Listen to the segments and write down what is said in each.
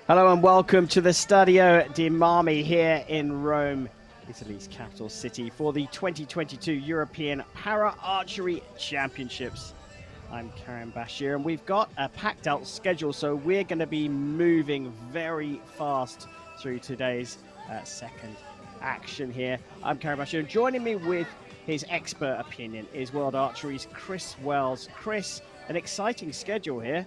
Hello and welcome to the Stadio di Marmi here in Rome, Italy's capital city, for the 2022 European Para Archery Championships. I'm Karim Bashir and we've got a packed out schedule, so we're going to be moving very fast through today's second action here. I'm Karim Bashir and joining me with his expert opinion is World Archery's Chris Wells. Chris, an exciting schedule here.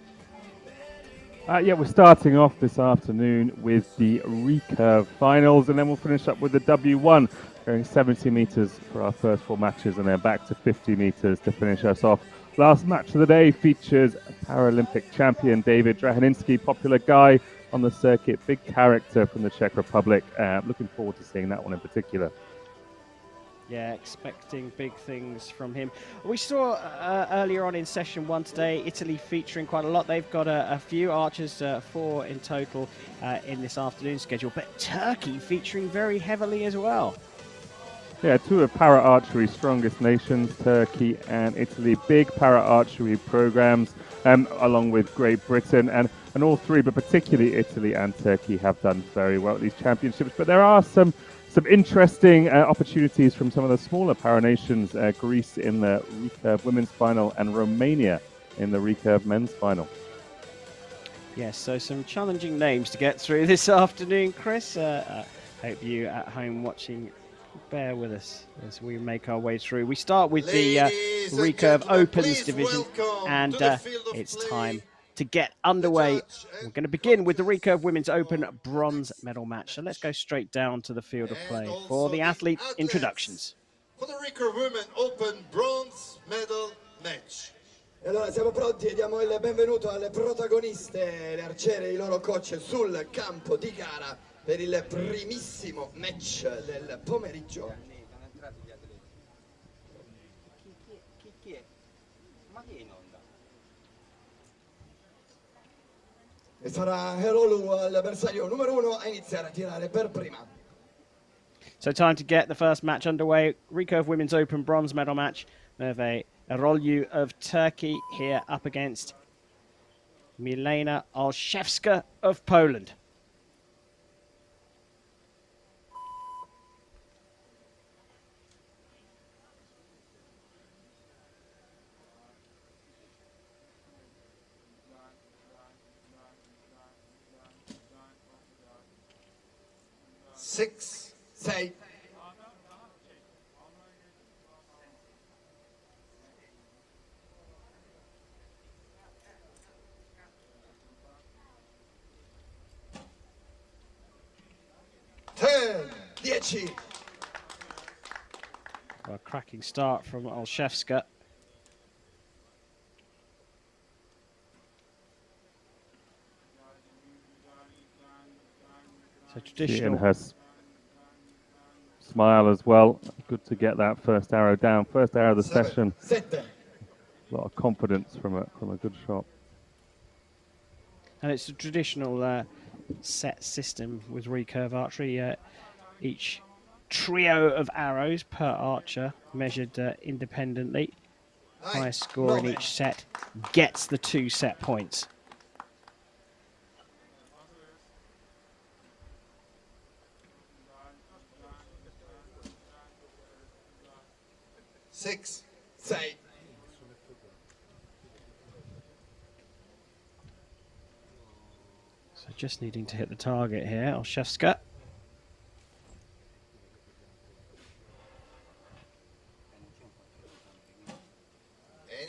Yeah, we're starting off this afternoon with the Recurve finals, and then we'll finish up with the W1, going 70 meters for our first four matches, and then back to 50 meters to finish us off. Last match of the day features Paralympic champion David Drahaninski, popular guy on the circuit, big character from the Czech Republic. Looking forward to seeing that one in particular. Yeah, expecting big things from him. We saw earlier on in session one today, Italy featuring quite a lot. They've got a few archers, 4 in total in this afternoon schedule, but Turkey featuring very heavily as well. Yeah, two of para-archery's strongest nations, Turkey and Italy. Big para-archery programs, along with Great Britain, and all three, but particularly Italy and Turkey, have done very well at these championships. But there are some interesting opportunities from some of the smaller para nations, Greece in the Recurve women's final and Romania in the Recurve men's final. Yes, so some challenging names to get through this afternoon, Chris. Hope you at home watching bear with us as we make our way through. We start with the Recurve Opens division, and it's time to get underway. We're going to begin with the Recurve Women's Open bronze medal match. So let's go straight down to the field of play for the athlete introductions. For the Recurve Women Open bronze medal match. Allora siamo pronti e diamo il benvenuto alle protagoniste, le arciere e i loro coach sul campo di gara per il primissimo match del pomeriggio. Chi è? Ma chi è in onda? E sarà Herolu, l'avversario numero 1, a iniziare a tirare per prima. So time to get the first match underway. Recurve Women's Open bronze medal match. Merve Erolu of Turkey here up against Milena Olszewska of Poland. Six, sei. Ten, 10. Well, a cracking start from Olszewska. So traditional. And her smile as well. Good to get that first arrow down. First arrow of the session. A lot of confidence from a good shot. And it's a traditional set system with Recurve Archery. Each trio of arrows per archer measured independently. Highest score in each set gets the 2 set points. Six, sei. So just needing to hit the target here, Olszewska.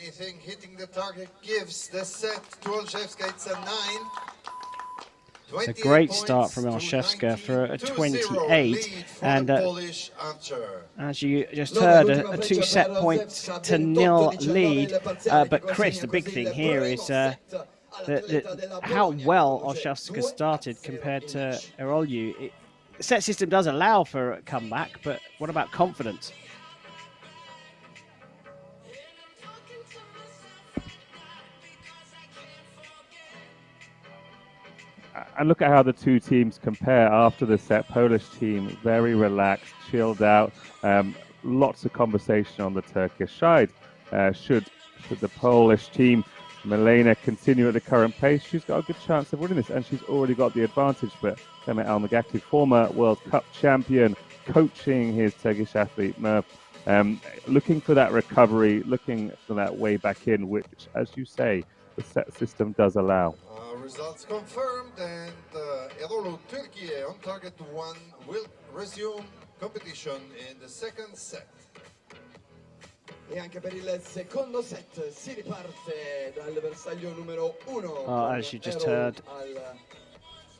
Anything hitting the target gives the set to Olszewska. It's a 9. It's a great start from Olszewska for a 28, and as you just heard, a 2 set point to nil lead. But Chris, the big thing here is how well Olszewska started compared to Erolu. The set system does allow for a comeback, but what about confidence? And look at how the two teams compare after the set. Polish team, very relaxed, chilled out. Lots of conversation on the Turkish side. Should the Polish team, Milena, continue at the current pace, she's got a good chance of winning this, and she's already got the advantage. But Mehmet Almagaki, former World Cup champion, coaching his Turkish athlete Merv, looking for that recovery, looking for that way back in, which, as you say, the set system does allow. Results confirmed, and Erolo Turkey on target 1 will resume competition in the second set. E anche per il secondo set si riparte dal bersaglio numero 1. As you just heard,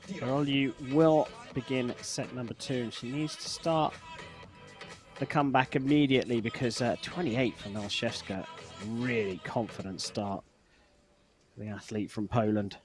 Erolu will begin set number 2, and she needs to start the comeback immediately because 28 for Olszewska, really confident start for the athlete from Poland.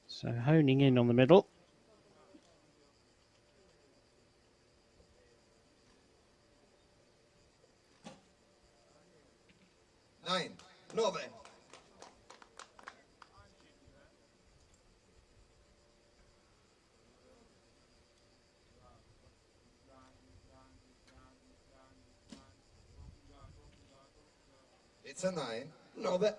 So honing in on the middle. 9. It's a 9. 9.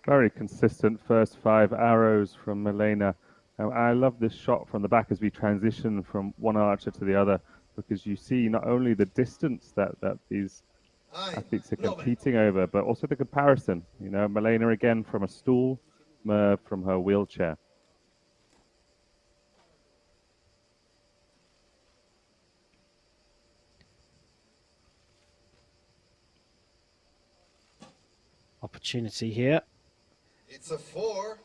Very consistent first 5 arrows from Milena. I love this shot from the back as we transition from one archer to the other, because you see not only the distance that these athletes are competing over, but also the comparison. You know, Milena again from a stool, Merv from her wheelchair. Opportunity here. It's a 4.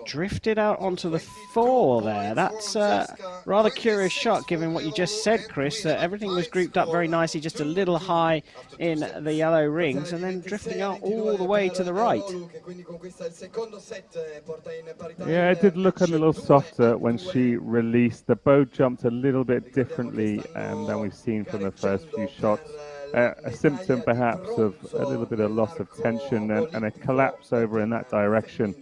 Drifted out onto the 4 there. That's a rather curious shot, given what you just said, Chris, that everything was grouped up very nicely, just a little high in the yellow rings, and then drifting out all the way to the right. Yeah, it did look a little softer when she released. The bow jumped a little bit differently than we've seen from the first few shots. A symptom perhaps of a little bit of loss of tension, and a collapse over in that direction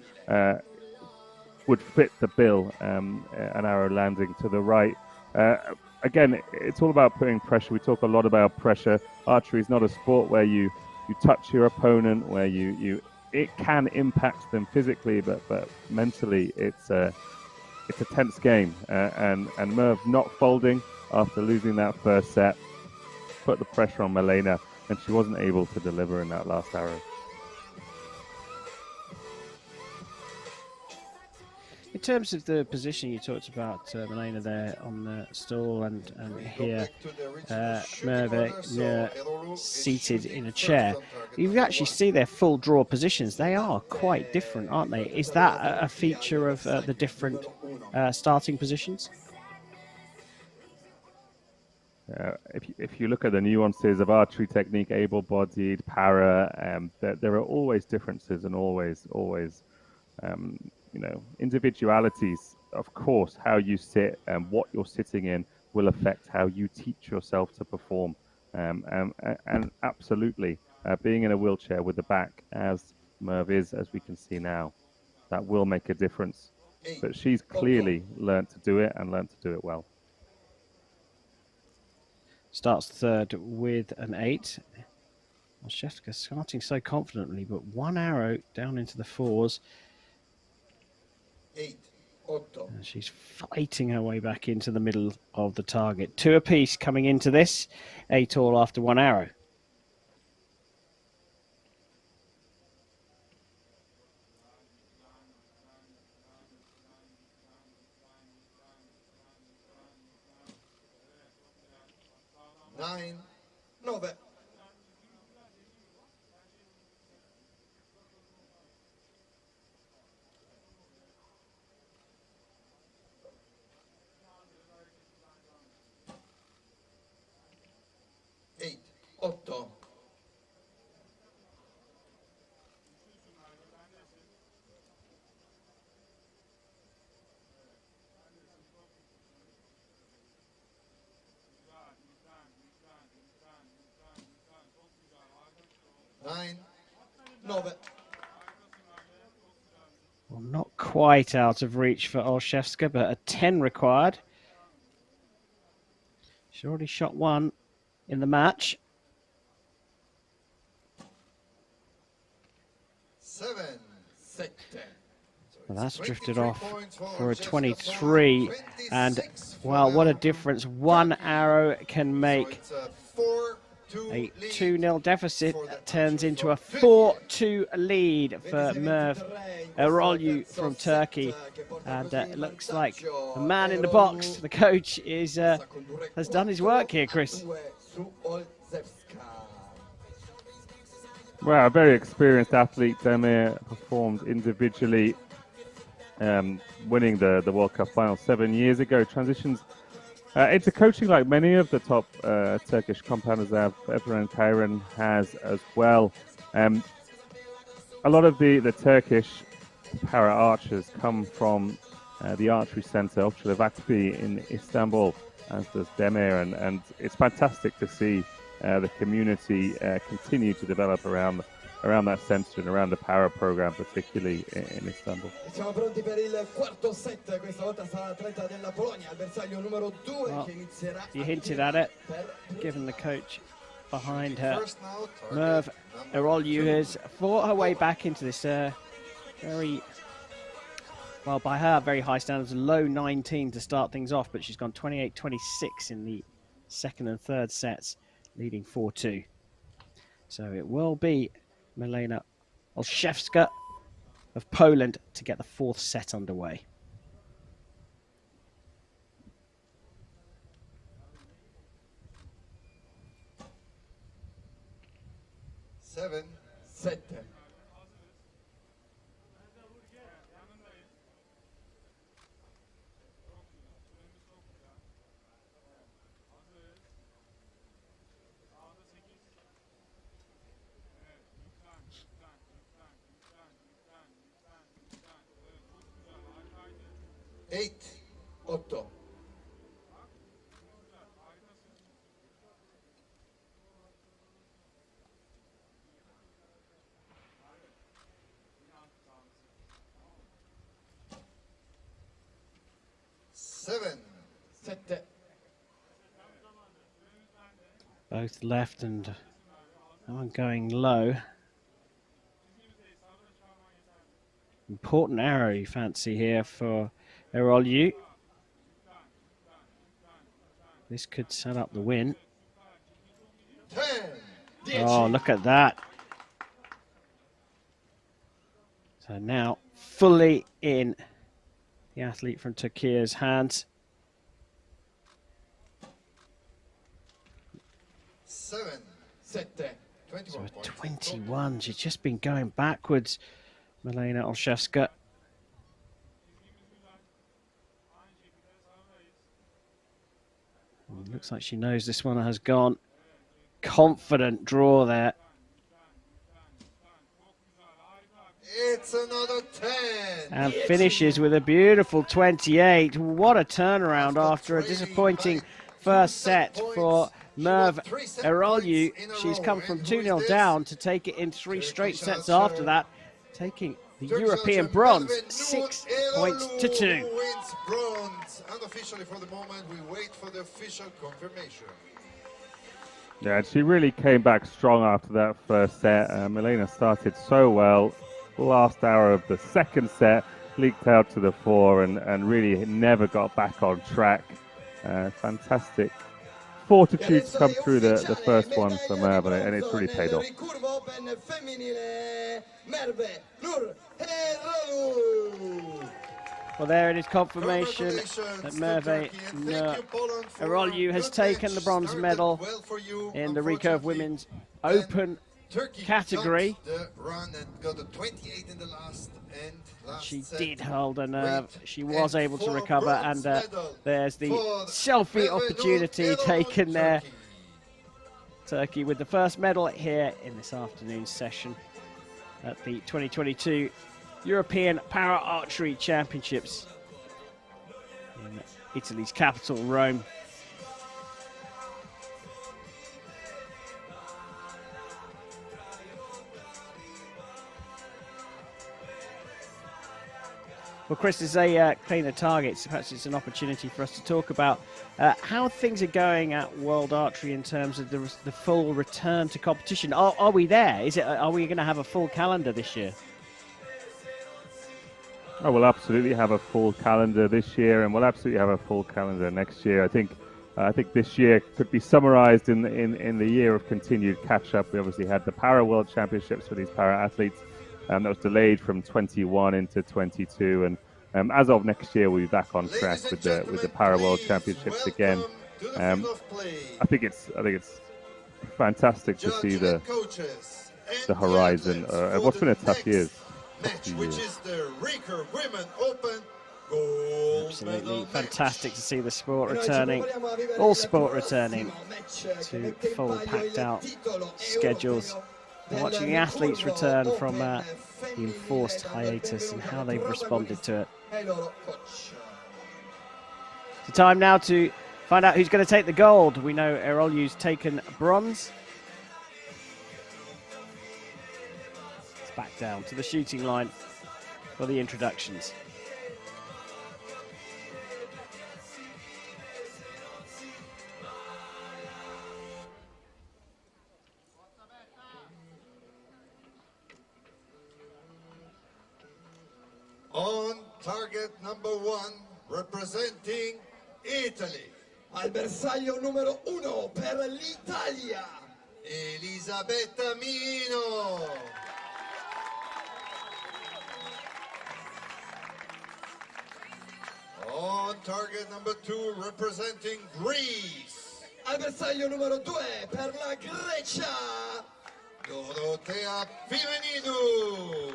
would fit the bill, an arrow landing to the right. Again, it's all about putting pressure. We talk a lot about pressure. Archery is not a sport where you touch your opponent, where it can impact them physically, but mentally it's a tense game. And Merv not folding after losing that first set put the pressure on Milena, and she wasn't able to deliver in that last arrow. In terms of the position, you talked about Milena there on the stall, and here Merve seated in a chair. You actually see their full draw positions. They are quite different, aren't they? Is that a feature of the different starting positions? If you look at the nuances of archery technique, able-bodied, para, there are always differences and always individualities. Of course, how you sit and what you're sitting in will affect how you teach yourself to perform. And absolutely, being in a wheelchair with the back, as Merv is, as we can see now, that will make a difference. But she's clearly learned to do it, and learned to do it well. Starts third with an 8. Olszewska starting so confidently, but one arrow down into the 4s. 8. And she's fighting her way back into the middle of the target. 2 apiece coming into this. 8 all after 1 arrow. 9. 9. Eight. 8. 9. 9. Well, not quite out of reach for Olszewska, but a 10 required. She's already shot one in the match. 7. 7. Well, that's drifted 23 off points for a Olszewska 23. 26 And, for well, what a now. difference one arrow can So make. it's a 4-2 A lead 2-0 deficit for the turns Archers into a from 4-2 lead for Merve Erolyu from Turkey. And it looks like the man in the box, the coach, has done his work here, Chris. Well, a very experienced athlete, Demir, performed individually, winning the World Cup final 7 years ago. Transitions into coaching like many of the top Turkish compounders have. Ebru Kayran has as well. A lot of the Turkish para archers come from the archery centre, Vakfi in Istanbul, as does Demir, and it's fantastic to see the community continue to develop around that centre and around the para program, particularly in Istanbul. Siamo pronti per il quarto set, questa volta sarà l'atleta della Polonia, avversario numero 2 che inizierà. You hinted at it, given the coach behind her. First now, target Merve number Erolyu 2. has fought her way back into this very, well, by her very high standards, low 19 to start things off, but she's gone 28-26 in the second and third sets, leading 4-2. So it will be Milena Olszewska of Poland to get the fourth set underway. Seven. 7. Eight. 8. 7. 7. Both left and one going low. Important arrow you fancy here for Erolyu. This could set up the win. 10. Oh, look at that. So now fully in the athlete from Turkey's hands. 7. 7. 21 So a points. 21. She's just been going backwards, Milena Olszewska. Looks like she knows this one has gone. Confident draw there. It's another 10. And finishes with a beautiful 28. What a turnaround after a disappointing first set for Merve Erolyu. She's come from 2-0 down to take it in 3 straight sets after that, taking the European bronze 6 points to 2. Who wins bronze? Unofficially for the moment, we wait for the official confirmation. Yeah, and she really came back strong after that first set. Milena started so well. Last hour of the second set, leaked out to the 4 and really never got back on track. Fantastic fortitude to come through the first one for Merve, and it's really paid off. Recurve Open femminile, Merve Erolyu. Well, there it is, confirmation Congratulations that to Merve Turkey, and thank you, Poland, for Erolyu a has good taken the match. bronze Started medal well for you. in the Recurve Unfortunately, Women's then Open Turkey category. got the run and got a 28 in the last She set. did hold a nerve. Great. She was And able to for recover, bronze and medal there's the for selfie Merve opportunity Erol, taken there. Turkey. Turkey with the first medal here in this afternoon's session at the 2022 European Para Archery Championships in Italy's capital, Rome. Well, Chris, as a cleaner target, so perhaps it's an opportunity for us to talk about how things are going at World Archery in terms of the full return to competition. Are we there? Are we going to have a full calendar this year? Oh, we'll absolutely have a full calendar this year, and we'll absolutely have a full calendar next year. I think this year could be summarised in the year of continued catch-up. We obviously had the Para World Championships for these para athletes. That was delayed from 21 into 22, and as of next year, we'll be back on track with the Para World Championships again. I think it's fantastic to see the horizon of what's been a tough year. Which is the Recurve Women Open Gold Absolutely medal fantastic match. to see the sport returning, all sport returning to full packed out schedules. And watching the athletes return from the enforced hiatus and how they've responded to it. It's time now to find out who's going to take the gold. We know Erolyu's taken bronze. It's back down to the shooting line for the introductions. On target number 1, representing Italy, Al bersaglio numero 1 per l'Italia, Elisabetta Mino. On target number 2, representing Greece, al bersaglio numero 2 per la Grecia, Dorotea Fimenidou.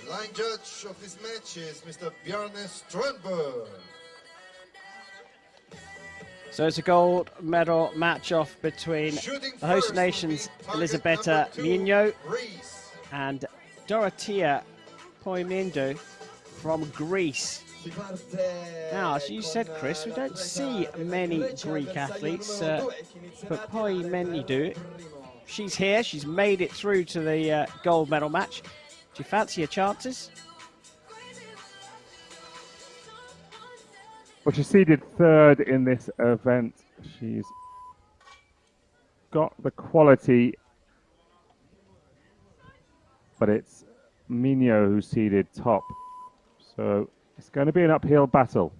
Line judge of this match is Mr. Bjarne Strandberg. So it's a gold medal match-off between the host nations Elisabetta Mino and Dorotea Poimindo from Greece. Now, as you said, Chris, we don't see many Greek athletes, but Poimindo, she's here. She's made it through to the gold medal match. Do you fancy your chances? Well, she seeded third in this event. She's got the quality, but it's Mino who seeded top. So it's going to be an uphill battle.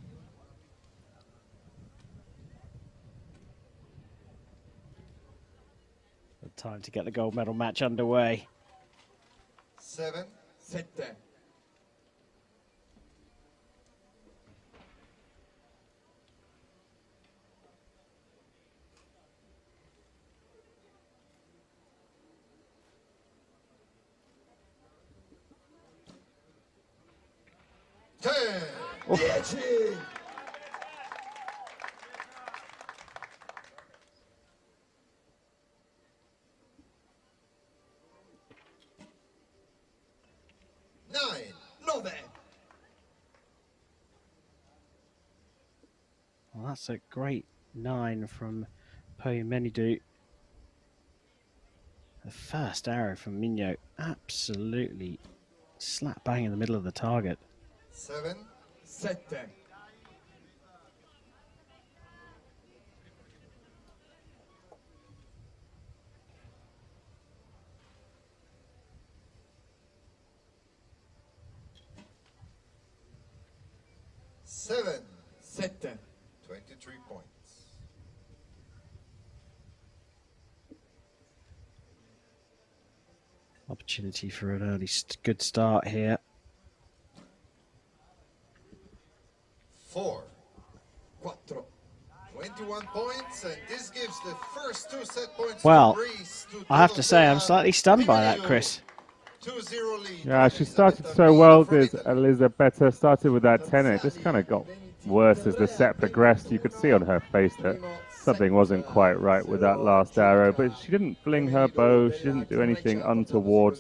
Time to get the gold medal match underway. 7, 7. Ten. 10. Well, that's a great 9 from Poimindo. The first arrow from Mino, absolutely slap bang in the middle of the target. 7, 7. Seven. 7. 23 points. Opportunity for an early good start here. 4, 4, 21 points, and this gives the first 2 set points Well, to Greece. I have to say, I'm slightly stunned by that, Chris. 2-0 lead. Yeah, she started so well, did Elisabetta. Started with that 10, it just kind of got worse as the set progressed. You could see on her face that something wasn't quite right with that last arrow, but she didn't fling her bow, she didn't do anything untoward.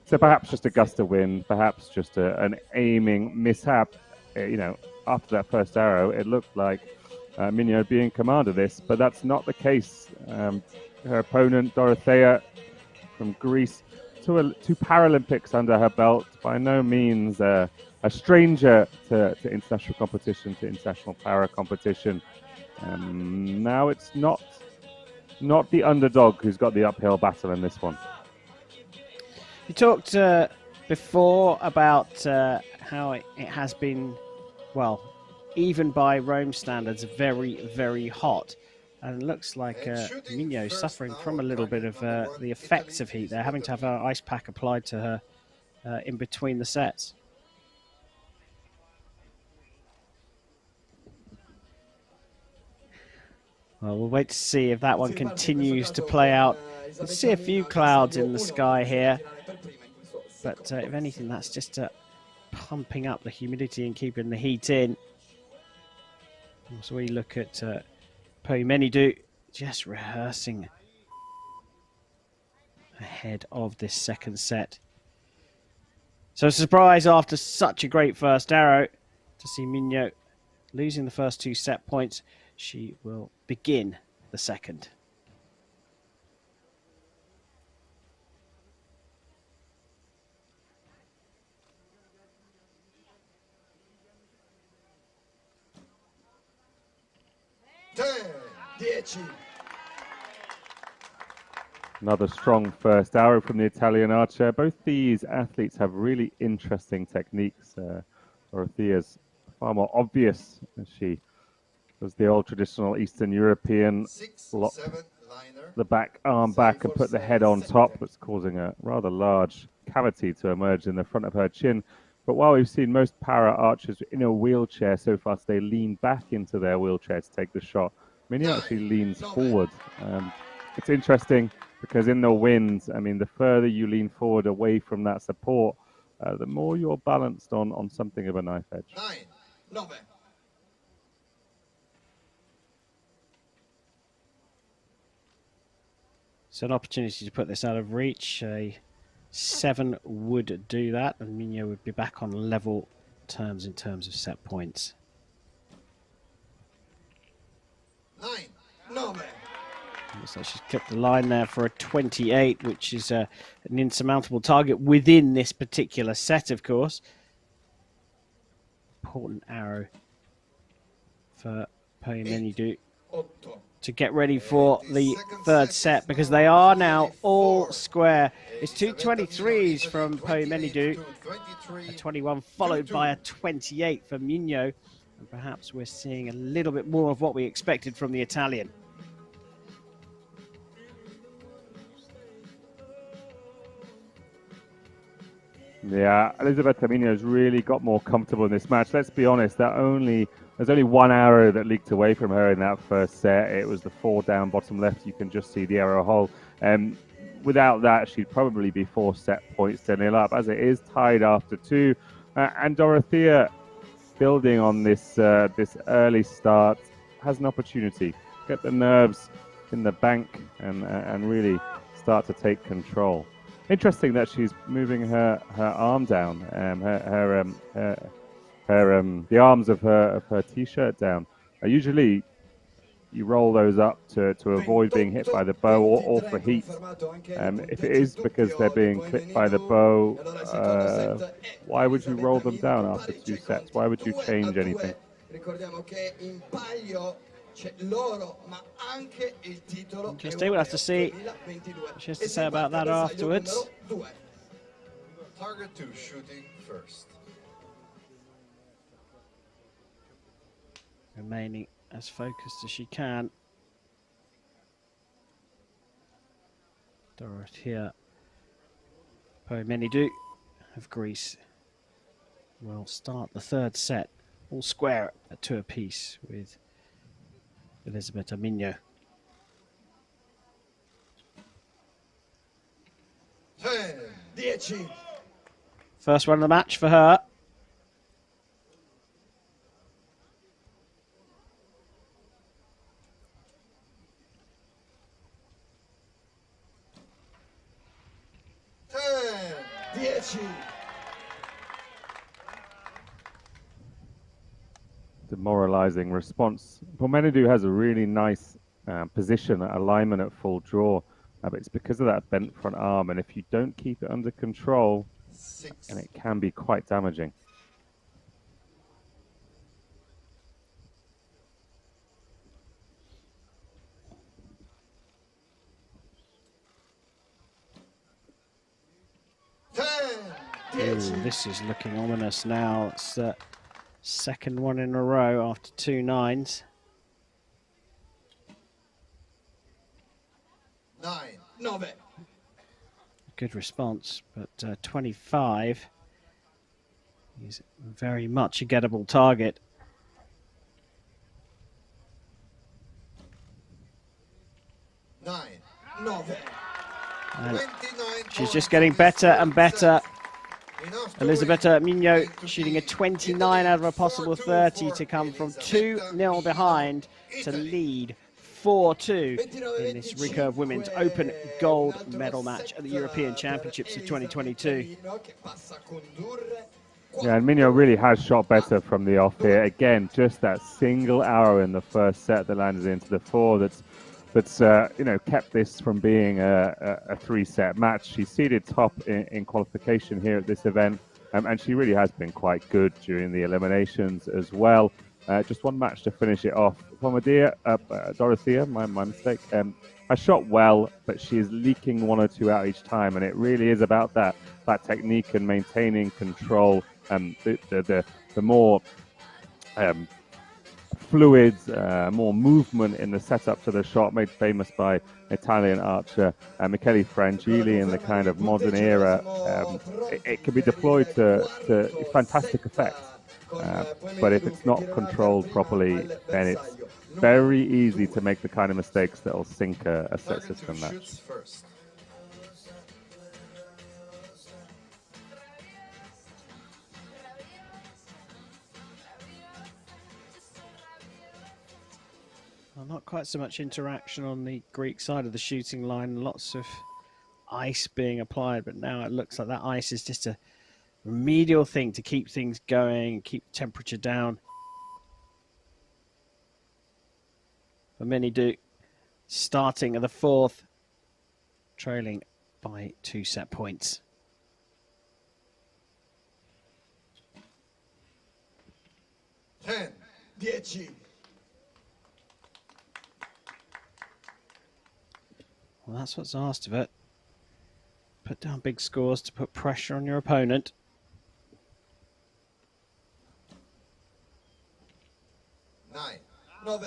So perhaps just a gust of wind, perhaps just an aiming mishap. You know, after that first arrow, it looked like Mignot would be in command of this, but that's not the case. Her opponent, Dorothea from Greece, two Paralympics under her belt, by no means a stranger to international competition, to international para competition. Now it's not the underdog who's got the uphill battle in this one. You talked before about how it has been, well, even by Rome standards, very, very hot. And it looks like Mignot suffering from a little bit of the effects of heat. They're having to have an ice pack applied to her in between the sets. Well, we'll wait to see if that one continues to play out. You can see a few clouds in the sky here. But if anything, that's just pumping up the humidity and keeping the heat in. So we look at Poimenidou just rehearsing ahead of this second set. So a surprise after such a great first arrow to see Mignot losing the first 2 set points. She will begin the second. Another strong first arrow from the Italian archer. Both these athletes have really interesting techniques. Dorothea's far more obvious, as she was the old traditional Eastern European lock the back arm back and put the head on top. That's causing a rather large cavity to emerge in the front of her chin. But while we've seen most para archers in a wheelchair so far, they lean back into their wheelchair to take the shot. Mignot actually leans forward. It's interesting because in the wind, I mean, the further you lean forward away from that support, the more you're balanced on something of a knife edge. 9. So an opportunity to put this out of reach. A 7 would do that, and Mignot would be back on level terms in terms of set points. 9. Looks like she's clipped the line there for a 28, which is an insurmountable target within this particular set, of course. Important arrow for Poimenidou to get ready for the third set, because they are now all square. It's 2 23s from Poimenidou, a 21 followed by a 28 for Mignot, and perhaps we're seeing a little bit more of what we expected from the Italian. Yeah, Elisabetta Mignot has really got more comfortable in this match. Let's be honest, there's only one arrow that leaked away from her in that first set. It was the 4 down bottom left. You can just see the arrow hole. Without that, she'd probably be 4 set points to 0 up. As it is, tied after 2. And Dorothea, building on this early start, has an opportunity. Get the nerves in the bank and really start to take control. Interesting that she's moving her arm down, the arms of her t-shirt down. Usually, you roll those up to avoid being hit by the bow or for heat. If it is because they're being clipped by the bow, why would you roll them down after 2 sets? Why would you change anything? Interesting, we'll have to see what she has to say about that afterwards. Target 2 shooting first. Remaining as focused as she can. Dorothea Menidou of Greece will start the third set, all square at 2 apiece with Elisabetta Mignot. 10. First one of the match for her. Demoralizing response. Menidou has a really nice position, alignment at full draw, but it's because of that bent front arm, and if you don't keep it under control, 6. and it can be quite damaging. Ooh, this is looking ominous now. It's the second one in a row after 2 9s. 9. Good response, but 25 is very much a gettable target. 9. And 29 she's just getting better and better. Enough to Elisabetta win. Mignot Going to shooting a be 29 out of a Italy possible 4-2 30 for to come from Elisabetta 2-0 behind to Italy. lead 4-2 in this Recurve Women's Open gold medal match at the European Championships of 2022. Yeah, and Mignot really has shot better from the off here. Again, just that single arrow in the first set that landed into the 4 that's kept this from being a 3-set match. She seeded top in qualification here at this event, and she really has been quite good during the eliminations as well. Just one match to finish it off. Dorothea, my mistake, has shot well, but she is leaking 1 or 2 out each time, and it really is about that technique and maintaining control. The more fluids, more movement in the setup to the shot, made famous by Italian archer Michele Frangili in the kind of modern era. It can be deployed to fantastic effect, but if it's not controlled properly, then it's very easy to make the kind of mistakes that will sink a set system match. Shoots first. Well, not quite so much interaction on the Greek side of the shooting line. Lots of ice being applied, but now it looks like that ice is just a remedial thing to keep things going, keep the temperature down. For Menidou, starting at the 4th, trailing by 2 set points. Ten. Well, that's what's asked of it. Put down big scores to put pressure on your opponent. 9. 9.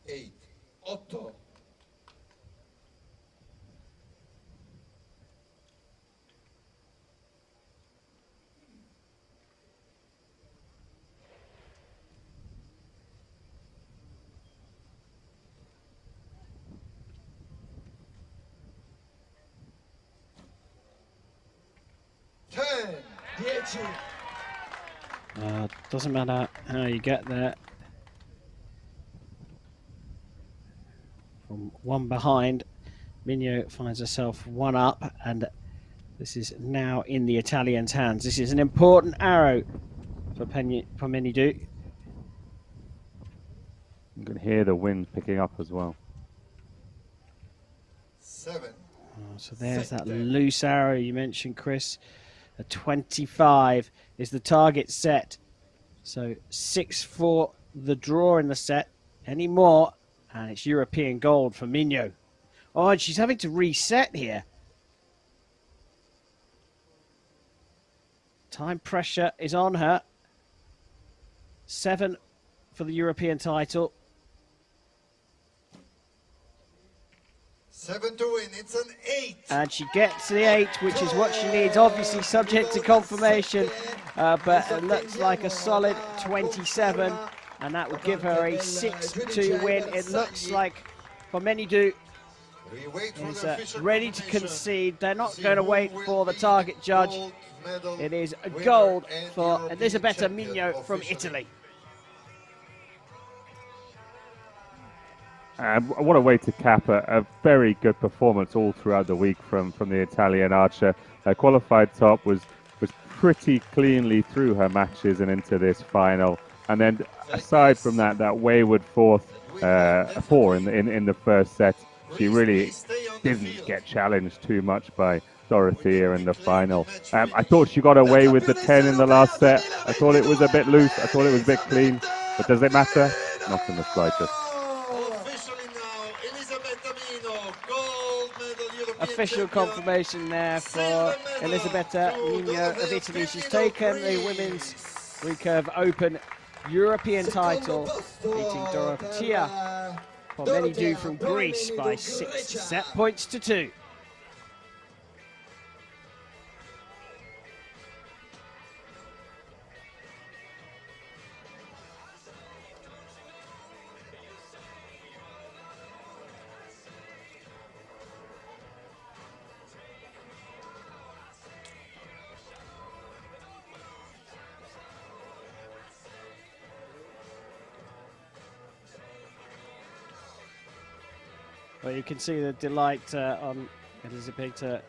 Eight. 8. Doesn't matter how you get there. From 1 behind, Mignot finds herself 1 up, and this is now in the Italians' hands. This is an important arrow for Menidou. You can hear the wind picking up as well. 7. So there's that loose arrow you mentioned, Chris. A 25 is the target set. So 6 for the draw in the set. Any more, and it's European gold for Mignot. Oh, and she's having to reset here. Time pressure is on her. 7 for the European title. 7 to win, it's an 8. And she gets the 8, which is what she needs, obviously subject to confirmation. But it looks like a solid 27, and that would give her a 6-2 win. It looks like Pomenidu is ready to concede. They're not going to wait for the target judge. It is a gold for Elisabetta Migno from Italy. What a way to cap a very good performance all throughout the week from the Italian archer. Qualified top, was pretty cleanly through her matches and into this final. And then aside from that wayward four in the first set, she really didn't get challenged too much by Dorothea in the final. I thought she got away with the 10 in the last set. I thought it was a bit loose. I thought it was a bit clean. But does it matter? Not in the slightest. Official confirmation there for Elisabetta Migno of Italy. She's taken the women's Recurve Open European title, beating Dorothea Pomenidu from Greece by 6 set points to 2. Well, you can see the delight on Elisabetta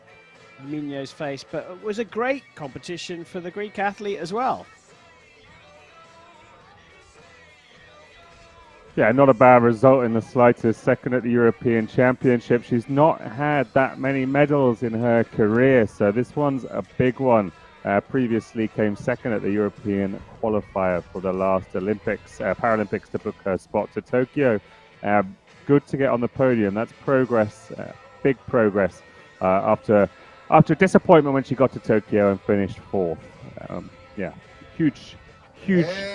Migno's face, but it was a great competition for the Greek athlete as well. Yeah, not a bad result in the slightest. Second at the European Championship. She's not had that many medals in her career, so this one's a big one. Previously came second at the European qualifier for the last Paralympics to book her spot to Tokyo. Good to get on the podium. That's progress, big progress after disappointment when she got to Tokyo and finished 4th. Yeah, huge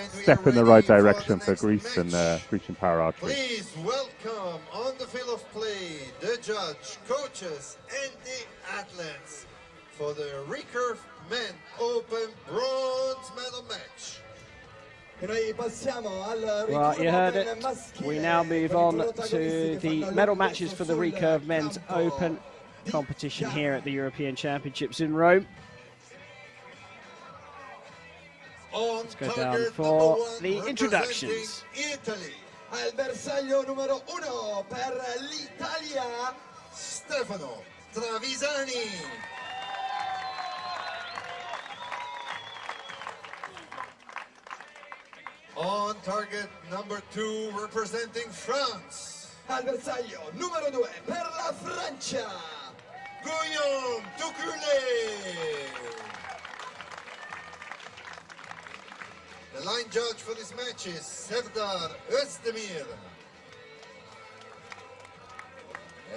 step in the right direction for Greece and Grecian para archery. Please welcome on the field of play the judge, coaches, and the athletes for the Recurve Men Open Bronze Medal match. Well, you heard it. We now move on to the medal matches for the Recurve Men's Open competition here at the European Championships in Rome. Let's go down for the introductions. Italy. Al bersaglio numero 1 per l'Italia, Stefano Travisani. On target number 2, representing France. Al bersaglio numero 2 per la Francia, Guillaume Toucoulé. The line judge for this match is Serdar Özdemir.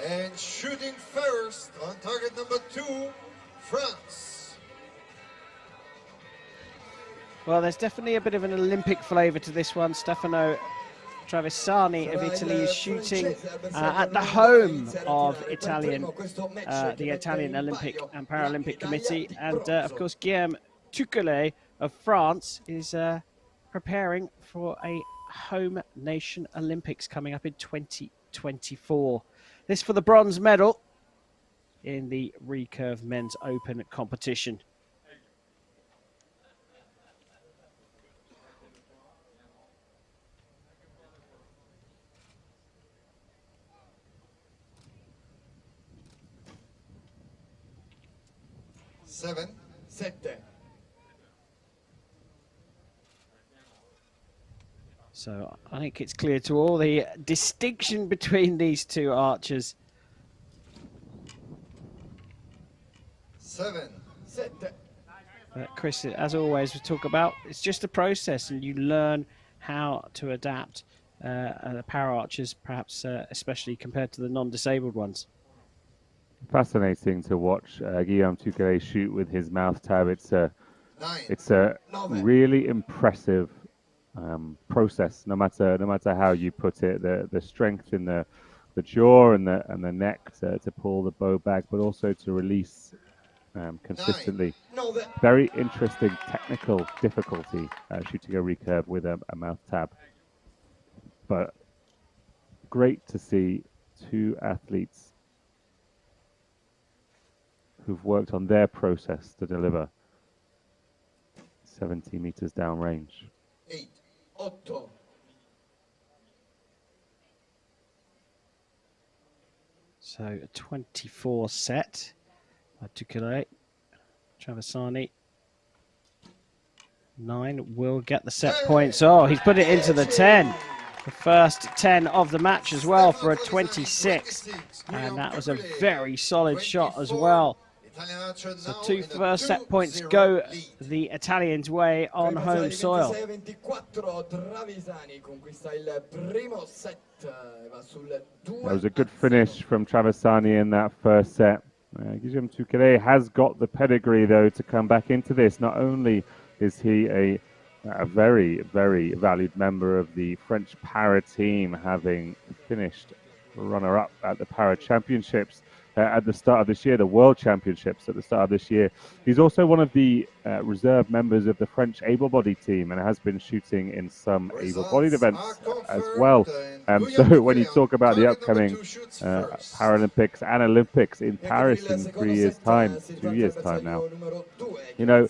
And shooting first on target number 2, France. Well, there's definitely a bit of an Olympic flavour to this one. Stefano Travisani of Italy is shooting at the home of the Italian Olympic and Paralympic Committee. And of course, Guillaume Toucoulé of France is preparing for a home nation Olympics coming up in 2024. This for the bronze medal in the Recurve Men's Open competition. Seven. So I think it's clear to all the distinction between these two archers. 7. But Chris, as always, we talk about it's just a process, and you learn how to adapt the para archers, perhaps especially compared to the non-disabled ones. Fascinating to watch Guillaume Toucoulé shoot with his mouth tab. It's It's a really impressive process, no matter how you put it. The strength in the jaw and the neck to pull the bow back, but also to release consistently. Very interesting technical difficulty shooting a recurve with a mouth tab, but great to see two athletes who've worked on their process to deliver 70 meters downrange. 8, 8. So a 24 set by Tukule. Traversani. 9 will get the set points. Oh, he's put it into the 10. The first 10 of the match as well for a 26. And that was a very solid shot as well. So 2 first set points go the Italians' way on home soil. That was a good finish from Traversani in that first set. Guillaume Tukele has got the pedigree, though, to come back into this. Not only is he a very, very valued member of the French para team, having finished runner-up at the para championships at the start of this year, the World Championships at the start of this year. He's also one of the reserve members of the French able-bodied team and has been shooting in some able-bodied events as well. So when you talk about the upcoming Paralympics and Olympics in Paris in 3 years' time, 2 years' time now, you know,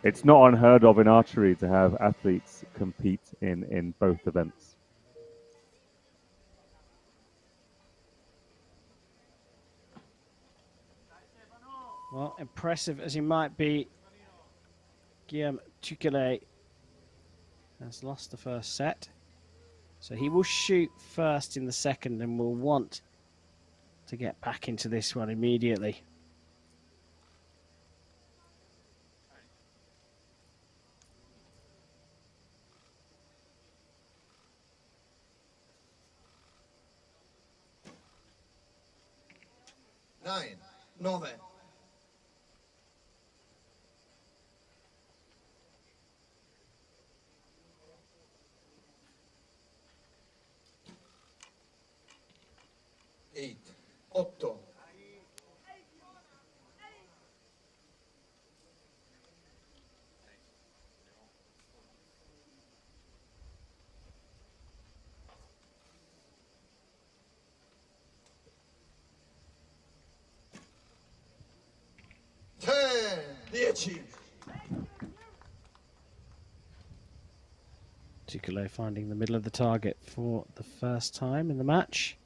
it's not unheard of in archery to have athletes compete in both events. Well, impressive as he might be, Guillaume Tukele has lost the first set. So he will shoot first in the second and will want to get back into this one immediately. Nine. 8, 8. Tukele finding the middle of the target for the first time in the match.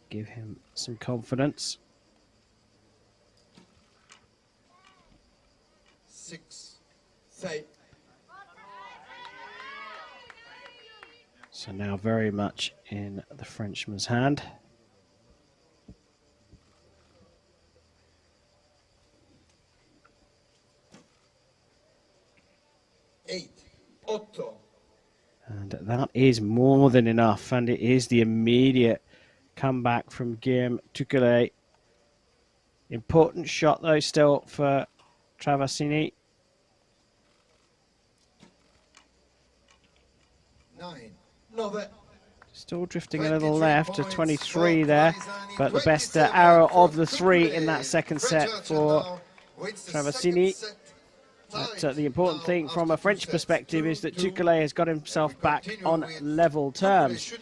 Give him some confidence. 6, 6. So now very much in the Frenchman's hand. And that is more than enough, and it is the immediate comeback from Guillaume Tukele. Important shot though still for Traversani. 9. Still drifting a little left to 23 there, but the best arrow of the 3 in that second set for Traversani. But the important thing from a French perspective is that Tukele has got himself back on level terms.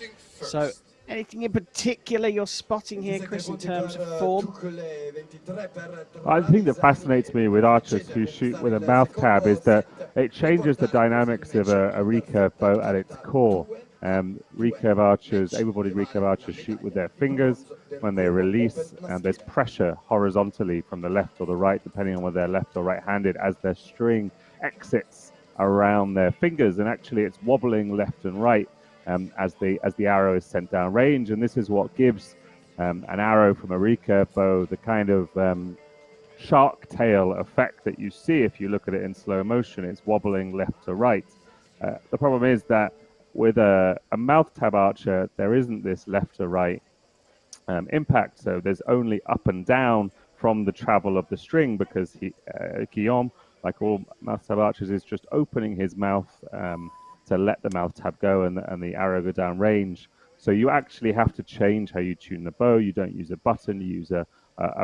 So anything in particular you're spotting here, Chris, in terms of form? I think that fascinates me with archers who shoot with a mouth tab is that it changes the dynamics of a recurve bow at its core. Recurve archers, able-bodied recurve archers shoot with their fingers when they release, and there's pressure horizontally from the left or the right, depending on whether they're left or right-handed, as their string exits around their fingers, and actually it's wobbling left and right as the arrow is sent down range, and this is what gives an arrow from a recurve bow the kind of shark tail effect that you see if you look at it in slow motion. It's wobbling left to right. The problem is that with a mouth tab archer, there isn't this left to right impact, so there's only up and down from the travel of the string, because Guillaume like all mouth tab archers, is just opening his mouth to let the mouth tab go and the arrow go down range. So you actually have to change how you tune the bow. You don't use a button, you use a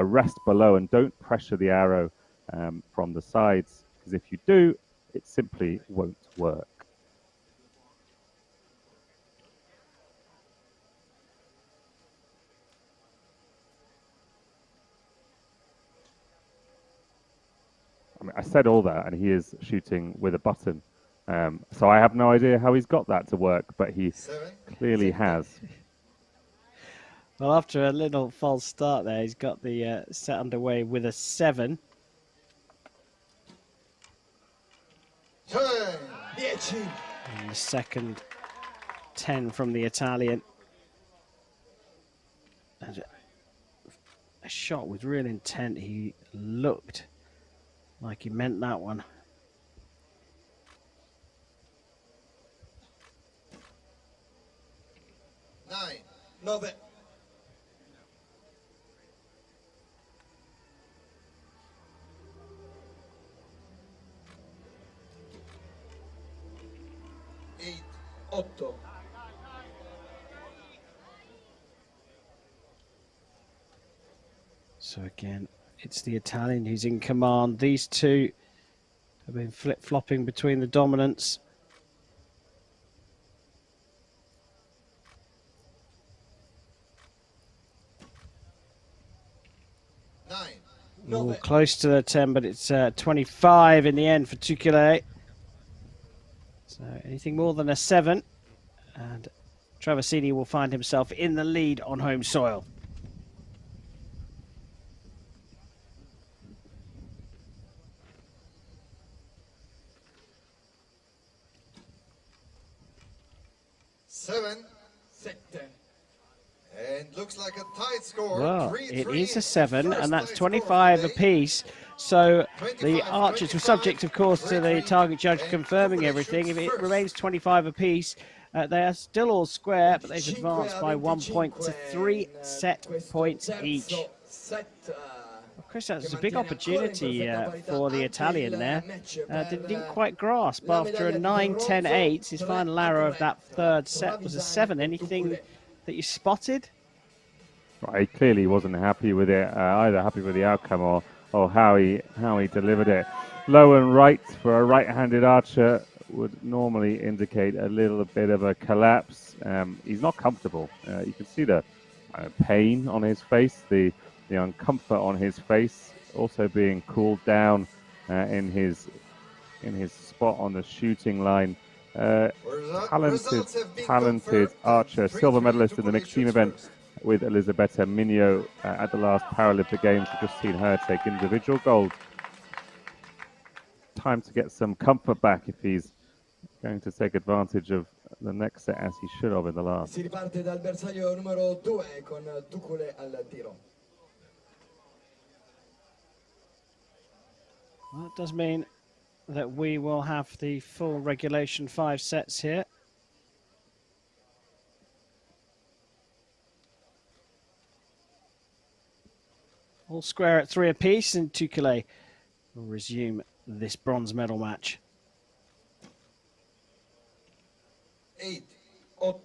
rest below, and don't pressure the arrow from the sides, because if you do, it simply won't work. I mean, I said all that, and he is shooting with a button. So I have no idea how he's got that to work, but he clearly has. Well, after a little false start there, he's got the set underway with a 7. 10. And the second 10 from the Italian. And a shot with real intent. He looked like he meant that one. 9. 9. Eight. 8. So again, it's the Italian who's in command. These two have been flip-flopping between the dominants. Ooh, close to the 10, but it's 25 in the end for Tukule. So anything more than a 7, and Traversini will find himself in the lead on home soil. Seven. And looks like a tight score. Well, 3-3 it is a 7, and that's 25 apiece. So the archers were subject, of course, to the target judge confirming everything. If it remains 25 apiece, they are still all square, but they've advanced by 1 point to 3 set points each. Of course, that's a big opportunity for the Italian there. Didn't quite grasp. After a 9-10-8, his final arrow of that third set was a 7. Anything that you spotted? Right, he clearly wasn't happy with it, either happy with the outcome or how he delivered it. Low and right for a right-handed archer would normally indicate a little bit of a collapse. He's not comfortable. You can see the pain on his face, the uncomfort on his face, also being cooled down in his spot on the shooting line. Talented archer, silver medalist in the mixed team event with Elisabetta Mignot at the last Paralympic Games. We've just seen her take individual gold. Time to get some comfort back if he's going to take advantage of the next set as he should have in the last. Si riparte dal bersaglio numero 2 con Tukule al tiro. Well, it does mean that we will have the full regulation 5 sets here. All square at 3 apiece, and Tukule will resume this bronze medal match. 8. 8.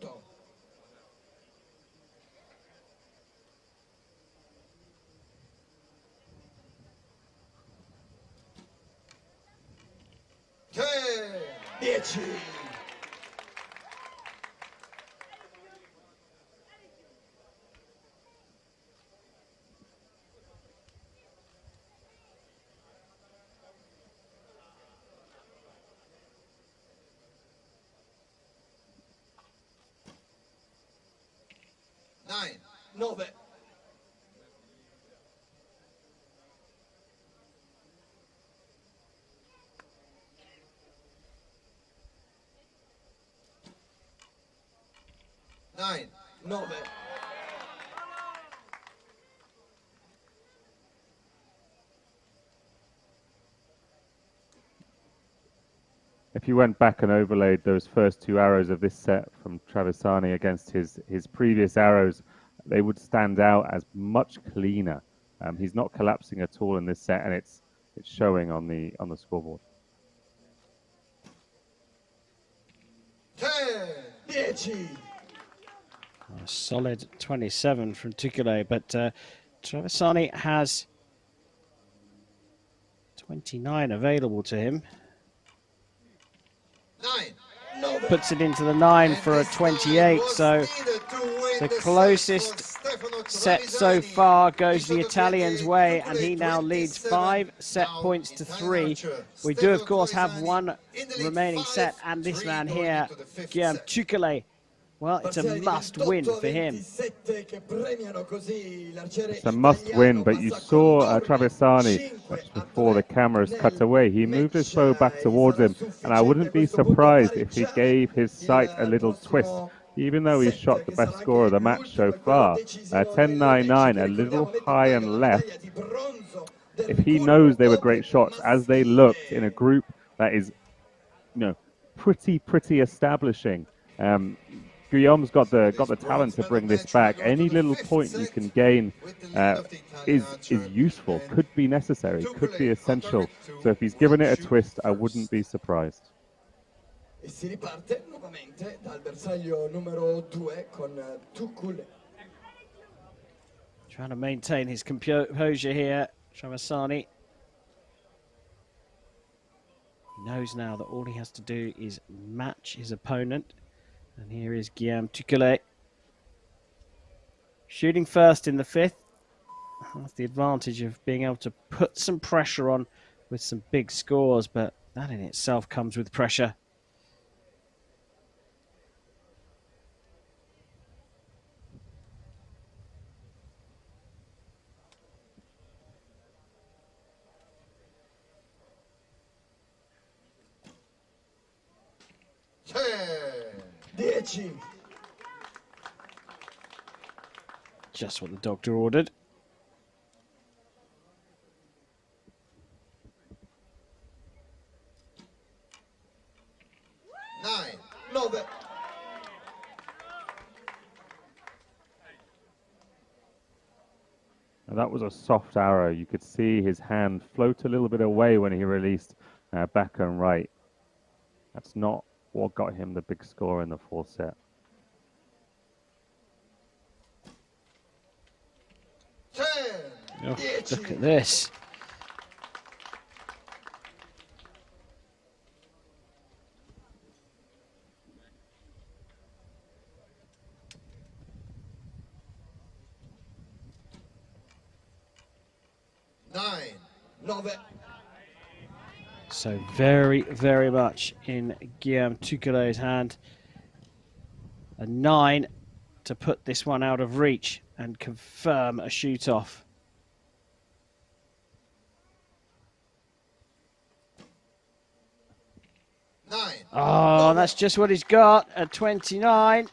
Dieci. Nove. Nove. If you went back and overlaid those first 2 arrows of this set from Traversini against his previous arrows, they would stand out as much cleaner. He's not collapsing at all in this set, and it's showing on the scoreboard. 10. A solid 27 from Tukule, but Traversani has 29 available to him. 9. Puts it into the 9 for a 28, so the closest set so far goes the Italian's way, and he now leads 5 set points to 3. We do, of course, have one remaining set, and this man here, Guillaume Tukule, well, it's a must-win for him. It's a must-win, but you saw Traversani before the cameras cut away. He moved his bow back towards him, and I wouldn't be surprised if he gave his sight a little twist, even though he shot the best score of the match so far. 10.99, a little high and left. If he knows they were great shots, as they looked in a group that is, pretty establishing. Guillaume's got the talent to bring this back. Any little point you can gain is useful, could be necessary, could be essential. So if he's given it a twist, I wouldn't be surprised. E si riparte nuovamente dal bersaglio numero 2 con Tukule. Trying to maintain his composure here, Traversani. He knows now that all he has to do is match his opponent. And here is Guillaume Tukule. Shooting first in the 5th. That's the advantage of being able to put some pressure on with some big scores, but that in itself comes with pressure. Just what the doctor ordered. Nine. And that was a soft arrow. You could see his hand float a little bit away when he released back and right. That's not what got him the big score in the 4th set. 10. Oh, look at this. So very, very much in Guillaume Tukule's hand. A 9 to put this one out of reach and confirm a shoot-off. Oh, that's just what he's got, a 29.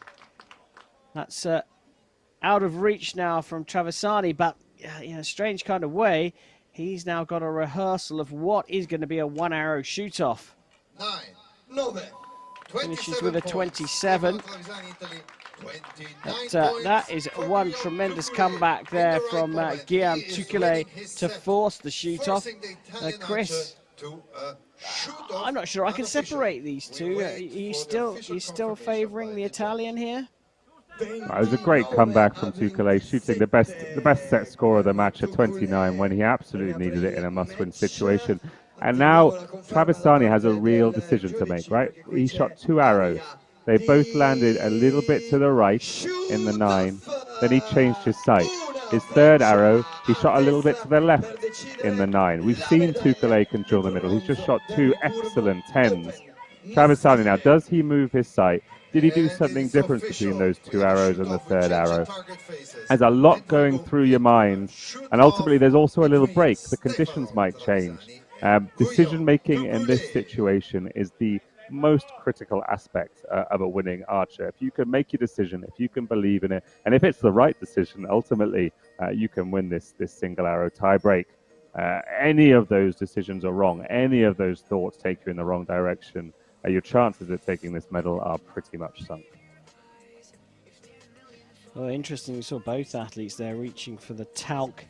That's out of reach now from Traversani, but in a strange kind of way, he's now got a rehearsal of what is going to be a one-arrow shoot-off. 9. Finishes with a 27. That is one tremendous comeback there from Guillaume Tukule to force the shoot-off. Chris, I'm not sure I can separate these two. Are you still favouring the Italian here? It was a great comeback from Tukule, shooting the best set score of the match at 29 when he absolutely needed it in a must-win situation. And now Traversani has a real decision to make, right? He shot 2 arrows. They both landed a little bit to the right in the 9. Then he changed his sight. His 3rd arrow, he shot a little bit to the left in the 9. We've seen Tukule control the middle. He's just shot 2 excellent 10s. Traversani now, does he move his sight? Did he do something different between those 2 arrows and the 3rd arrow? There's a lot going through your mind, and ultimately there's also a little break. The conditions might change. Decision-making in this situation is the most critical aspect of a winning archer. If you can make your decision, if you can believe in it, and if it's the right decision, ultimately you can win this single arrow tie break. Any of those decisions are wrong, any of those thoughts take you in the wrong direction, your chances of taking this medal are pretty much sunk. Well, interesting, we saw both athletes there reaching for the talc.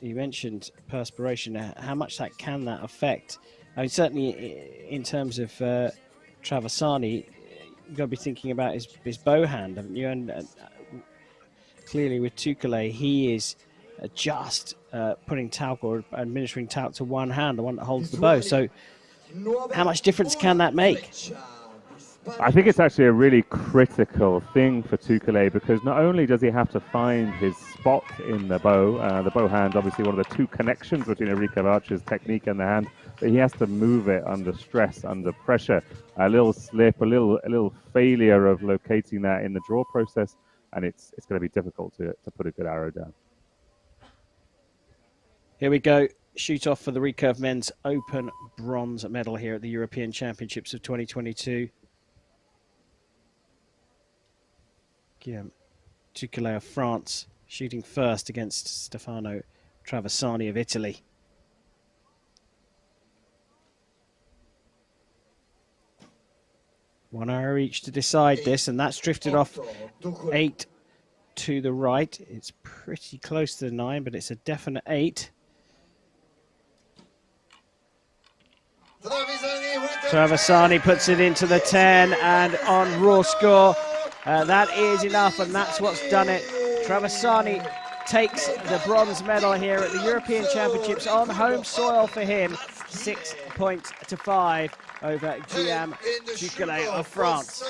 you mentioned perspiration. How much can that affect? I mean, certainly in terms of Traversani, you've got to be thinking about his bow hand, haven't you? And clearly with Tukale, he is just putting talc or administering talc to one hand, the one that holds the bow. So how much difference can that make? I think it's actually a really critical thing for Tukale, because not only does he have to find his spot in the bow hand, obviously one of the two connections between a recurve archer's technique and the hand, but he has to move it under stress, under pressure. A little slip, a little failure of locating that in the draw process, and it's going to be difficult to put a good arrow down. Here we go. Shoot off for the Recurve Men's Open bronze medal here at the European Championships of 2022. Guillaume Tukale of France shooting first against Stefano Traversani of Italy. One arrow each to decide this, and that's drifted off 8 to the right. It's pretty close to the 9, but it's a definite 8. Traversani puts it into the 10, and on raw score, that is enough, and that's what's done it. Traversani takes the bronze medal here at the European Championships on home soil for him, 6 points to 5 over Guillaume Tukale of France.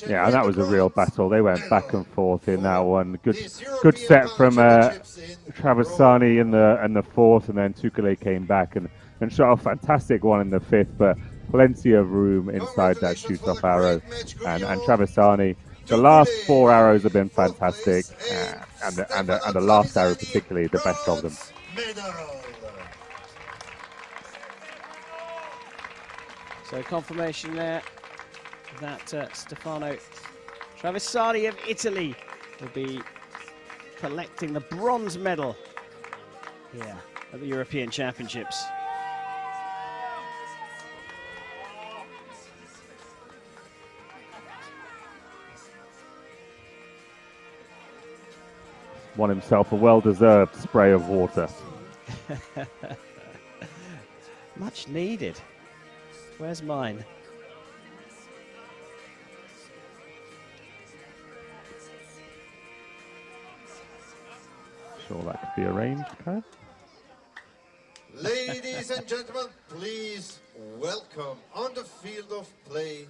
Yeah, and that was a real battle. They went back and forth in that one. Good set from Traversani in the 4th, and then Tukale came back and shot a fantastic one in the 5th, but plenty of room inside that shoot-off arrow. And Traversani, the last 4 arrows have been fantastic, and the last arrow particularly the best of them. So confirmation there that Stefano Traversani of Italy will be collecting the bronze medal here at the European Championships. Won himself a well-deserved spray of water. Much needed. Where's mine? Sure that could be arranged, Kyle? Ladies and gentlemen, please welcome on the field of play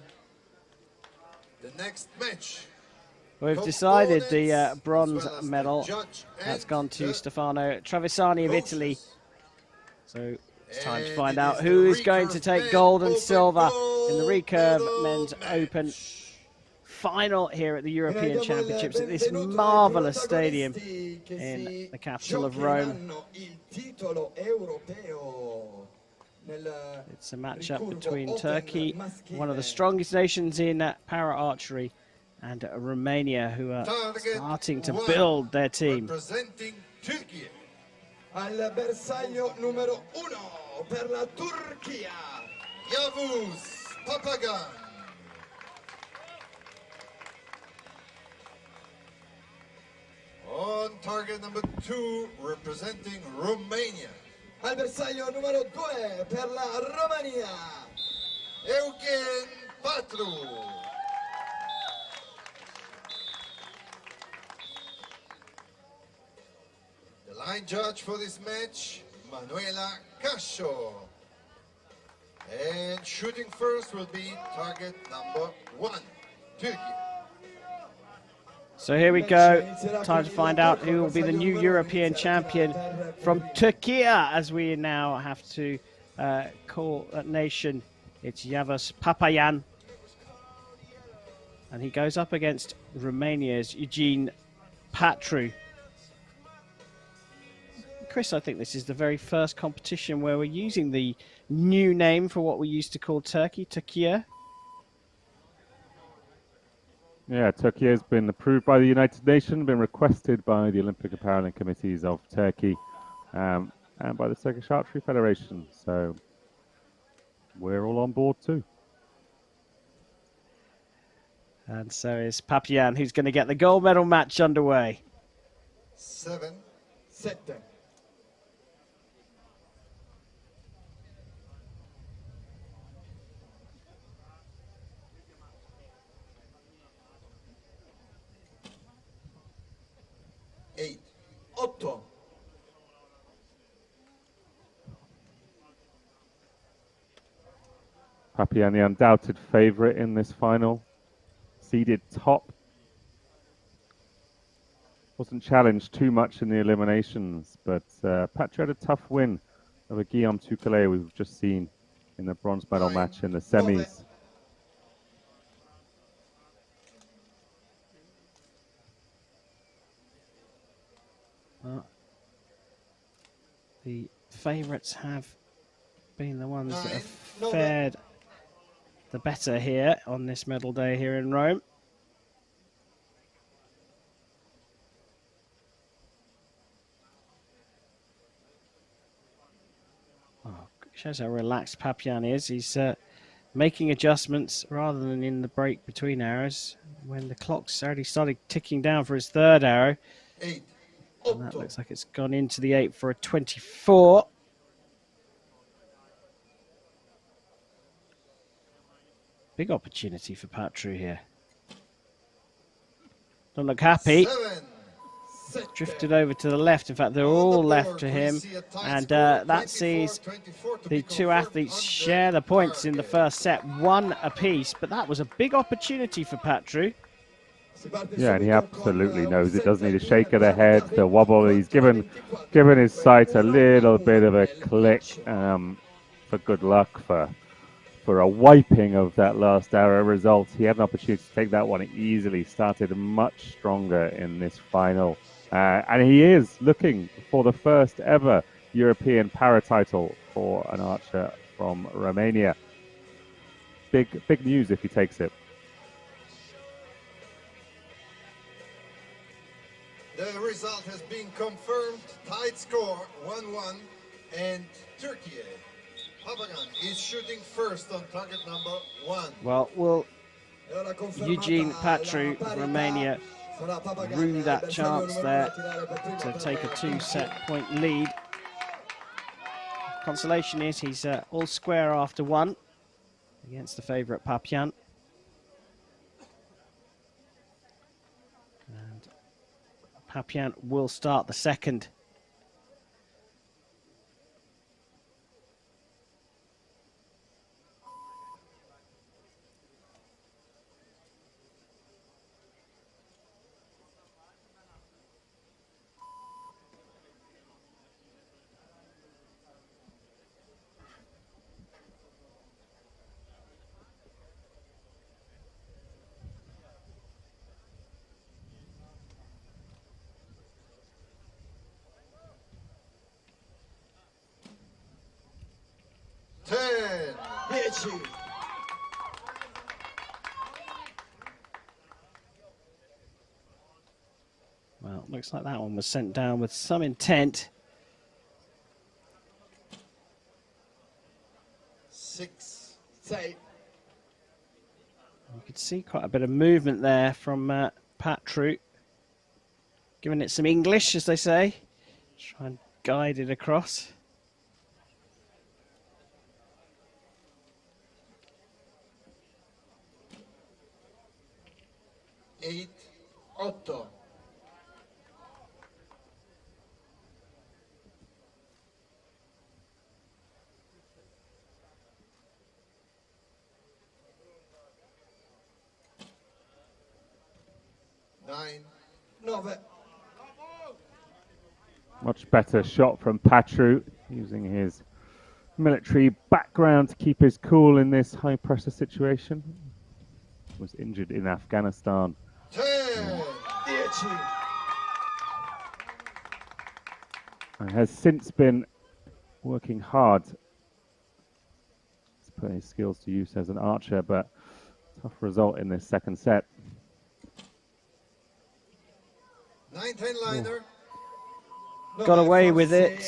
the next match. We've decided the bronze medal. That's gone to Stefano Traversani of Italy. So it's time to find out who is going to take gold and silver in the Recurve Men's Open final here at the European Championships at this marvellous stadium in the capital of Rome. It's a matchup between Turkey, one of the strongest nations in para-archery, and Romania, who are starting to build their team. Representing Turkey. Al bersaglio numero 1 per la Turchia, Yavuz Papagan. On target number 2, representing Romania. al bersaglio numero 2 per la Romania, Eugen Patru. The line judge for this match, Manuela Cascio. And shooting first will be target number 1, Turkey. So here we go. Time to find out who will be the new European champion from Turkey, as we now have to call that nation. It's Yavuz Papayan. And he goes up against Romania's Eugen Patru. Chris, I think this is the very first competition where we're using the new name for what we used to call Turkey, Turkey. Yeah, Turkey has been approved by the United Nations, been requested by the Olympic and Paralympic Committees of Turkey, and by the Turkish Archery Federation. So we're all on board too. And so is Papayan, who's going to get the gold medal match underway. 7, 7. Eight. 8. Papian, the undoubted favourite in this final, seeded top. Wasn't challenged too much in the eliminations, but Patru had a tough win over Guillaume Toucalet, we've just seen in the bronze medal match in the semis. The favourites have been the ones that have fared the better here on this medal day here in Rome. Oh, shows how relaxed Papian is. He's making adjustments rather than in the break between arrows when the clock's already started ticking down for his third arrow. 8. And that looks like it's gone into the 8 for a 24. Big opportunity for Patru here. Don't look happy. 7. Drifted over to the left. In fact, they're all left to him. And that sees the two athletes share the points in the first set, one apiece. But that was a big opportunity for Patru. Yeah, and he absolutely knows it. Doesn't need a shake of the head, the wobble. He's given his sight a little bit of a click for good luck, for a wiping of that last arrow result. He had an opportunity to take that one easily. Started much stronger in this final. And he is looking for the first ever European para title for an archer from Romania. Big news if he takes it. The result has been confirmed. Tied score 1-1, and Turkey. Papagan is shooting first on target number 1. Well, will Eugene Patru of Romania rue that chance there to take a 2-set point lead? Consolation is he's all square after 1 against the favourite Papian. And Papian will start the second. Well, looks like that one was sent down with some intent. 6. You could see quite a bit of movement there from Patru. Giving it some English, as they say. Try and guide it across. 8. 8. 9. 9. Much better shot from Patru, using his military background to keep his cool in this high pressure situation. Was injured in Afghanistan. 10. And has since been working hard to put his skills to use as an archer, but tough result in this second set. 9-10 liner. Got away with it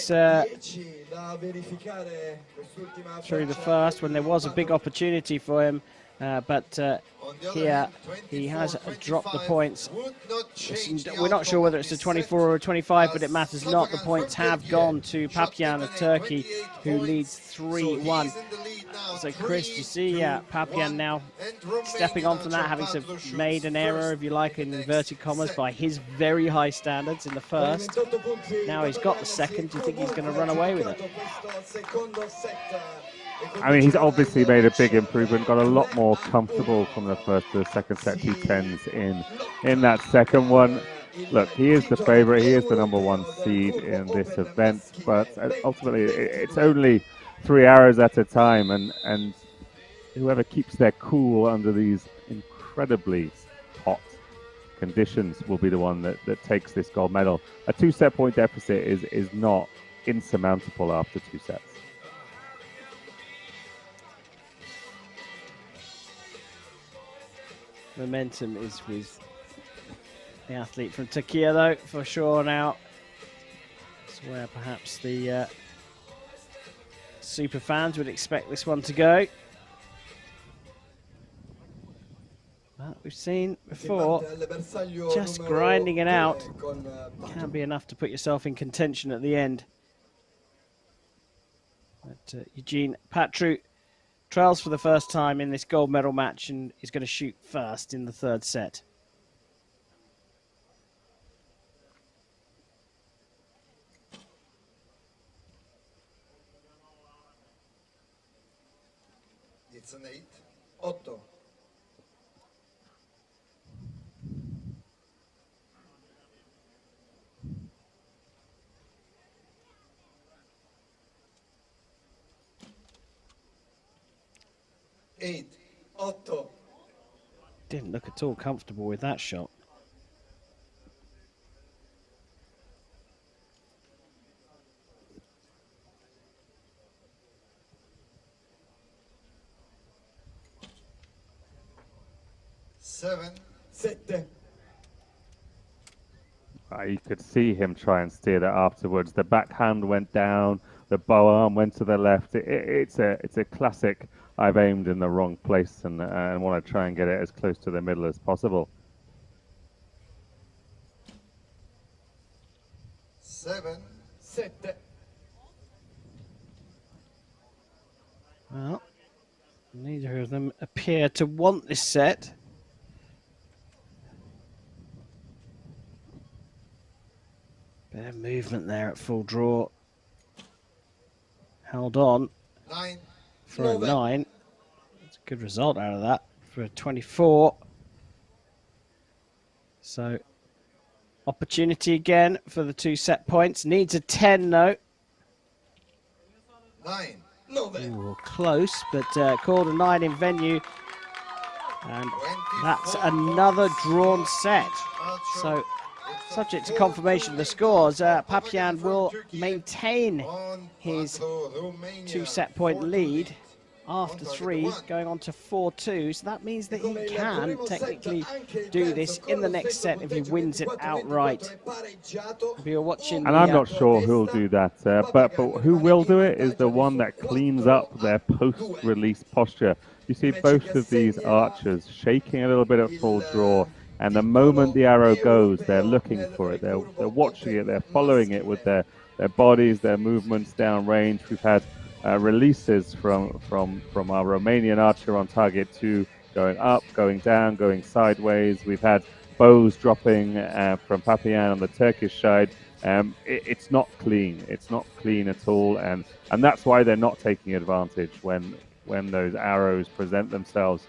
through the first when there was a big opportunity for him But On the other here hand, he has 24-25 dropped the points. would not change the We're not sure outcome whether of it's a this 24 set, or a 25, but as it matters not. The Slovakian points from have Turkey gone to shot Papian of taken Turkey, 28 who points. leads So 3-1. he's in the lead now, So Chris, you see 3-2-1. Papian now And stepping on from that, having made an error, if you like, in inverted commas, by his very high standards in the first. Now he's got the second. Do you think he's going to run away with it? I mean, he's obviously made a big improvement, got a lot more comfortable from the first to the second set. T10s in that second one. Look, he is the favorite. He is the #1 seed in this event, but ultimately it's only 3 hours at a time, and whoever keeps their cool under these incredibly hot conditions will be the one that takes this gold medal. A 2-set point deficit is not insurmountable after 2 sets. Momentum is with the athlete from Turkey, though, for sure now. It's where perhaps the super fans would expect this one to go. But we've seen before, just grinding it out can be enough to put yourself in contention at the end. But Eugene Patru trails for the first time in this gold medal match and is going to shoot first in the third set. It's an 8. 8. 8. 8. Didn't look at all comfortable with that shot. Seven. You could see him try and steer that afterwards. The backhand went down, the bow arm went to the left. It's a classic. I've aimed in the wrong place and want to try and get it as close to the middle as possible. 7. Well, neither of them appear to want this set. Bit of movement there at full draw. Held on 9. for a 9. That's a good result out of that for a 24. So, opportunity again for the 2 set points. Needs a 10 though. 9. Ooh, close, but called a 9 in venue. And that's another drawn set. So, subject to confirmation of the scores, Papian will maintain his 2 set point lead after 3, going on to 4-2. So that means that he can technically do this in the next set if he wins it outright. If you're watching, and I'm not sure who'll do that, but who will do it is the one that cleans up their post-release posture. You see both of these archers shaking a little bit at full draw, and the moment the arrow goes, they're looking for it. They're watching it. They're following it with their bodies, their movements down range. We've had releases from our Romanian archer on target 2 going up, going down, going sideways. We've had bows dropping from Papian on the Turkish side. It's not clean. It's not clean at all, and that's why they're not taking advantage when those arrows present themselves.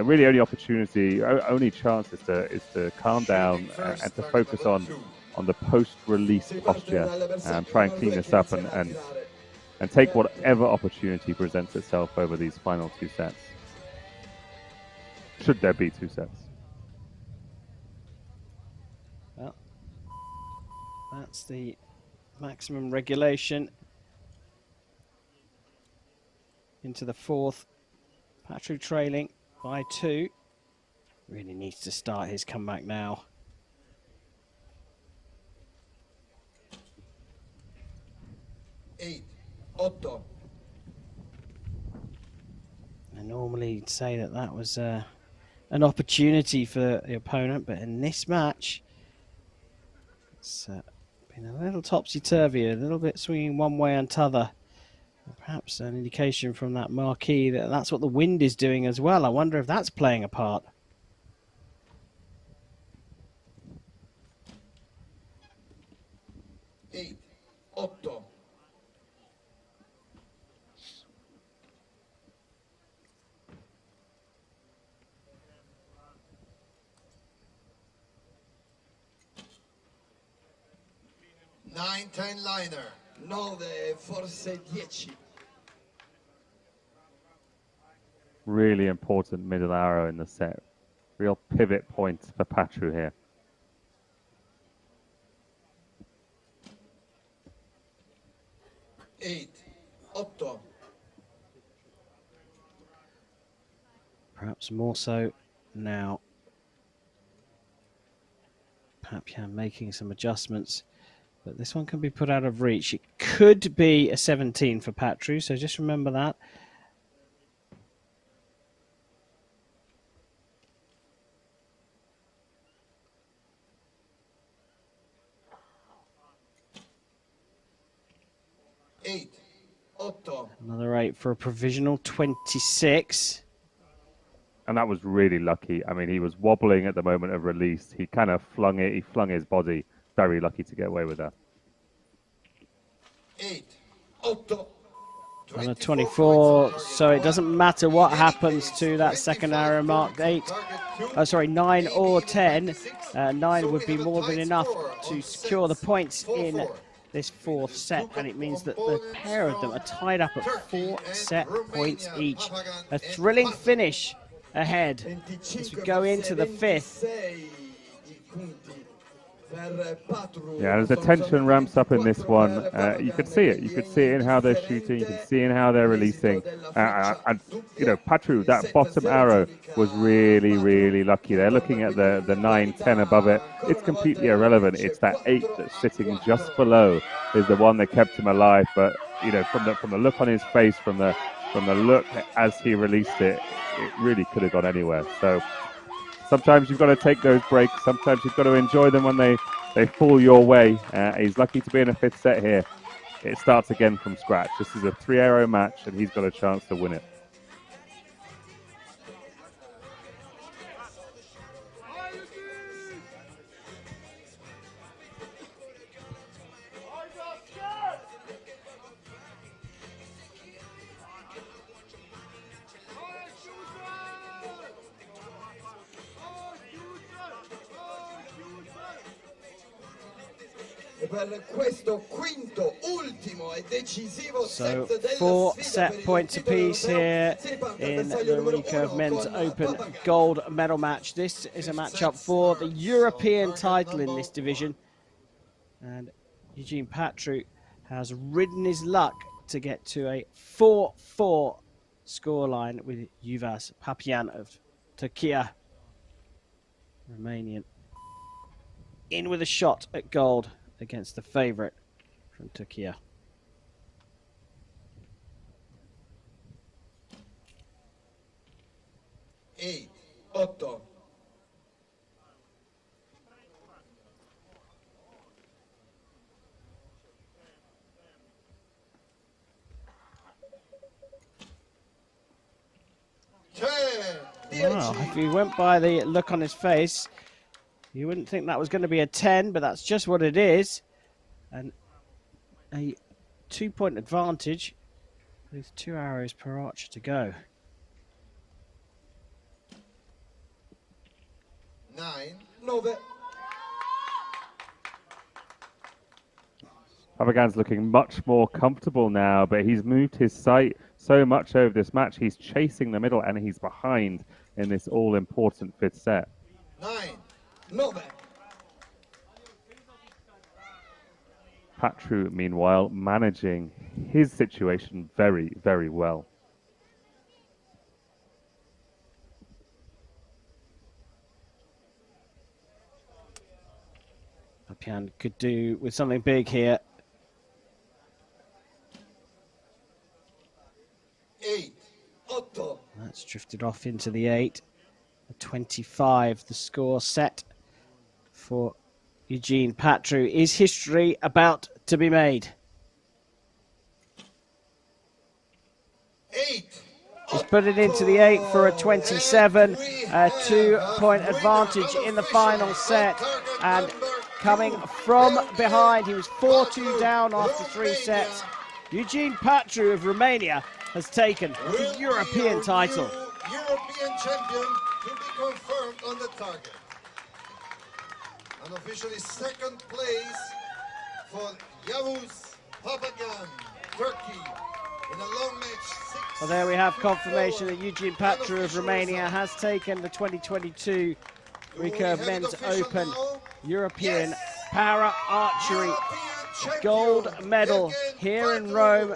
Really, only chance is to calm down and to focus on the post-release posture and try and clean this up and take whatever opportunity presents itself over these final 2 sets. Should there be 2 sets? Well, that's the maximum regulation into the 4th. Patru trailing by 2. Really needs to start his comeback now. normally you'd say that that was an opportunity for the opponent, but in this match, it's been a little topsy-turvy, a little bit swinging one way and t'other. Perhaps an indication from that marquee that that's what the wind is doing as well. I wonder if that's playing a part. Eight, otto. Nine, 10 liner. 9, forse 10. Really important middle arrow in the set. Real pivot point for Patru here. Eight, otto. Perhaps more so now. Papian making some adjustments, but this one can be put out of reach. It could be a 17 for Patru, so just remember that. Eight, otto. Another 8 for a provisional 26. And that was really lucky. I mean, he was wobbling at the moment of release. He kind of flung it. He flung his body. Very lucky to get away with that. 8, otto. And a 24, so it doesn't matter what happens to that second arrow mark. 9 or 10. 9 would be more than enough to secure the points in this fourth set, and it means that the pair of them are tied up at 4 set points each. A thrilling finish ahead as we go into the fifth. Yeah, as the tension ramps up in this one, you could see it. You could see it in how they're shooting. You can see in how they're releasing. And you know, Patru, that bottom arrow was really, really lucky. They're looking at the 9, 10 above it. It's completely irrelevant. It's that 8 that's sitting just below is the one that kept him alive. But you know, from the look on his face, from the look as he released it, it really could have gone anywhere. So sometimes you've got to take those breaks. Sometimes you've got to enjoy them when they fall your way. He's lucky to be in a fifth set here. It starts again from scratch. This is a 3-arrow match, and he's got a chance to win it. So 4 set points apiece here in the Recurve Men's Open gold medal match. This is a matchup for the European title in this division. And Eugene Patru has ridden his luck to get to a 4-4 scoreline with Uvas Papian of Turkey, Romanian, in with a shot at gold against the favourite from Turkey. Eight, otto. Wow, if you went by the look on his face, you wouldn't think that was going to be a 10, but that's just what it is. And a 2-point advantage with 2 arrows per archer to go. 9, 9. Papagan's looking much more comfortable now, but he's moved his sight so much over this match. He's chasing the middle, and he's behind in this all-important fifth set. 9, 9. Patru, meanwhile, managing his situation very, very well. Papian could do with something big here. 8, otto. That's it off into the 8. 25, the score set for Eugene Patru. Is history about to be made? 8. He's put it into the 8 for a 27, a 2-point advantage in the final set, and coming from behind, he was 4-2 down after 3 sets. Eugene Patru of Romania has taken the European title. European champion to be confirmed on the target. And officially second place for Yavuz Papagan, Turkey, in a long match. Well, there we have confirmation that Eugene Patru of Romania has taken the 2022 Recurve Men's Open European Para Archery gold medal here in Rome,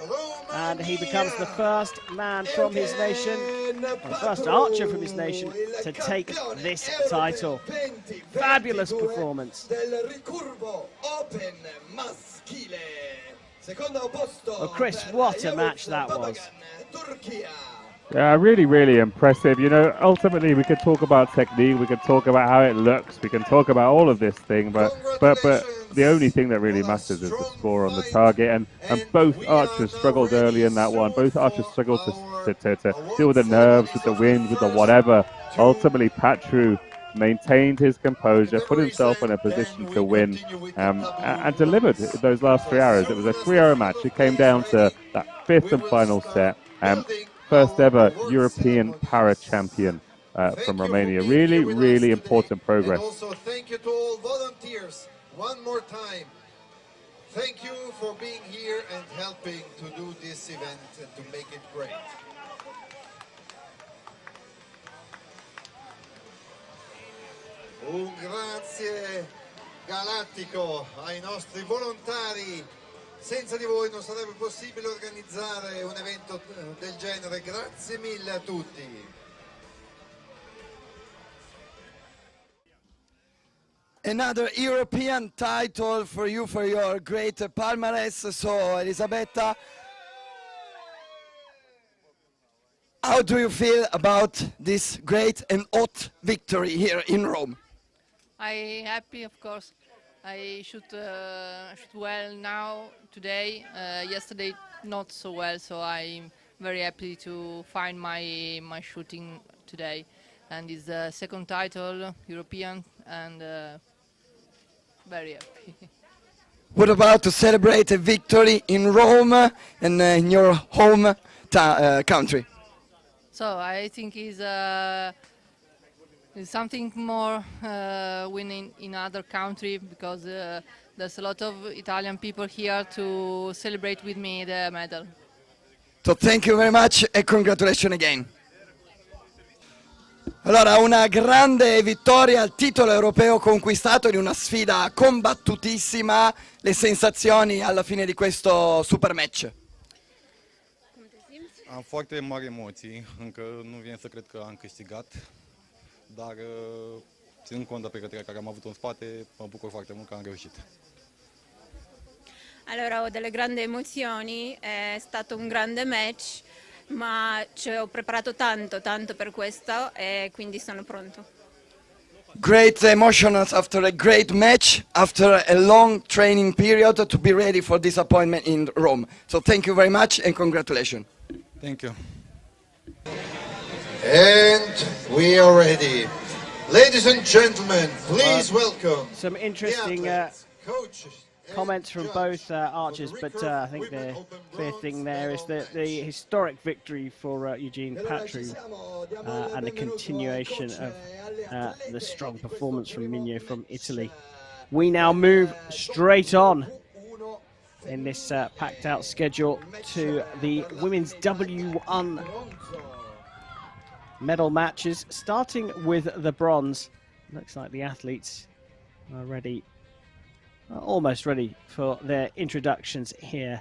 and he becomes the first man from his nation, or first archer from his nation, to take this title. Fabulous performance. Well, Chris, what a match that was. Yeah, really, really impressive. You know, ultimately we could talk about technique, we could talk about how it looks, we can talk about all of this thing, but the only thing that really matters is the score on the target, and both archers struggled early in that one. Both archers struggled to deal with the nerves, with the wind, with the whatever. Ultimately, Patru maintained his composure, put himself in a position to win, and delivered those last 3 hours. It was a 3-hour match. It came down to that 5th and final set. First ever European para champion from Romania. Really, really important progress. And also thank you to all volunteers one more time. Thank you for being here and helping to do this event and to make it great. Un grazie galattico ai nostri volontari. Senza di voi non sarebbe possibile organizzare un evento del genere. Grazie mille a tutti. Another European title for you for your great palmarès. So, Elisabetta, how do you feel about this great and hot victory here in Rome? I'm happy, of course. I shoot well now, today. Yesterday, not so well, so I'm very happy to find my shooting today. And it's the second title, European, and very happy. What about to celebrate a victory in Rome and in your home country? So I think it's something more winning in other country, because there's a lot of Italian people here to celebrate with me the medal. So thank you very much and congratulations again. Allora, una grande vittoria al titolo europeo conquistato in una sfida combattutissima. Le sensazioni alla fine di questo super match? Am foarte mari emoții, încă nu vine să cred că am câștigat, dar ținând cont de pregătirea care am avut în spate, mă bucur foarte mult că am reușit. Allora, ho delle grandi emozioni, è stato un grande match, ma ho preparato tanto per questo e quindi sono pronto. Great emotions after a great match, after a long training period to be ready for this appointment in Rome. So thank you very much and congratulations. Thank you. And we are ready. Ladies and gentlemen, please welcome Some interesting the athletes, coaches, and comments from judge both for archers, the but Recurve I think the Women Open clear Bronze thing there is Medal the match. historic victory for Eugene Patru and the continuation of the strong performance from Migno from Italy. We now move straight on in this packed out schedule to the women's W1 medal matches, starting with the bronze. Looks like the athletes are ready, almost ready for their introductions here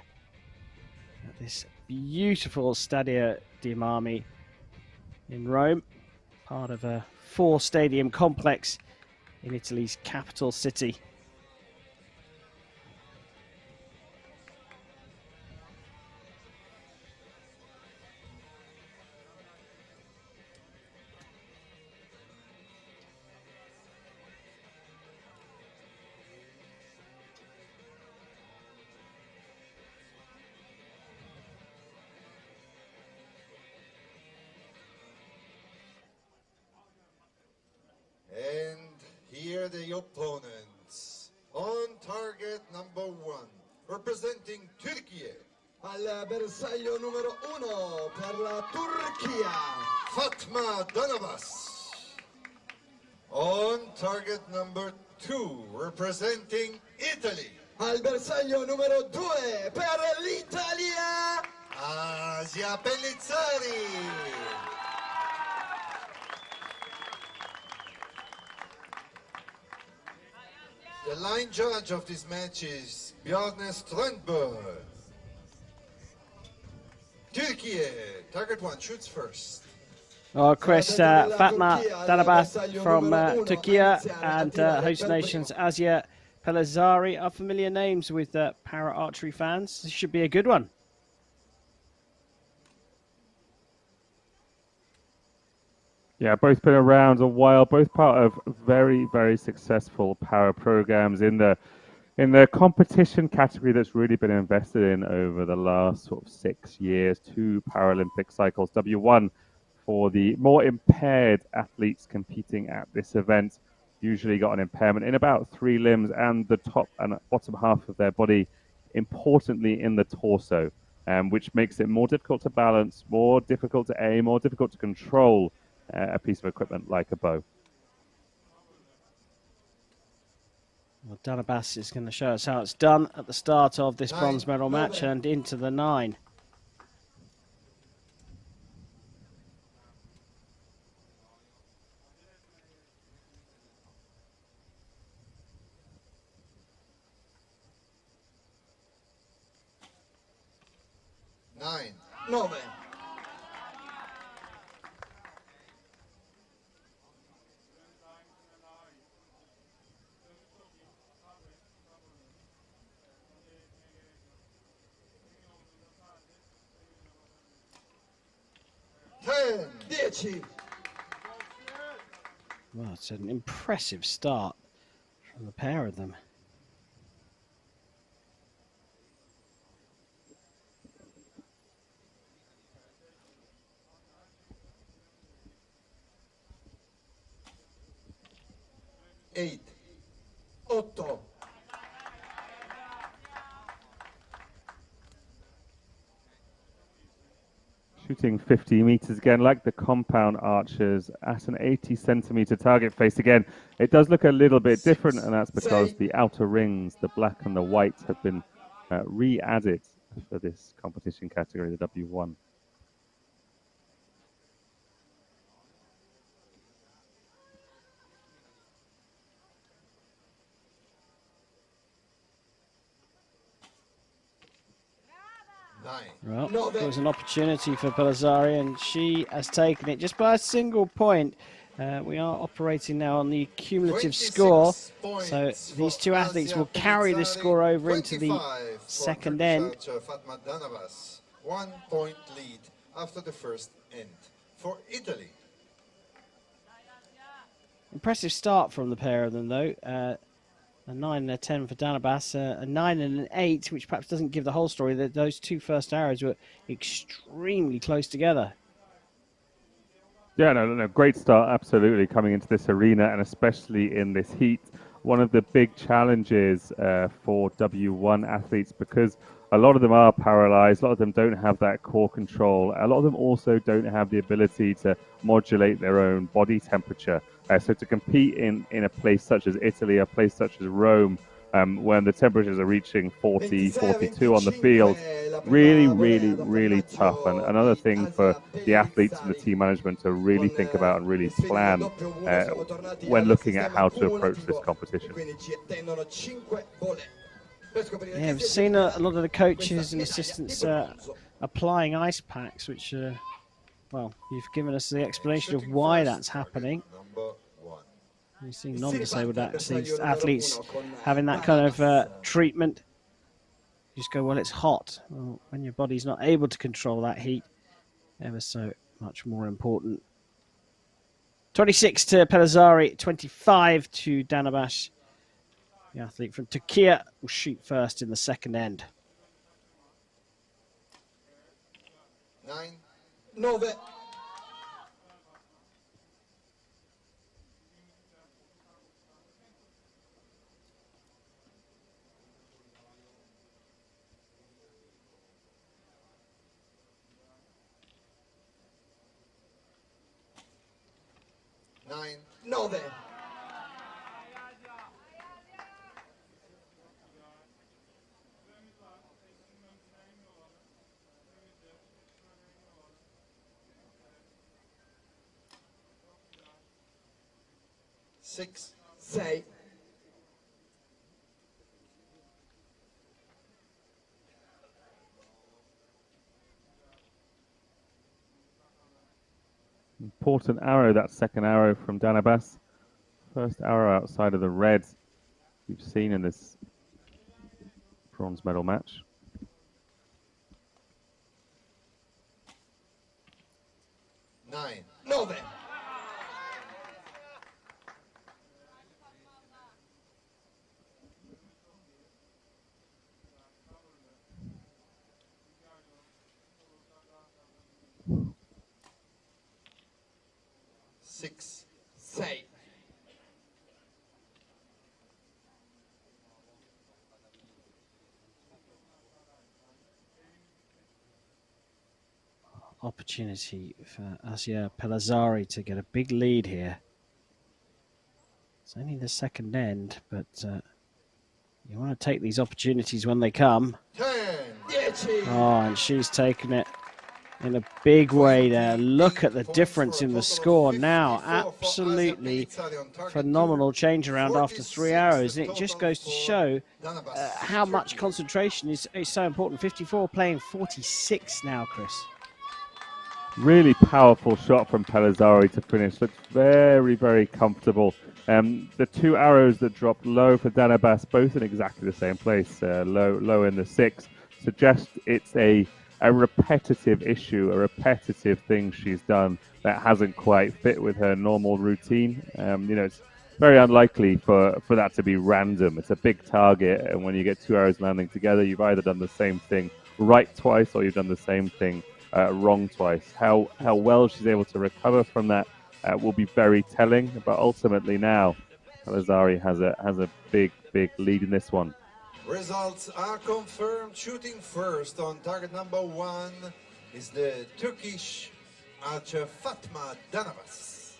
at this beautiful Stadio di Marmi in Rome, part of a 4-stadium complex in Italy's capital city. declare the opponents. On target number 1, representing Turkey. Al bersaglio numero 1 per la Turchia, Fatma Danabas. On target number 2, representing Italy. al bersaglio numero 2 per l'Italia, Asia Pellizzari. The line judge of this match is Bjarne Strandberg. Turkey, target 1 shoots first. Well, Chris, Fatma Danabas from Turkey and host nations Asia Pellizzari are familiar names with para archery fans. This should be a good one. Yeah, both been around a while, both part of very, very successful para programs in the competition category that's really been invested in over the last sort of 6 years. 2 Paralympic cycles, W1 for the more impaired athletes competing at this event. Usually got an impairment in about 3 limbs and the top and bottom half of their body, importantly in the torso, which makes it more difficult to balance, more difficult to aim, more difficult to control a piece of equipment like a bow. Well, Danabas is going to show us how it's done at the start of this bronze medal match and into the 9. Nove. Dieci. Well, it's an impressive start from the pair of them. Eight. Otto. Shooting 50 meters again, like the compound archers, at an 80 centimeter target face again. It does look a little bit different, and that's because the outer rings, the black and the white, have been re-added for this competition category, the W1. Well, there was an opportunity for Pellizzari, and she has taken it just by a single point. We are operating now on the cumulative score, so these 2 athletes will carry the score over into the second end. Fatma Danabas, 1 point lead after the first end for Italy. Impressive start from the pair of them, though. A 9 and a 10 for Danabas, a 9 and an 8, which perhaps doesn't give the whole story. That those 2 first arrows were extremely close together. Yeah, no, great start, absolutely, coming into this arena, and especially in this heat. One of the big challenges for W1 athletes, because a lot of them are paralyzed, a lot of them don't have that core control, a lot of them also don't have the ability to modulate their own body temperature. So to compete in a place such as Italy, a place such as Rome, when the temperatures are reaching 40, 42 on the field, really tough. And another thing for the athletes and the team management to really think about and really plan when looking at how to approach this competition. Yeah, we've seen a lot of the coaches and assistants applying ice packs, which, well, you've given us the explanation of why that's happening. We've seen non-disabled athletes having that kind of treatment. You just go, well, it's hot. Well, when your body's not able to control that heat, ever so much more important. 26 to Pellizzari, 25 to Danabas. The athlete from Turkey will shoot first in the second end. 9. Nove. 9. 9. 6. 6. Important arrow, that second arrow from Danabas. First arrow outside of the red we've seen in this bronze medal match. 9. 9. 6. 6. Opportunity for Asia Pelazari to get a big lead here. It's only the second end, but you want to take these opportunities when they come. 10. 10. Oh, and she's taken it in a big way there. Look at the difference in the score now. Absolutely phenomenal change around after 3 arrows. And it just goes to show how much concentration is so important. 54 playing 46 now, Chris. Really powerful shot from Pelazari to finish. Looks very, very comfortable. The 2 arrows that dropped low for Danabas, both in exactly the same place, low in the 6, suggest it's a repetitive issue, a repetitive thing she's done that hasn't quite fit with her normal routine. It's very unlikely for that to be random. It's a big target, and when you get 2 arrows landing together, you've either done the same thing right twice or you've done the same thing wrong twice. How well she's able to recover from that will be very telling. But ultimately now, Pelazari has a big lead in this one. Results are confirmed. Shooting first on target number 1 is the Turkish archer Fatma Danabas.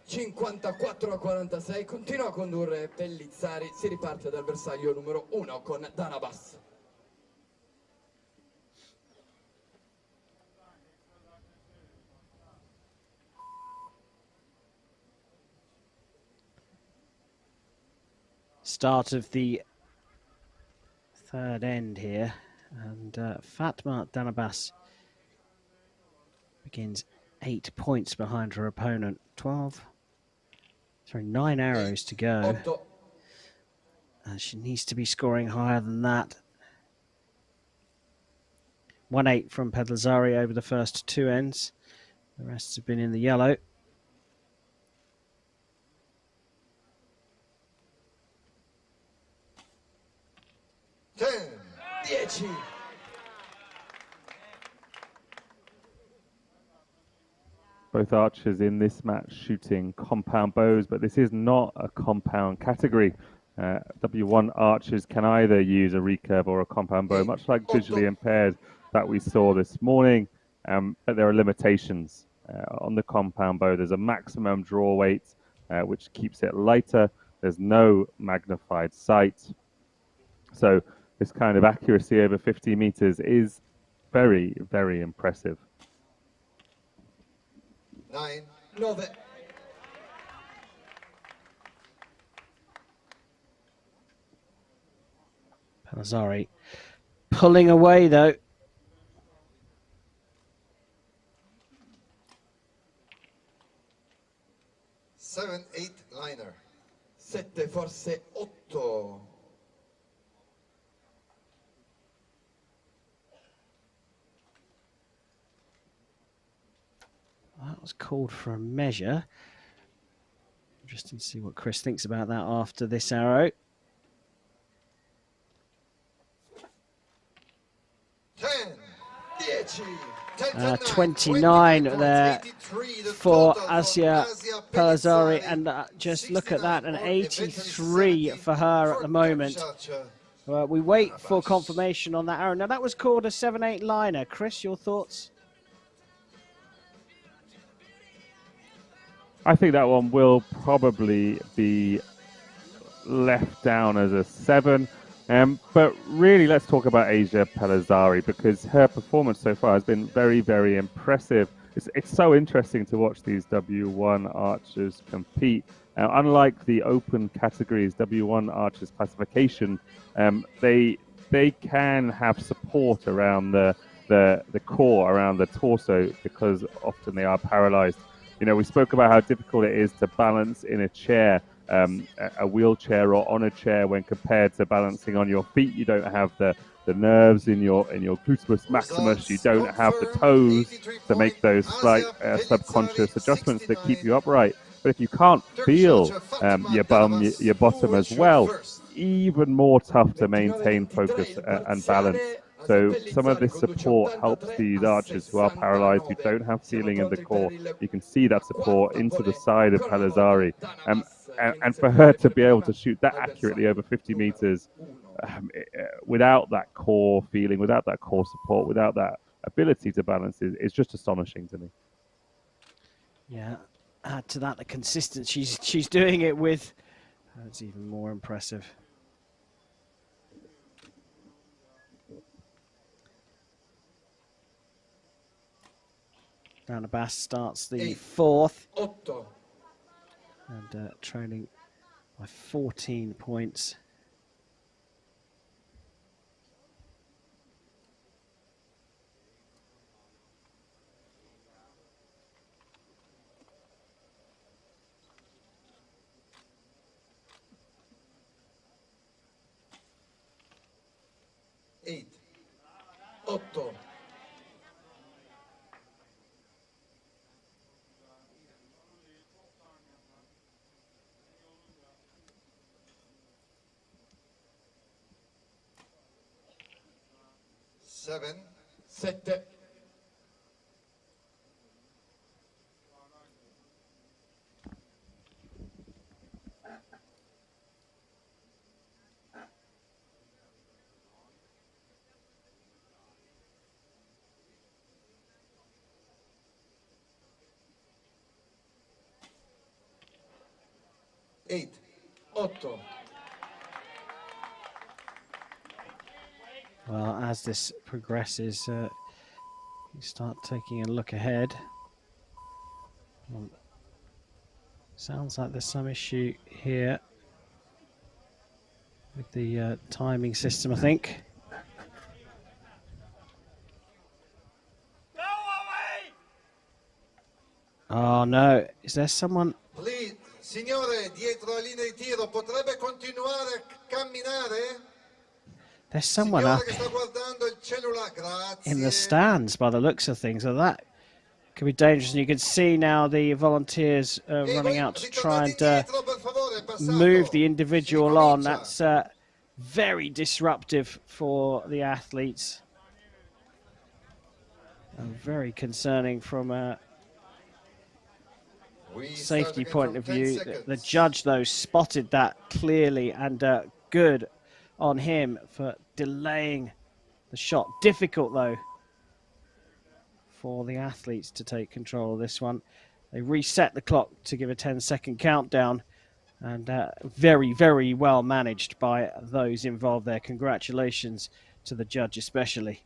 54-46, continua a condurre Pellizzari, si riparte dal bersaglio numero 1 con Danabas. Start of the third end here, and Fatma Danabas begins 8 points behind her opponent. 9 arrows to go. She needs to be scoring higher than that. 1-8 from Pelazari over the first 2 ends. The rest have been in the yellow. 10. Both archers in this match shooting compound bows, but this is not a compound category. W1 archers can either use a recurve or a compound bow, much like visually impaired that we saw this morning, but there are limitations. On the compound bow, there's a maximum draw weight, which keeps it lighter. There's no magnified sight. So this kind of accuracy over 50 meters is very, very impressive. 9. 9. Pelazari pulling away though. Seven, 8 liner. 7, forse 8. That was called for a measure. Interesting to see what Chris thinks about that after this arrow. 29 there for Asia Pelazari, and just look at that, an 83 for her at the moment. We wait for confirmation on that arrow. Now that was called a 7-8 liner. Chris, your thoughts? I think that one will probably be left down as a 7. But really, let's talk about Asia Pelizzari, because her performance so far has been very, very impressive. It's so interesting to watch these W1 archers compete. Unlike the open categories, W1 archers classification, they can have support around the core, around the torso, because often they are paralyzed. You know, we spoke about how difficult it is to balance in a chair, a wheelchair or on a chair, when compared to balancing on your feet. You don't have the nerves in your gluteus maximus. You don't have the toes to make those slight subconscious adjustments that keep you upright. But if you can't feel your bum, your bottom as well, even more tough to maintain focus and balance. So some of this support helps these archers who are paralyzed, who don't have feeling in the core. You can see that support into the side of Pelizzari. And for her to be able to shoot that accurately over 50 meters without that core feeling, without that core support, without that ability to balance is just astonishing to me. Yeah, add to that the consistency she's doing it with. That's even more impressive. Dana Bass starts the 4th and trailing by 14 points. Eight. 8. Seven. 7. Eight. 8. Well, as this progresses, you start taking a look ahead. Sounds like there's some issue here with the timing system, I think. Oh no, is there someone? Please, signore, dietro la linea di tiro, potrebbe continuare a camminare? There's someone up in the stands by the looks of things, so that could be dangerous. And you can see now the volunteers running out to try and move the individual on. That's very disruptive for the athletes. And very concerning from a safety point of view. The judge, though, spotted that clearly, and good on him for delaying the shot. Difficult, though, for the athletes to take control of this one. They reset the clock to give a 10-second countdown, and very, very well managed by those involved there. Congratulations to the judge especially.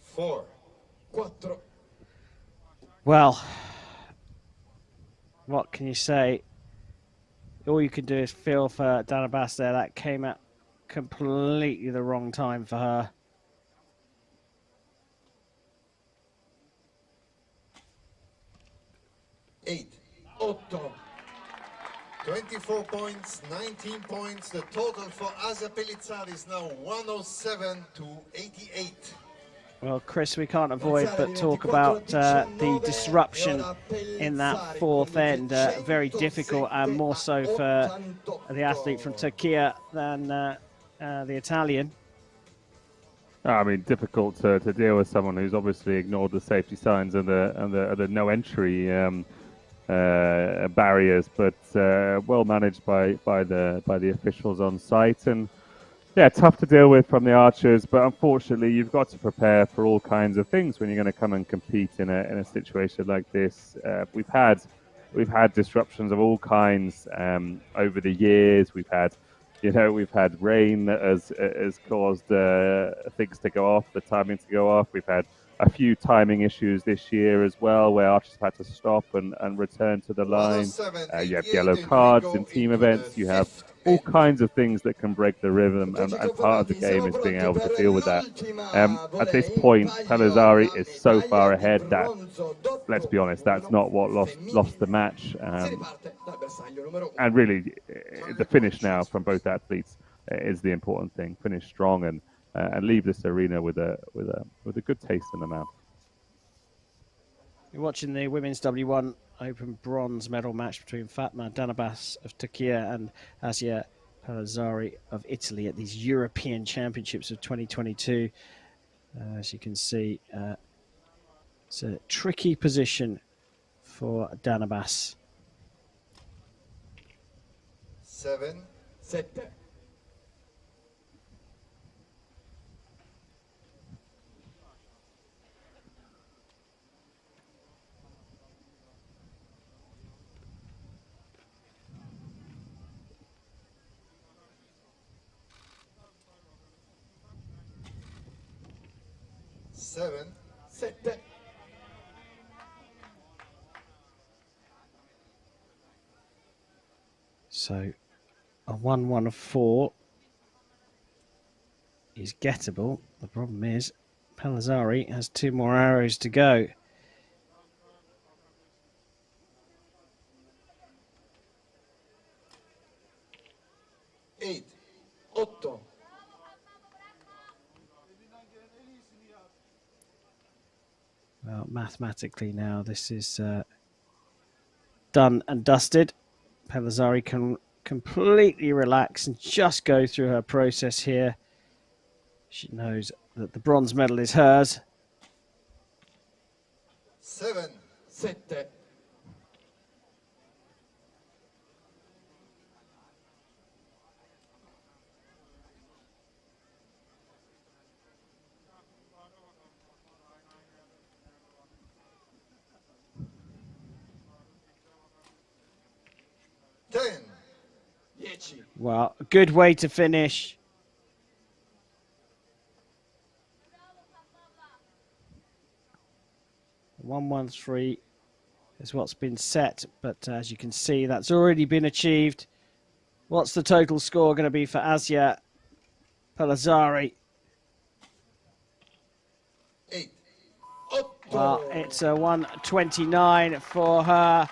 Four. Well, what can you say? All you can do is feel for Dana Bass there. That came at completely the wrong time for her. Eight. 24 points, 19 points. The total for Asia Pelizzari is now 107 to 88. Well, Chris, we can't avoid but talk about the disruption in that 4th end. Very difficult, and more so for the athlete from Turkey than the Italian. I mean, difficult to deal with someone who's obviously ignored the safety signs and the no entry barriers, but well managed by the officials on site. And yeah, tough to deal with from the archers, but unfortunately you've got to prepare for all kinds of things when you're going to come and compete in a situation like this. We've had disruptions of all kinds over the years. We've had rain that has caused things to go off, the timing to go off. We've had a few timing issues this year as well, where archers had to stop and return to the line. You have yellow cards in team events. You have all kinds of things that can break the rhythm, and part of the game is being able to deal with that. At this point, Pelizzari is so far ahead that, let's be honest, that's not what lost the match. And really, the finish now from both athletes is the important thing. Finish strong and leave this arena with a good taste in the mouth. You're watching the Women's W1 Open bronze medal match between Fatma Danabas of Turkey and Asia Pelizzari of Italy at these European Championships of 2022. As you can see, it's a tricky position for Danabas. 7-7. So a 1-1-4 is gettable. The problem is Pelizzari has 2 more arrows to go. Well, mathematically now this is done and dusted. Pelizzari can completely relax and just go through her process here. She knows that the bronze medal is hers. 7-7. 10. Well, a good way to finish. The 1-1-3 is what's been set, but as you can see, that's already been achieved. What's the total score going to be for Asia Pelizzari? 8. Well, it's a 129 for her.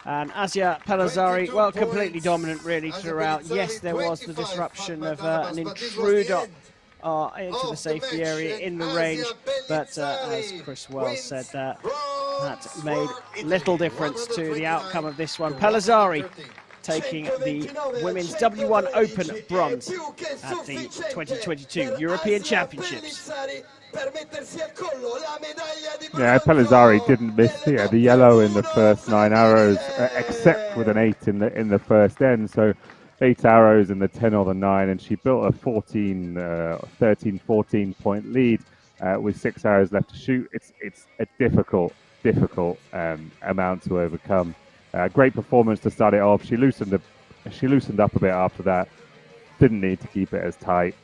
And Asia Pelizzari, well, completely dominant really throughout. Yes, there was the disruption of an intruder into the safety area in the range, but as Chris Wells said, that made little difference to the outcome of this one. Pelizzari taking the Women's W1 Open bronze at the 2022 European Championships. Yeah, Pelizzari didn't miss the yellow in the first 9 arrows, except with an 8 in the first end. So 8 arrows in the 10 or the 9, and she built a 13, 14 point lead with 6 arrows left to shoot. It's a difficult amount to overcome. Great performance to start it off. She loosened up a bit after that. Didn't need to keep it as tight.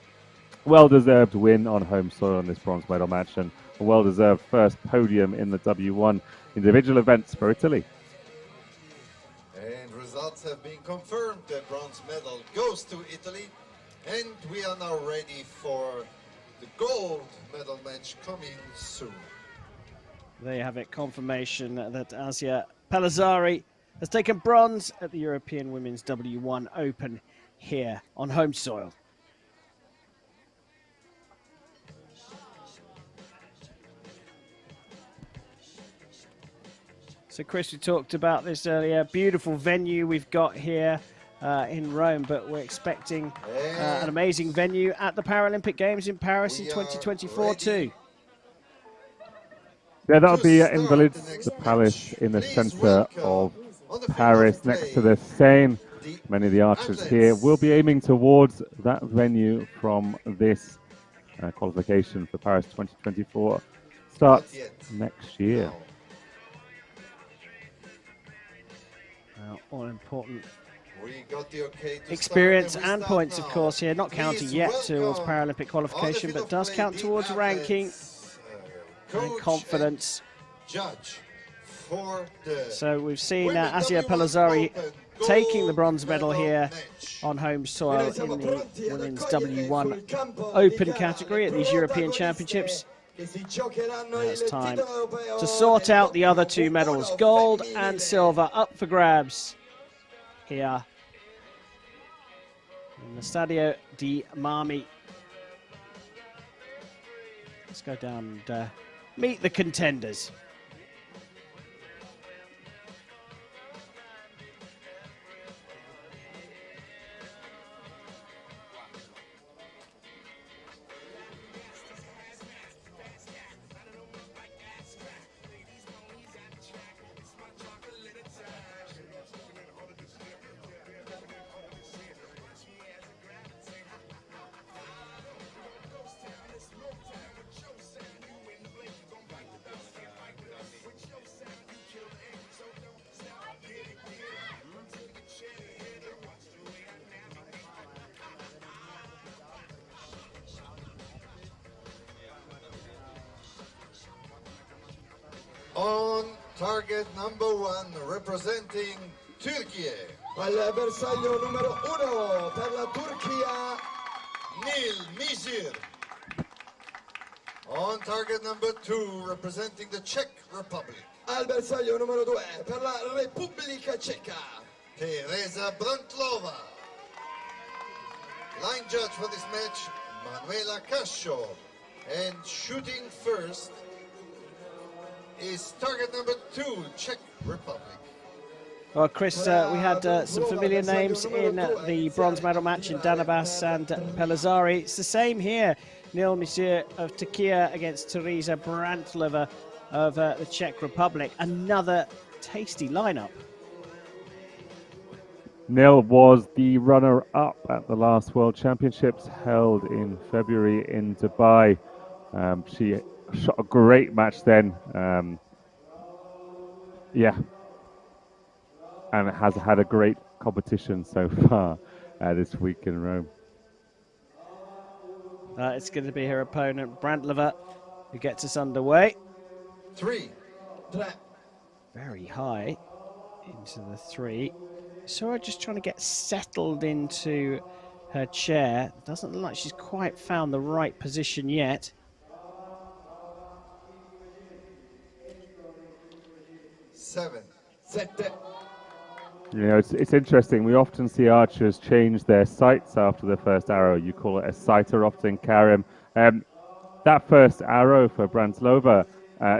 Well-deserved win on home soil in this bronze medal match, and a well-deserved first podium in the W1 individual events for Italy. And results have been confirmed. The bronze medal goes to Italy, and we are now ready for the gold medal match coming soon. There you have it, confirmation that Asia Pelizzari has taken bronze at the European Women's W1 Open here on home soil. So Chris, we talked about this earlier. Beautiful venue we've got here in Rome, but we're expecting an amazing venue at the Paralympic Games in Paris in 2024 too. Yeah, that'll be Invalids, the palace in the centre of On the field Paris, of next to play, the Seine. the Many of the archers here athletes. will be aiming towards that venue from this qualification for Paris 2024. Starts Not yet. next year. Now, All important we got the okay to experience start, we and start points, now. of course, here. Not counting Please yet towards welcome Paralympic qualification, on the but field does of play, count the towards ranking athletes, and coach confidence. and judge for the So we've seen Women Asia W1 Pellizzari Open taking the gold bronze medal here match. on home soil Noi in siamo the pronti ad women's accogliere W1 sul campo di Open gara category le at these European protagoniste Championships. che si giocheranno Now it's il time titolo europeo to sort nel out the other doppio two medals, uno gold femminile. and silver, up for grabs here in the Stadio di Marmi. Let's go down and meet the contenders. On target number 1, representing Turkey, Al bersaglio numero 1 per la Turchia, Nil Mizir. On target number 2, representing the Czech Republic, al bersaglio numero 2 per la Repubblica Ceca, Teresa Brantlova. Line judge for this match, Manuela Cascio. And shooting first is target number 2, Czech Republic. Well, Chris, we had some familiar names in the bronze medal match in Danabas and Pellizzari. It's the same here. Nil Mizir of Turkey against Teresa Brantlova of the Czech Republic. Another tasty lineup. Nil was the runner-up at the last World Championships held in February in Dubai. She shot a great match then. And has had a great competition so far this week in Rome. It's going to be her opponent, Brantlova, who gets us underway. 3. Very high into the 3. Sora just trying to get settled into her chair. Doesn't look like she's quite found the right position yet. Seven. You know, it's interesting. We often see archers change their sights after the first arrow. You call it a sighter often, Karim. That first arrow for Brantlova,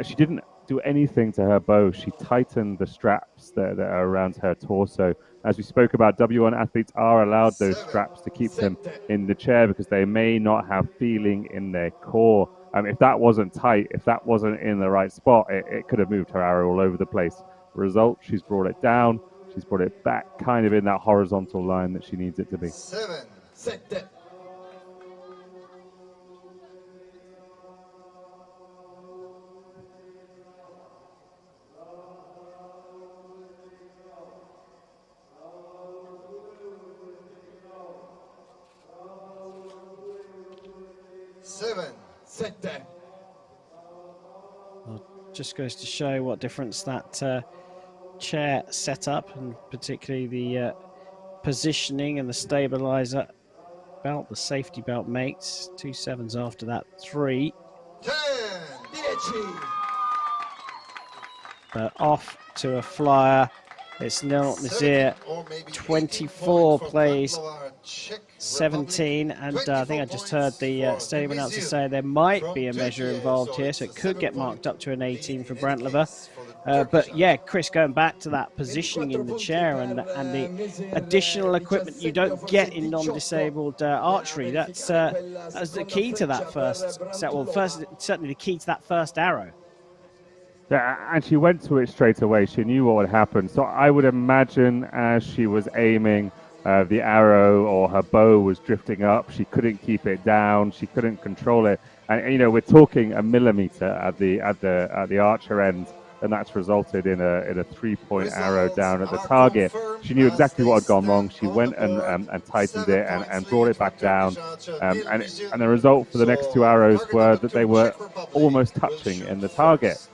she didn't do anything to her bow. She tightened the straps that are around her torso. As we spoke about, W1 athletes are allowed those straps to keep them in the chair because they may not have feeling in their core. If that wasn't tight, if that wasn't in the right spot, it could have moved her arrow all over the place. Result, she's brought it down. She's brought it back kind of in that horizontal line that she needs it to be. 7. Well, just goes to show what difference that chair setup and particularly the positioning and the stabilizer belt, the safety belt makes. 2 7s after that 3. 10. But off to a flyer. It's Nil Mizir, 24 plays 17, and I think I just heard the stadium announcer say there might be a measure involved here, so it could get marked up to an 18 for Brantlova. But yeah, Chris, going back to that positioning in the chair and the additional equipment you don't get in non-disabled archery, that's the key to that first set. Well, first, certainly the key to that first arrow. Yeah, and she went to it straight away. She knew what would happen. So I would imagine as she was aiming, the arrow or her bow was drifting up. She couldn't keep it down. She couldn't control it. And you know, we're talking a millimeter at the archer end, and that's resulted in a 3-point arrow Results down at the are target. confirmed She knew as exactly they what had gone wrong. stand She on the went board. and tightened 7 it and points brought lead it for back down. Turkish archer And Vision. the result for the next two So arrows target were number that 2, they were Czech Republic, almost will touching shoot in the target. first.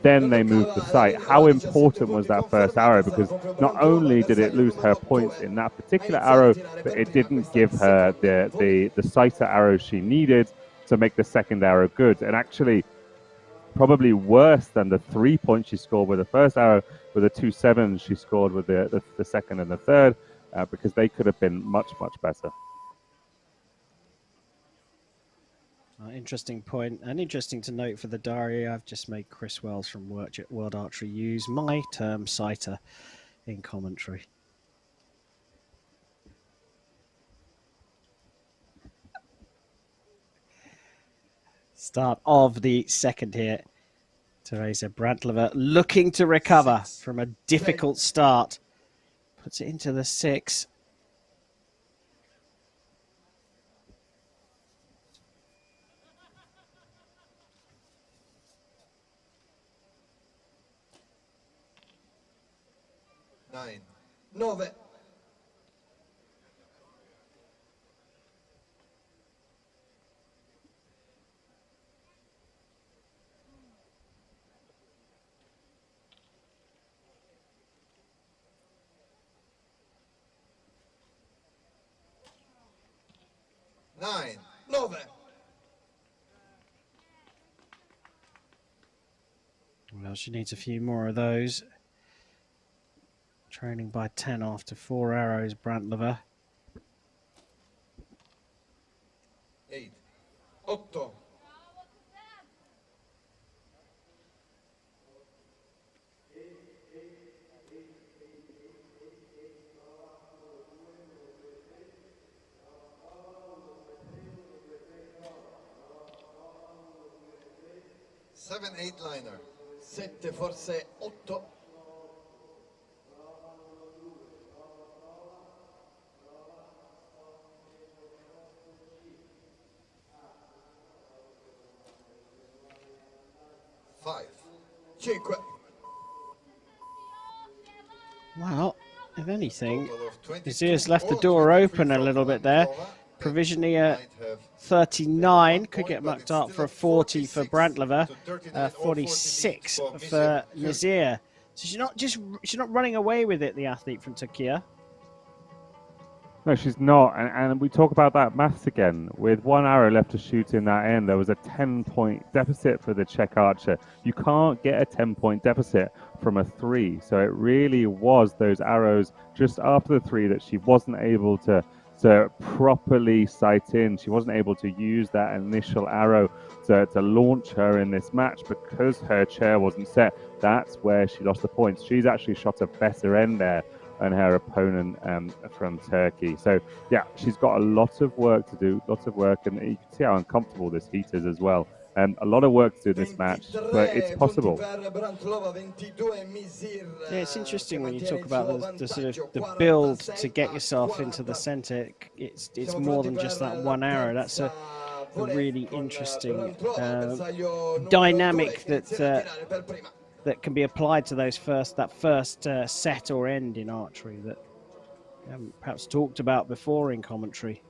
Then they moved the sight. How important was that first arrow? Because not only did it lose her points in that particular arrow, but it didn't give her the sighter arrow she needed to make the second arrow good. And actually, probably worse than the 3 points she scored with the first arrow, with the 2 sevens she scored with the second and the third, because they could have been much, much better. Interesting point, and interesting to note for the diary. I've just made Chris Wells from World Archery use my term sighter in commentary. Start of the second here. Teresa Brantlova looking to recover from a difficult start. Puts it into the 6. Nine. 9. Nine. 9. Well, she needs a few more of those. Trailing by 10 after 4 arrows, Brantlova. 8. 8. Seven, 8 liner. 7, forse 8. Five. 5. Well, if anything, Total of 22. Nazir's left the Oh, door 23 open a from little bit there. Brantlova. Provisionally Might have 39 one could point, get but mucked it's up still for at 40 for 46 Brantlova, to 39 or 46 48 for Turkey. Nazir. So she's not running away with it, the athlete from Turkey. No, she's not. And we talk about that maths again. With 1 arrow left to shoot in that end, there was a 10-point deficit for the Czech archer. You can't get a 10-point deficit from a 3. So it really was those arrows just after the 3 that she wasn't able to properly sight in. She wasn't able to use that initial arrow to launch her in this match because her chair wasn't set. That's where she lost the points. She's actually shot a better end there and her opponent from Turkey. So yeah, she's got a lot of work to do, lots of work, and you can see how uncomfortable this heat is as well. A lot of work to do in this match, but it's possible. Yeah, it's interesting when you talk about the sort of the build to get yourself into the centre. It's more than just that 1 arrow. That's a really interesting dynamic that can be applied to that first set or end in archery that we haven't perhaps talked about before in commentary.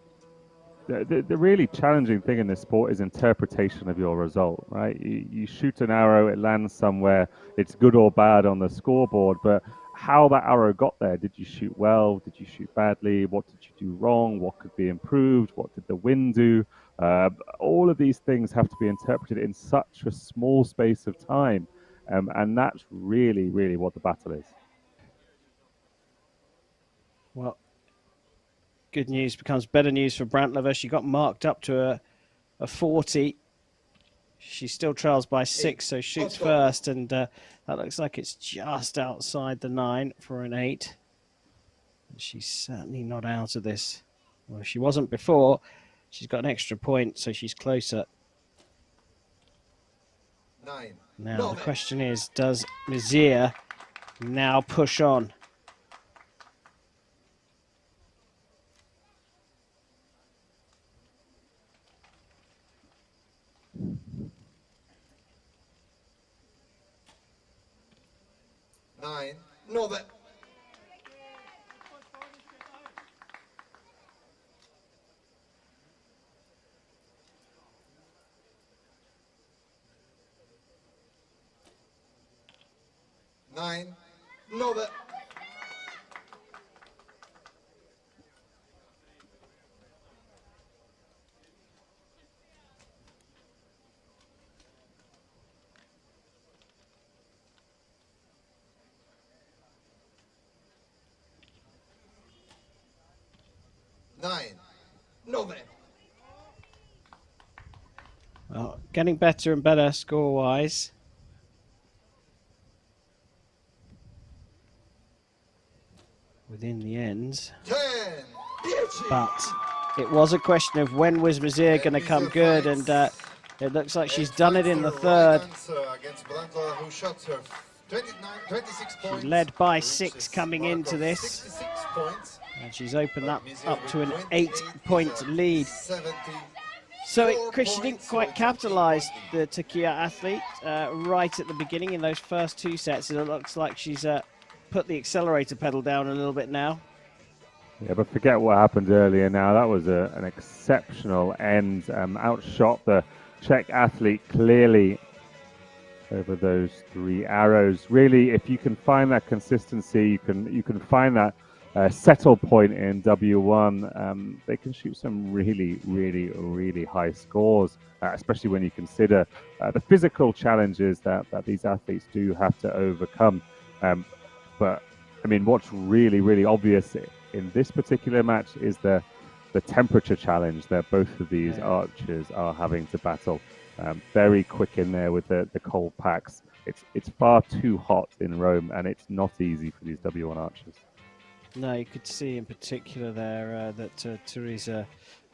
The really challenging thing in this sport is interpretation of your result, right? You shoot an arrow, it lands somewhere, it's good or bad on the scoreboard, but how that arrow got there, did you shoot well, did you shoot badly, what did you do wrong, what could be improved, what did the wind do? All of these things have to be interpreted in such a small space of time, and that's really, really what the battle is. Well, good news becomes better news for Brantlova. She got marked up to a 40. She still trails by 6, so shoots first, and that looks like it's just outside the 9 for an 8. She's certainly not out of this. Well, she wasn't before. She's got an extra point, so she's closer. 9. Now the question is, does Mizir now push on? Nine. 9. 9. 9. 9. Well, getting better and better score-wise. Within the ends. 10. But it was a question of when was Mizir going to come good, and it looks like she's done it in the third. Who shot her 26 points. She led by 6 coming into this. 66 points. And she's opened that up to an 8-point lead. 70. So Chris, she didn't quite capitalise, the Turkey athlete, right at the beginning in those first 2 sets. It looks like she's put the accelerator pedal down a little bit now. Yeah, but forget what happened earlier now. That was an exceptional end. Outshot the Czech athlete clearly over those 3 arrows. Really, if you can find that consistency, you can find that settle point in W1. They can shoot some really high scores, especially when you consider the physical challenges that these athletes do have to overcome. But I mean, what's really obvious in this particular match is the temperature challenge that both of these archers are having to battle. Very quick in there with the cold packs. It's far too hot in Rome, and it's not easy for these W1 archers. No, you could see in particular there that Teresa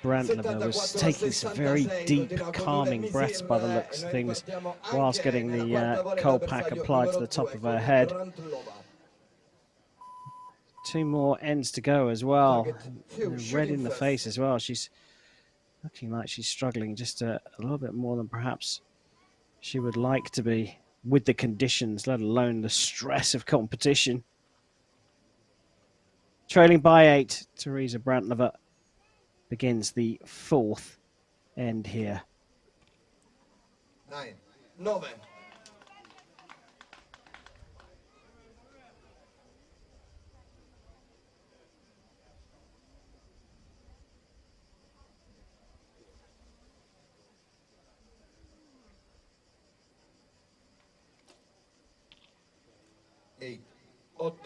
Brantnova was taking some very deep, calming breaths by the looks of things, whilst getting the cold pack applied to the top of her head. 2 more ends to go as well. Red in the face as well. She's looking like she's struggling just a little bit more than perhaps she would like to be with the conditions, let alone the stress of competition. Trailing by 8, Teresa Brantnova begins the 4th end here. 9. 9. 8. 8.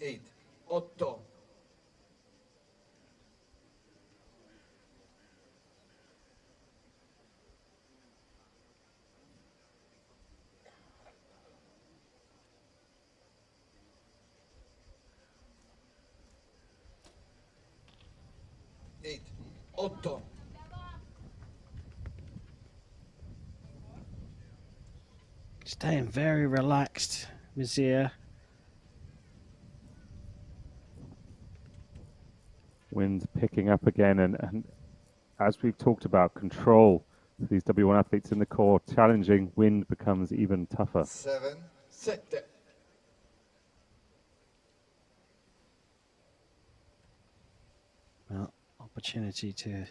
8. 8. 8. 8. Staying very relaxed, Mizir. Wind's picking up again, and as we've talked about, control for these W1 athletes in the core, challenging wind becomes even tougher. 7. 7. Well, opportunity to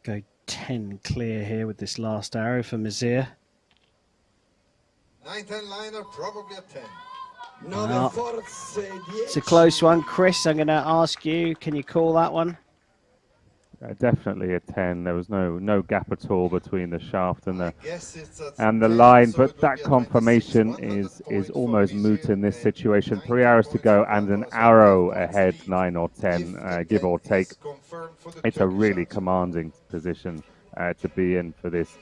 go 10 clear here with this last arrow for Mizir. 9-10 liner, probably a 10. Well, it's a close one. Chris, I'm going to ask you, can you call that one? Definitely a 10. There was no gap at all between the shaft and the and line, but that confirmation is almost moot in this situation. 3 arrows to go and an arrow ahead, 9 or 10, give or take. It's a really commanding position to be in for this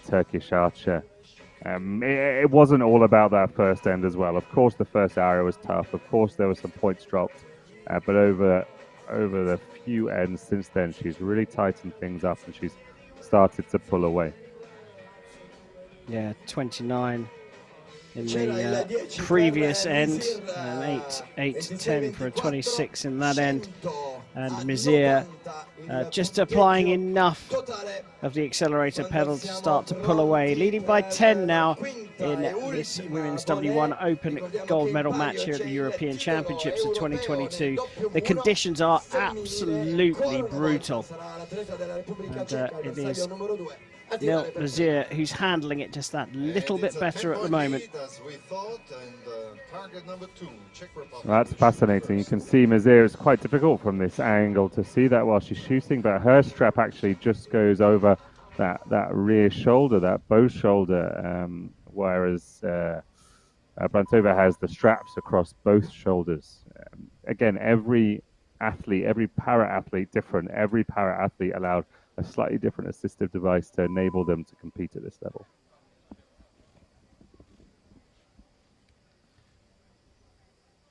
Turkish archer. It wasn't all about that first end as well. Of course, the first arrow was tough. Of course, there were some points dropped, but over the few ends since then, she's really tightened things up and she's started to pull away. Yeah, 29 in the previous end, and 8-10 for a 26 in that end. And Mizir just applying enough of the accelerator pedal to start to pull away, leading by 10 now in this Women's W1 Open gold medal match here at the European Championships of 2022. The conditions are absolutely brutal. And it is Nil Mizir who's handling it just that little bit better at the moment. That's fascinating. You can see Mizir is quite difficult from this angle to see that while she's shooting, but her strap actually just goes over that rear shoulder, that bow shoulder, whereas Brantova has the straps across both shoulders. Again, every athlete, every para-athlete different. Every para-athlete allowed a slightly different assistive device to enable them to compete at this level.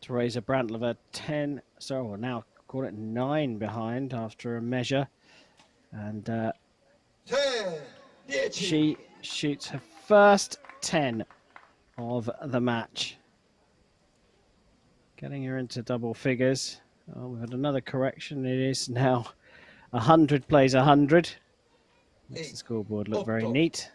Teresa Brantlova 10, so we'll now call it 9 behind after a measure. And she shoots her first 10 of the match. Getting her into double figures. Oh, we've had another correction. It is now 100 plays 100. Makes the scoreboard look very neat.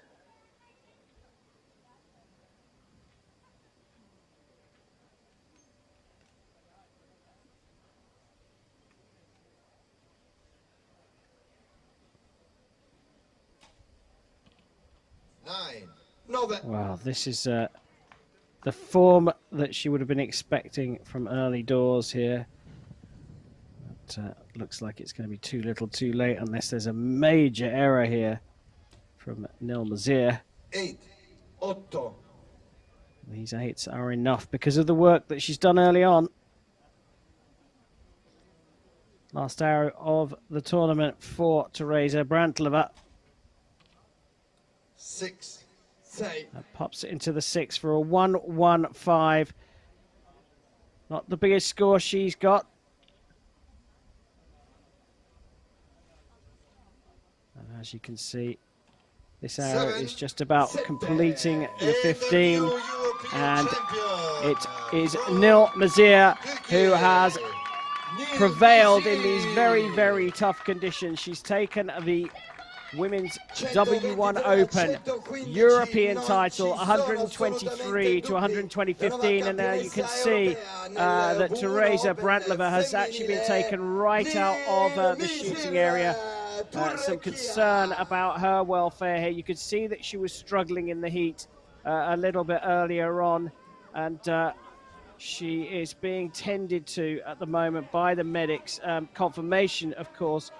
Wow, this is the form that she would have been expecting from early doors here. But looks like it's going to be too little too late unless there's a major error here from Nil Mizir. 8, 8. These 8s are enough because of the work that she's done early on. Last arrow of the tournament for Teresa Brantlova. 6. That pops it into the 6 for a 1-1-5. Not the biggest score she's got. And as you can see, this arrow is just about completing the 15. And it is Nil Mizir who has prevailed in these very, very tough conditions. She's taken the Women's W1 Open European title, 123 to 120.15, and now you can see that Teresa Brantlova has actually been taken right out of the shooting area. Some concern about her welfare here. You could see that she was struggling in the heat a little bit earlier on, and she is being tended to at the moment by the medics. Confirmation, of course,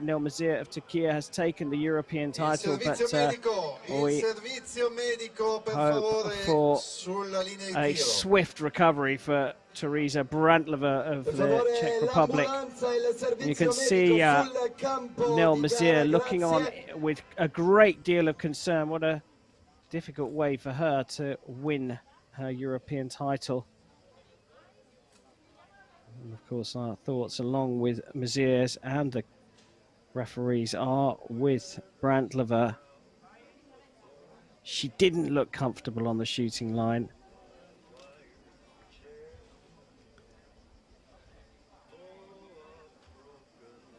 Nil Mizir of Turkey has taken the European title, but we hope for a swift recovery for Teresa Brantlova of the Czech Republic. You can see Nil Mizir looking on with a great deal of concern. What a difficult way for her to win her European title. And of course, our thoughts along with Mizir's and the referees are with Brantlova. She didn't look comfortable on the shooting line.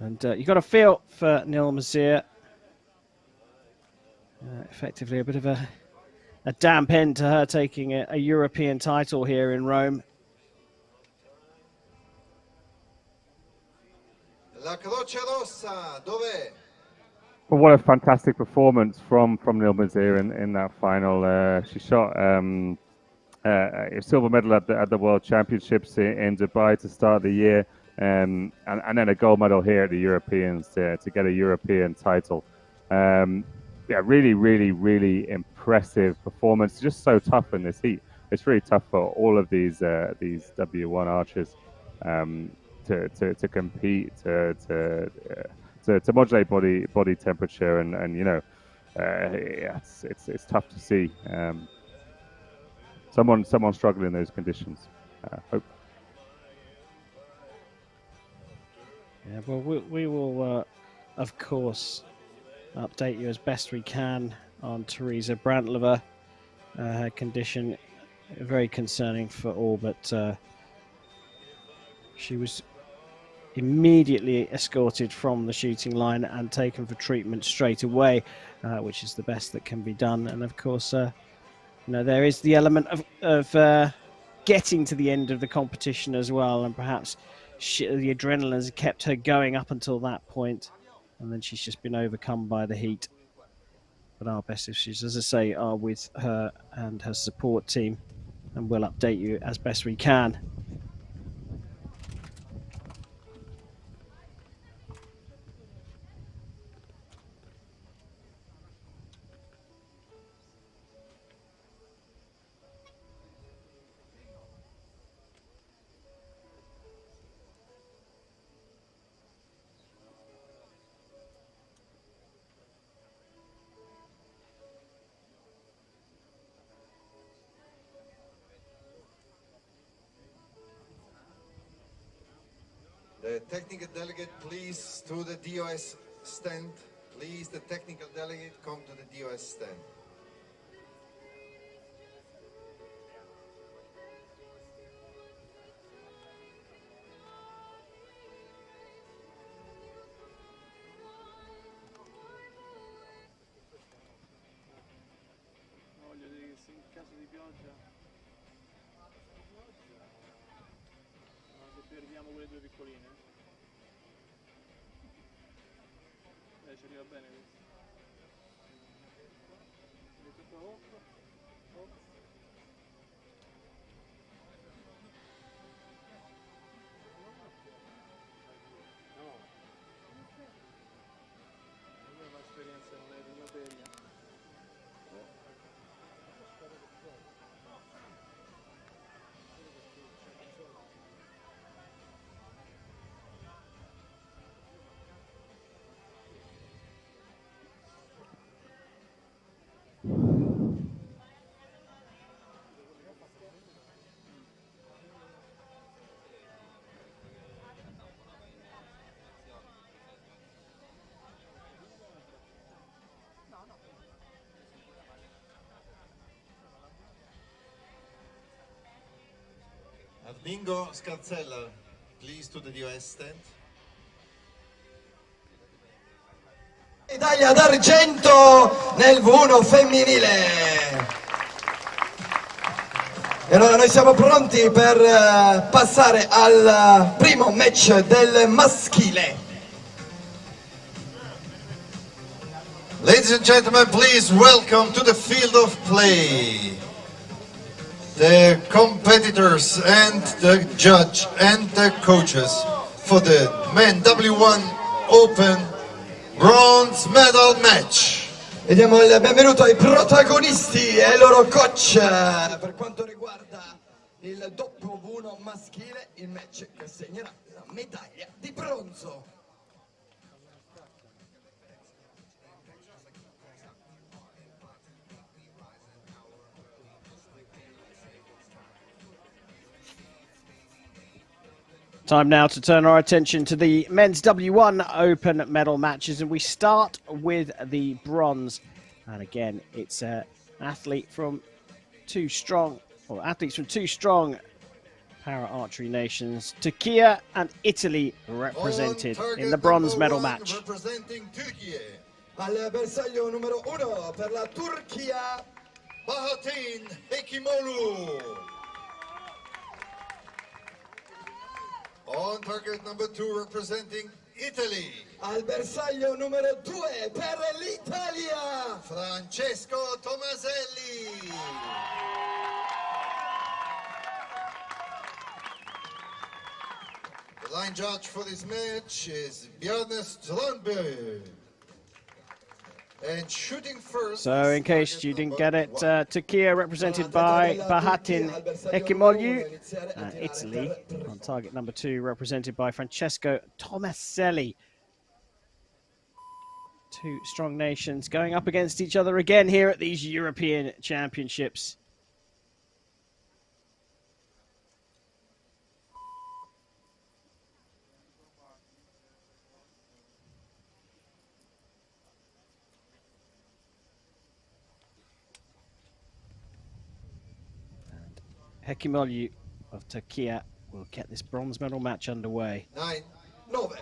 And you got a feel for Nil Mizir. Effectively a bit of a damp end to her taking a European title here in Rome. La Croce Rossa, dov'è? Well, what a fantastic performance from Nil Mizir in that final. She shot a silver medal at the World Championships in Dubai to start the year, and then a gold medal here at the Europeans to get a European title. Yeah, really, really, really impressive performance. Just so tough in this heat. It's really tough for all of these W1 archers. To compete, to modulate body temperature, and you know, yeah, it's tough to see. Someone struggling in those conditions. Hope. Yeah, well, we will, of course, update you as best we can on Teresa Brantlova. Her condition, very concerning for all, but she was immediately escorted from the shooting line and taken for treatment straight away, which is the best that can be done. And of course, you know, there is the element of getting to the end of the competition as well, and perhaps the adrenaline has kept her going up until that point, and then she's just been overcome by the heat. But our best wishes, as I say, are with her and her support team, and we'll update you as best we can. The technical delegate, please, to the DOS stand. Please, the technical delegate, come to the DOS stand. Voglio dire che se in caso di pioggia, se perdiamo quelle due piccoline, ci arriva bene questo. Esperienza non è di materia. Armingo Scarzella, please, to the DOS stand. Medaglia d'argento nel V1 femminile. E allora noi siamo pronti per passare al primo match del maschile. Ladies and gentlemen, please welcome to the field of play the competitors and the judge and the coaches for the men W1 Open Bronze Medal Match. E diamo il benvenuto ai protagonisti e ai loro coach per quanto riguarda il doppio V1 maschile, il match che assegnerà la medaglia di bronzo. Time now to turn our attention to the men's W1 Open medal matches, and we start with the bronze. And again, it's an athlete from athletes from two strong para archery nations, Turkey and Italy, represented in the bronze medal match. Representing Turkey, Al bersaglio numero 1 per la Turchia, Bahattin Hekimoğlu. On target number 2, representing Italy, al bersaglio numero 2 per l'Italia, Francesco Tomaselli. The line judge for this match is Bjarne Strandberg. And shooting first. So, in case you didn't get it, Turkey represented by Bahattin Hekimoğlu, and Italy on target number 2, represented by Francesco Tomaselli. Two strong nations going up against each other again here at these European Championships. And Hekimolu of Turkey will get this bronze medal match underway. 9-9.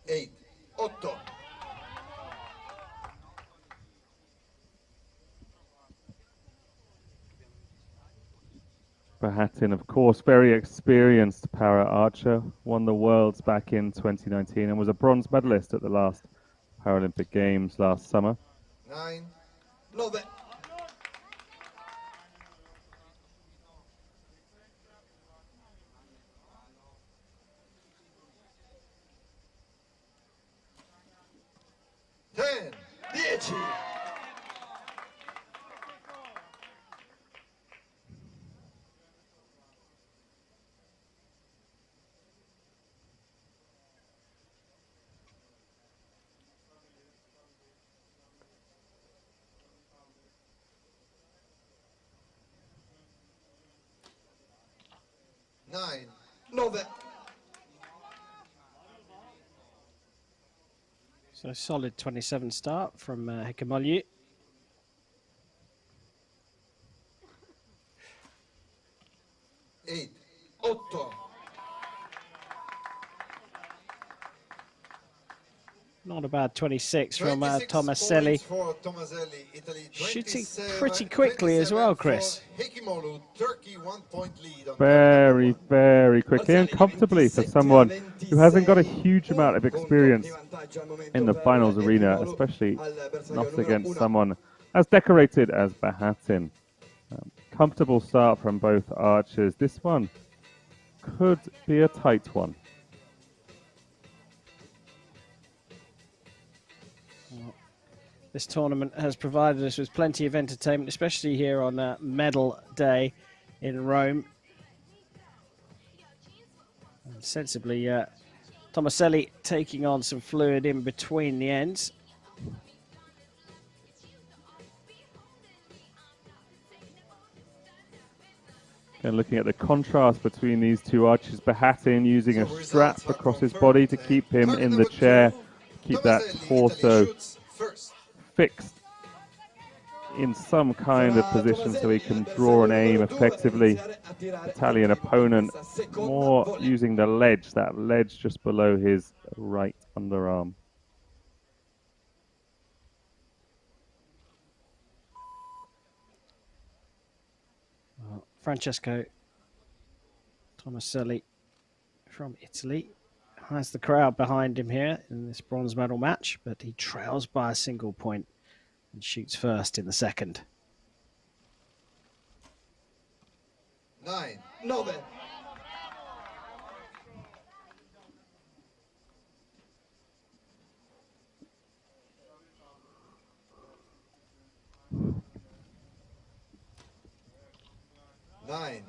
8-8. Bahatin, of course, very experienced para archer, won the Worlds back in 2019 and was a bronze medalist at the last Paralympic Games last summer. 9-9. 10-10. Nine. 9. So solid 27 start from Hekimolu. Eight. 8. Not a bad 26 from 26 Tomaselli. points for Tomaselli, Italy. Shooting 27, pretty quickly as well, Chris. for Hekimolu, Turkey 1 point lead on Very, very quickly and comfortably for someone who hasn't got a huge amount of experience in the finals arena, especially not against someone as decorated as Bahatin. Comfortable start from both archers. This one could be a tight one. This tournament has provided us with plenty of entertainment, especially here on medal day in Rome. And sensibly, Tomaselli taking on some fluid in between the ends. And looking at the contrast between these two archers, Bahatin using a strap across his body to keep him in the chair, keep that torso fixed in some kind of position so he can draw and aim effectively. Italian opponent more using the ledge, that ledge just below his right underarm. Francesco Tomaselli from Italy has the crowd behind him here in this bronze medal match, but he trails by a single point and shoots first in the second. 9. 9. 9.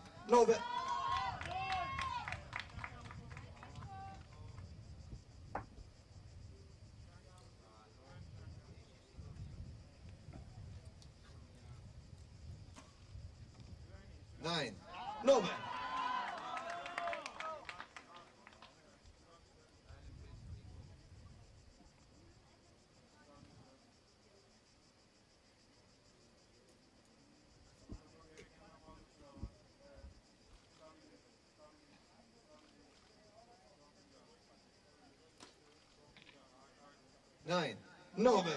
9. 9.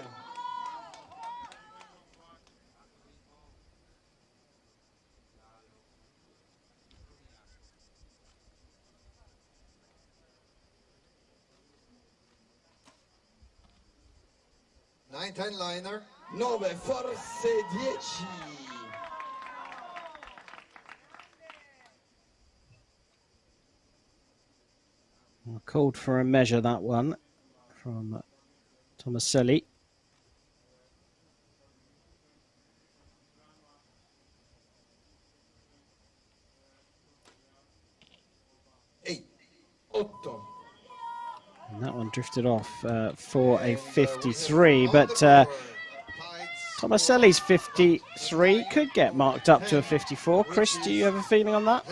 9-10 liner. 9, forse 10. Called for a measure, that one from Tomaselli. And that one drifted off for a 53, but Tomaselli's 53 could get marked up to a 54. Chris, do you have a feeling on that?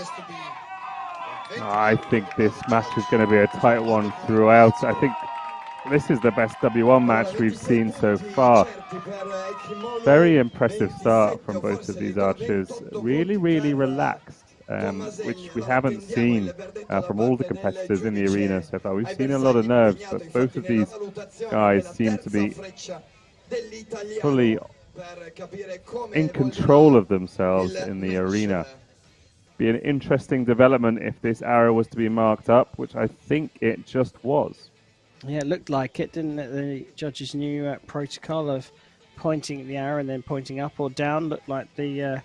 I think this match is going to be a tight one throughout. I think this is the best W1 match we've seen so far. Very impressive start from both of these archers. Really, really relaxed, which we haven't seen from all the competitors in the arena so far. We've seen a lot of nerves, but both of these guys seem to be fully in control of themselves in the arena. Be an interesting development if this arrow was to be marked up, which I think it just was. Yeah, it looked like it, didn't it? The judges' new protocol of pointing at the arrow and then pointing up or down looked like the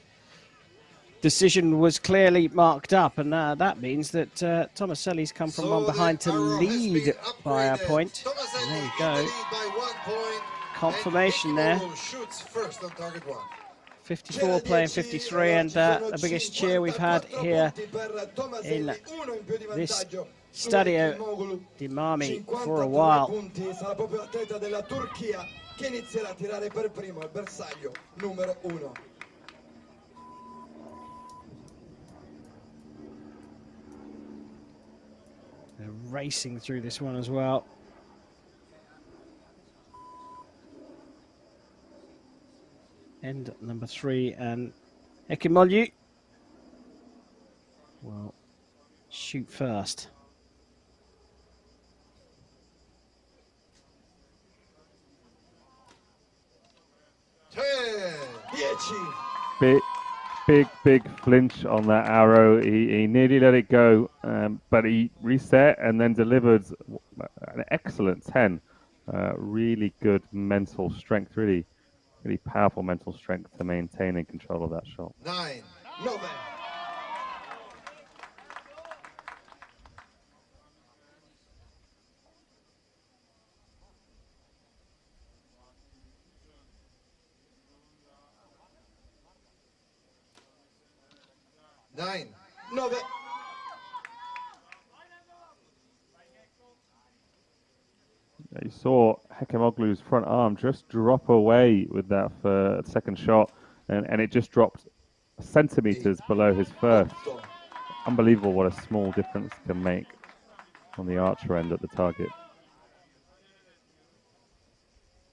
decision was clearly marked up, and that means that Tomaselli's come from one behind to lead by a point. And there we go. Confirmation there. 54 playing 53, and the biggest cheer we've had here in this Stadio di Marmi for a while. They're racing through this one as well. End number 3, and Ekimolu will shoot first. Big flinch on that arrow. He nearly let it go, but he reset and then delivered an excellent 10. Really good mental strength, really powerful mental strength to maintain and control of that shot. 9. You saw Hekemoglu's front arm just drop away with that second shot, and it just dropped centimeters below his first. Unbelievable what a small difference can make on the archer end at the target.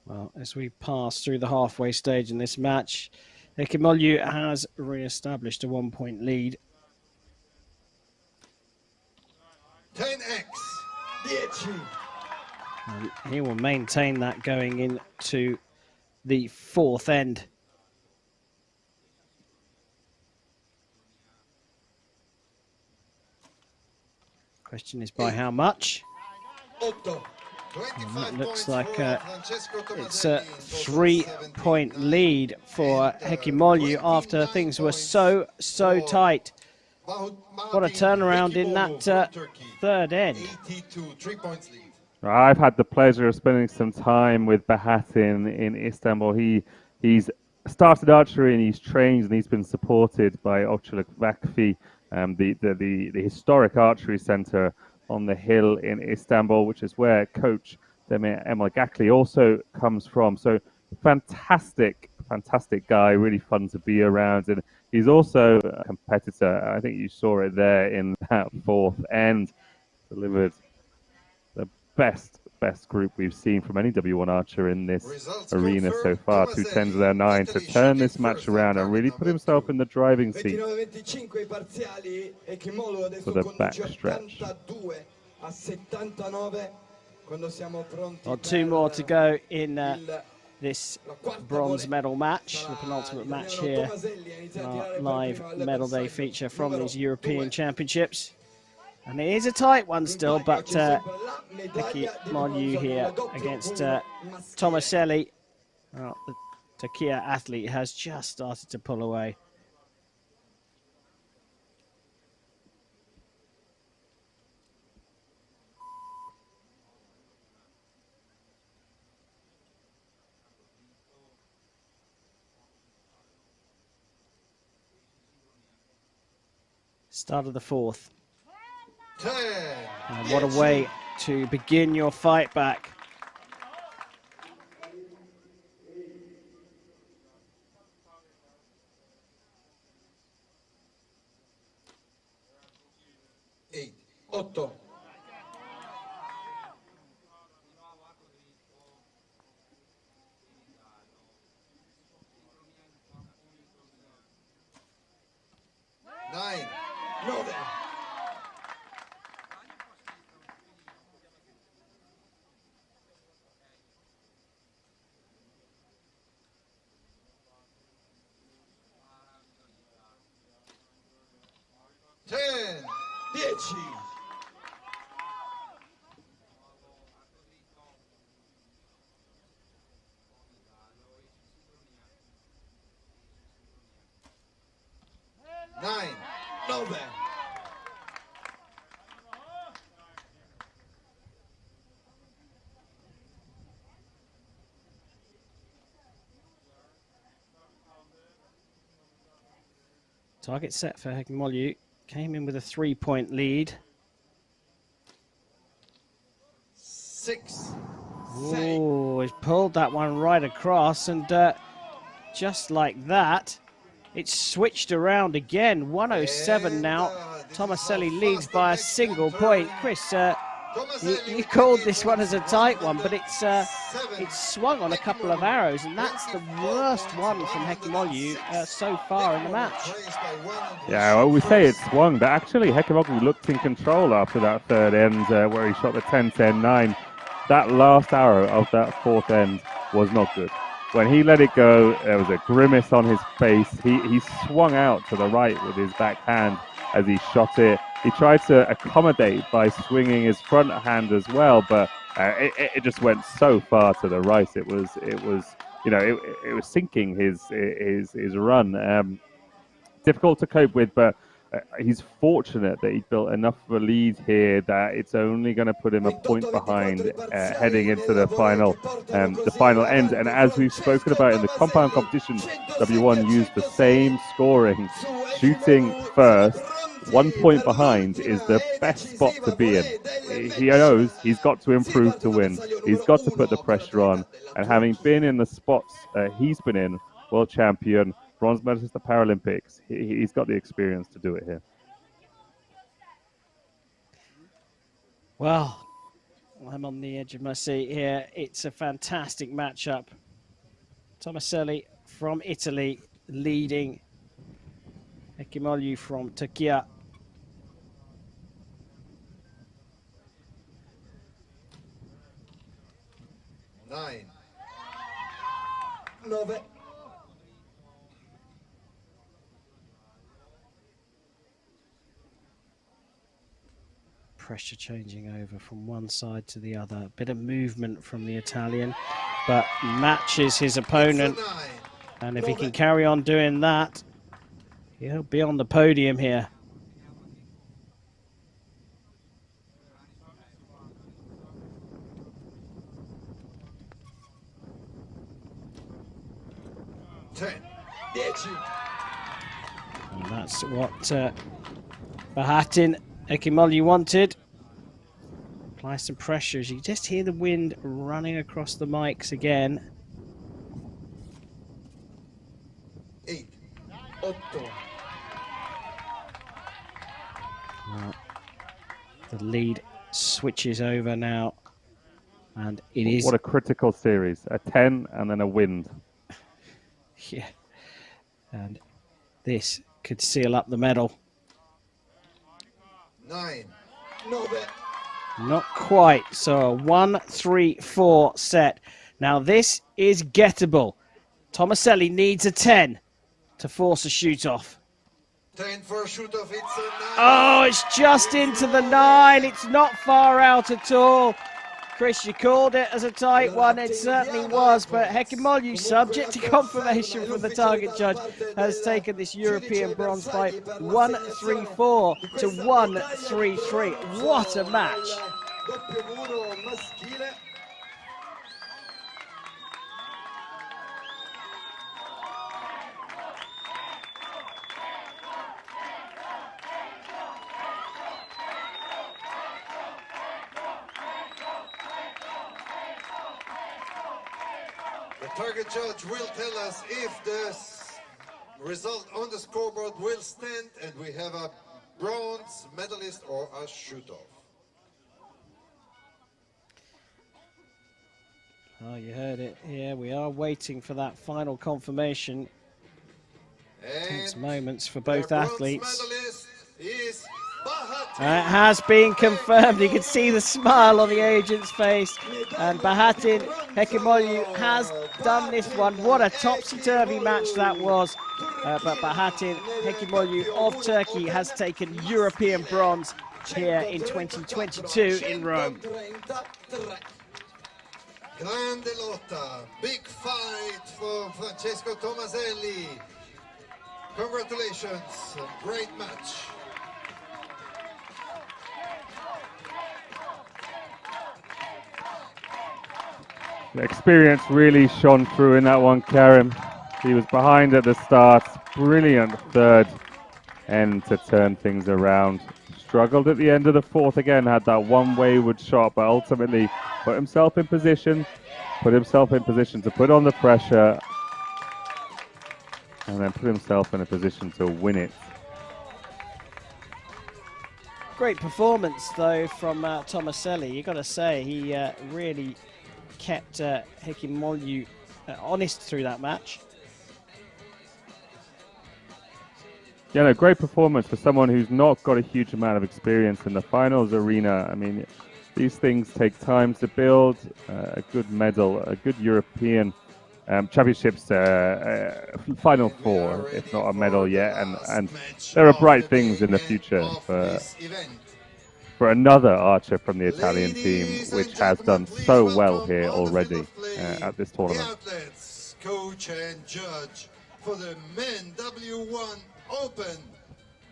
Well, as we pass through the halfway stage in this match, Ekimolu has re-established a 1-point lead. 10x. And he will maintain that going into the 4th end. Question is by how much? And that looks like it's a 3-point lead for Hekimolu after things were so tight. What a turnaround in that 3rd end. 3 points lead. I've had the pleasure of spending some time with Bahat in Istanbul. He's started archery and he's trained and he's been supported by Oçuluk Vakfi, the historic archery center on the hill in Istanbul, which is where coach Demir Emel also comes from. So fantastic guy, really fun to be around. And he's also a competitor. I think you saw it there in that 4th end. Delivered the best group we've seen from any W1 archer in this arena so far. 2 10s there, 9 to turn this match around and really put himself in the driving seat for the back stretch. Well, 2 more to go in this bronze medal match, the penultimate match here, our live medal day feature from these European Championships. And it is a tight one still, but Ekimolu here against Tomaselli. Well, the Turkiya athlete has just started to pull away. Start of the 4th. 10. And what a way to begin your fight back. Otto. Nine. 9. 10. 10. 9. 9. Target set for Hekimolu. Came in with a 3-point lead. 6. Oh, he's pulled that one right across, and just like that, it's switched around again. 107 now. Tomaselli leads by a single point. Chris, you called this one as a tight one, but it's swung on a couple of arrows, and that's the worst one from Hekimolu so far in the match. Yeah, well, we say it swung, but actually Hekimolu looked in control after that third end where he shot the 10-10-9. That last arrow of that fourth end was not good. When he let it go, there was a grimace on his face. He swung out to the right with his backhand as he shot it. He tried to accommodate by swinging his front hand as well, but it just went so far to the right. It was sinking his run. Difficult to cope with, but he's fortunate that he built enough of a lead here that it's only going to put him a point behind heading into the final end. And as we've spoken about in the compound competition, W1 used the same scoring. Shooting first, 1 point behind is the best spot to be in. He knows he's got to improve to win. He's got to put the pressure on. And having been in the spots he's been in, world champion, bronze medalist at the Paralympics, he's got the experience to do it here. Well, I'm on the edge of my seat here. It's a fantastic matchup. Tomaselli from Italy leading Hekimolu from Turkey. 9. 9. Pressure changing over from one side to the other. A bit of movement from the Italian, but matches his opponent. And if he can carry on doing that, he'll be on the podium here. And that's what Bahatin Hekimolu wanted. Apply some pressure as you just hear the wind running across the mics again. 8. 8. Well, the lead switches over now, and it is... What a critical series. A 10 and then a wind. Yeah. And this could seal up the medal. 9. 9. Not quite. So a 1-3-4 set. Now this is gettable. Tomaselli needs a 10 to force a shoot off. 10 for a shoot off. It's a 9. Oh, it's just into the 9. It's not far out at all. Chris, you called it as a tight one. It certainly was, but Hekimolu, subject to confirmation from the target judge, has taken this European bronze fight 1-3-4 to 1-3-3. What a match. target judge will tell us if the result on the scoreboard will stand and we have a bronze medalist or a shoot-off. Oh, you heard it here. We are waiting for that final confirmation. Tense moments for both athletes. Is And it has been confirmed. You can see the smile on the agent's face. And Bahatin Hekimoglu has done this one. What a topsy-turvy match that was. But Bahatin Hekimoglu of Turkey has taken European bronze here in 2022 in Rome. Grande lotta, big fight for Francesco Tomaselli. Congratulations, great match. The experience really shone through in that one, Karim. He was behind at the start. Brilliant third end to turn things around. Struggled at the end of the fourth again, had that one wayward shot, but ultimately put himself in position to put on the pressure and then put himself in a position to win it. Great performance, though, from Tomaselli. You've got to say, he really kept Hekimoglu honest through that match. Yeah, no, great performance for someone who's not got a huge amount of experience in the finals arena. I mean, these things take time to build. A good medal, a good European Championships Final Four, if not a medal yet. And there are bright things in the future for another archer from the Italian team, which has done so well here already at this tournament. Coach and judge for the men W1 Open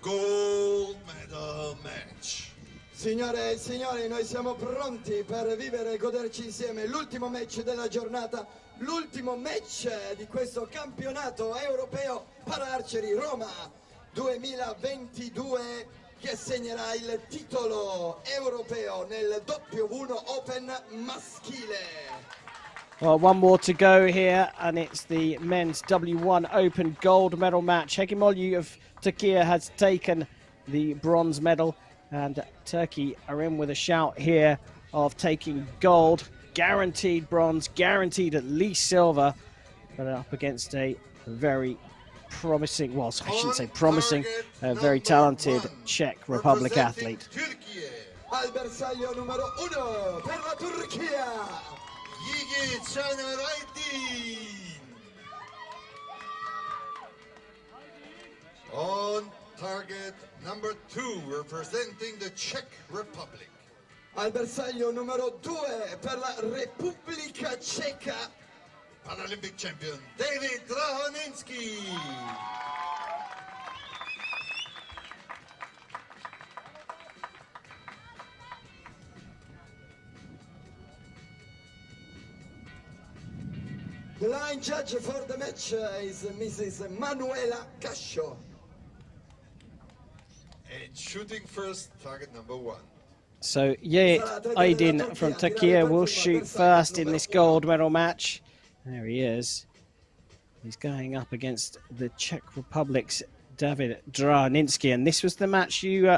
Gold Medal Match. Signore e signori, noi siamo pronti per vivere e goderci insieme l'ultimo match della giornata, l'ultimo match di questo campionato europeo para Archery Roma 2022 che assegnerà il titolo europeo nel W1 Open maschile. Well, one more to go here, and it's the men's W1 Open gold medal match. Hekimoglu of Turkey has taken the bronze medal, and Turkey are in with a shout here of taking gold, guaranteed bronze, guaranteed at least silver, but up against a very promising, well, I shouldn't say promising, a very talented Czech Republic athlete. Al bersaglio numero 1 per la Turchia. On target number 2, representing the Czech Republic. Al bersaglio numero 2 per la Repubblica Ceca. Paralympic champion David Drahoninski. The line judge for the match is Mrs. Manuela Cascio. And shooting first, target number 1. So Yiğit Aydin from Turkey will shoot first in this gold medal match. There he is. He's going up against the Czech Republic's David Drahoninski, and this was the match you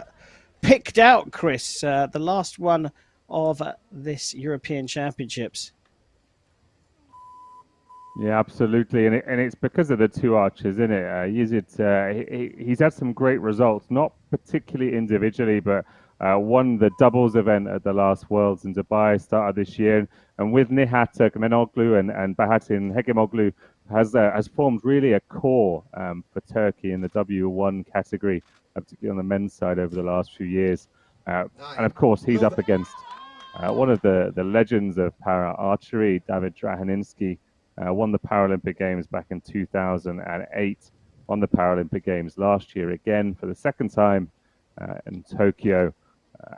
picked out, Chris, the last one of this European Championships. Yeah, absolutely, and it's because of the two archers, isn't it? He's had some great results, not particularly individually, but won the doubles event at the last Worlds in Dubai, started this year, and with Nihat Turkmenoglu and Bahatin Hekimoglu has formed really a core for Turkey in the W1 category, particularly on the men's side over the last few years. And of course, he's up against one of the legends of para archery, David Drahoninski. Won the Paralympic Games back in 2008, won the Paralympic Games last year again for the second time in Tokyo,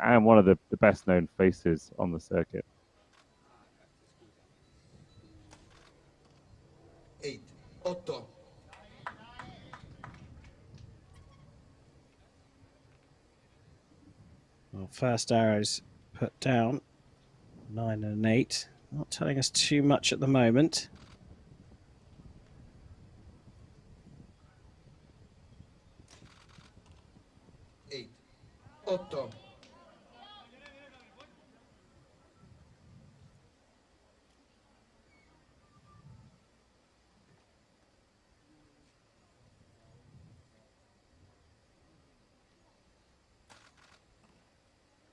and one of the best known faces on the circuit. 8, 8. Well, first arrows put down, 9 and 8. Not telling us too much at the moment. 8.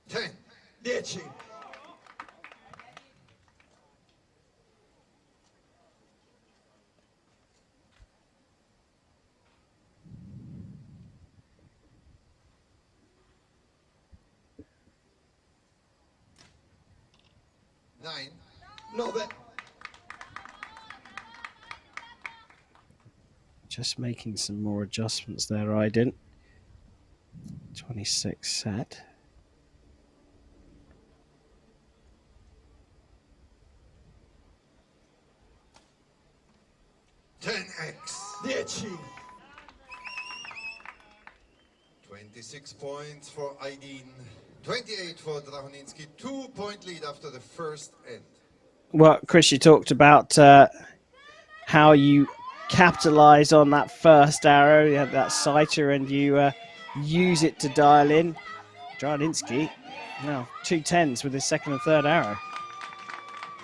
Ten. 10. Nine. 9. Just making some more adjustments there, I didn't. 26 set. X. 10. 26 points for Aydin. 28 for Drahoninski. 2-point lead after the first end. Well, Chris, you talked about how you capitalize on that first arrow. You had that sighter and you use it to dial in. Drahoninski, now 2 10s with his second and third arrow.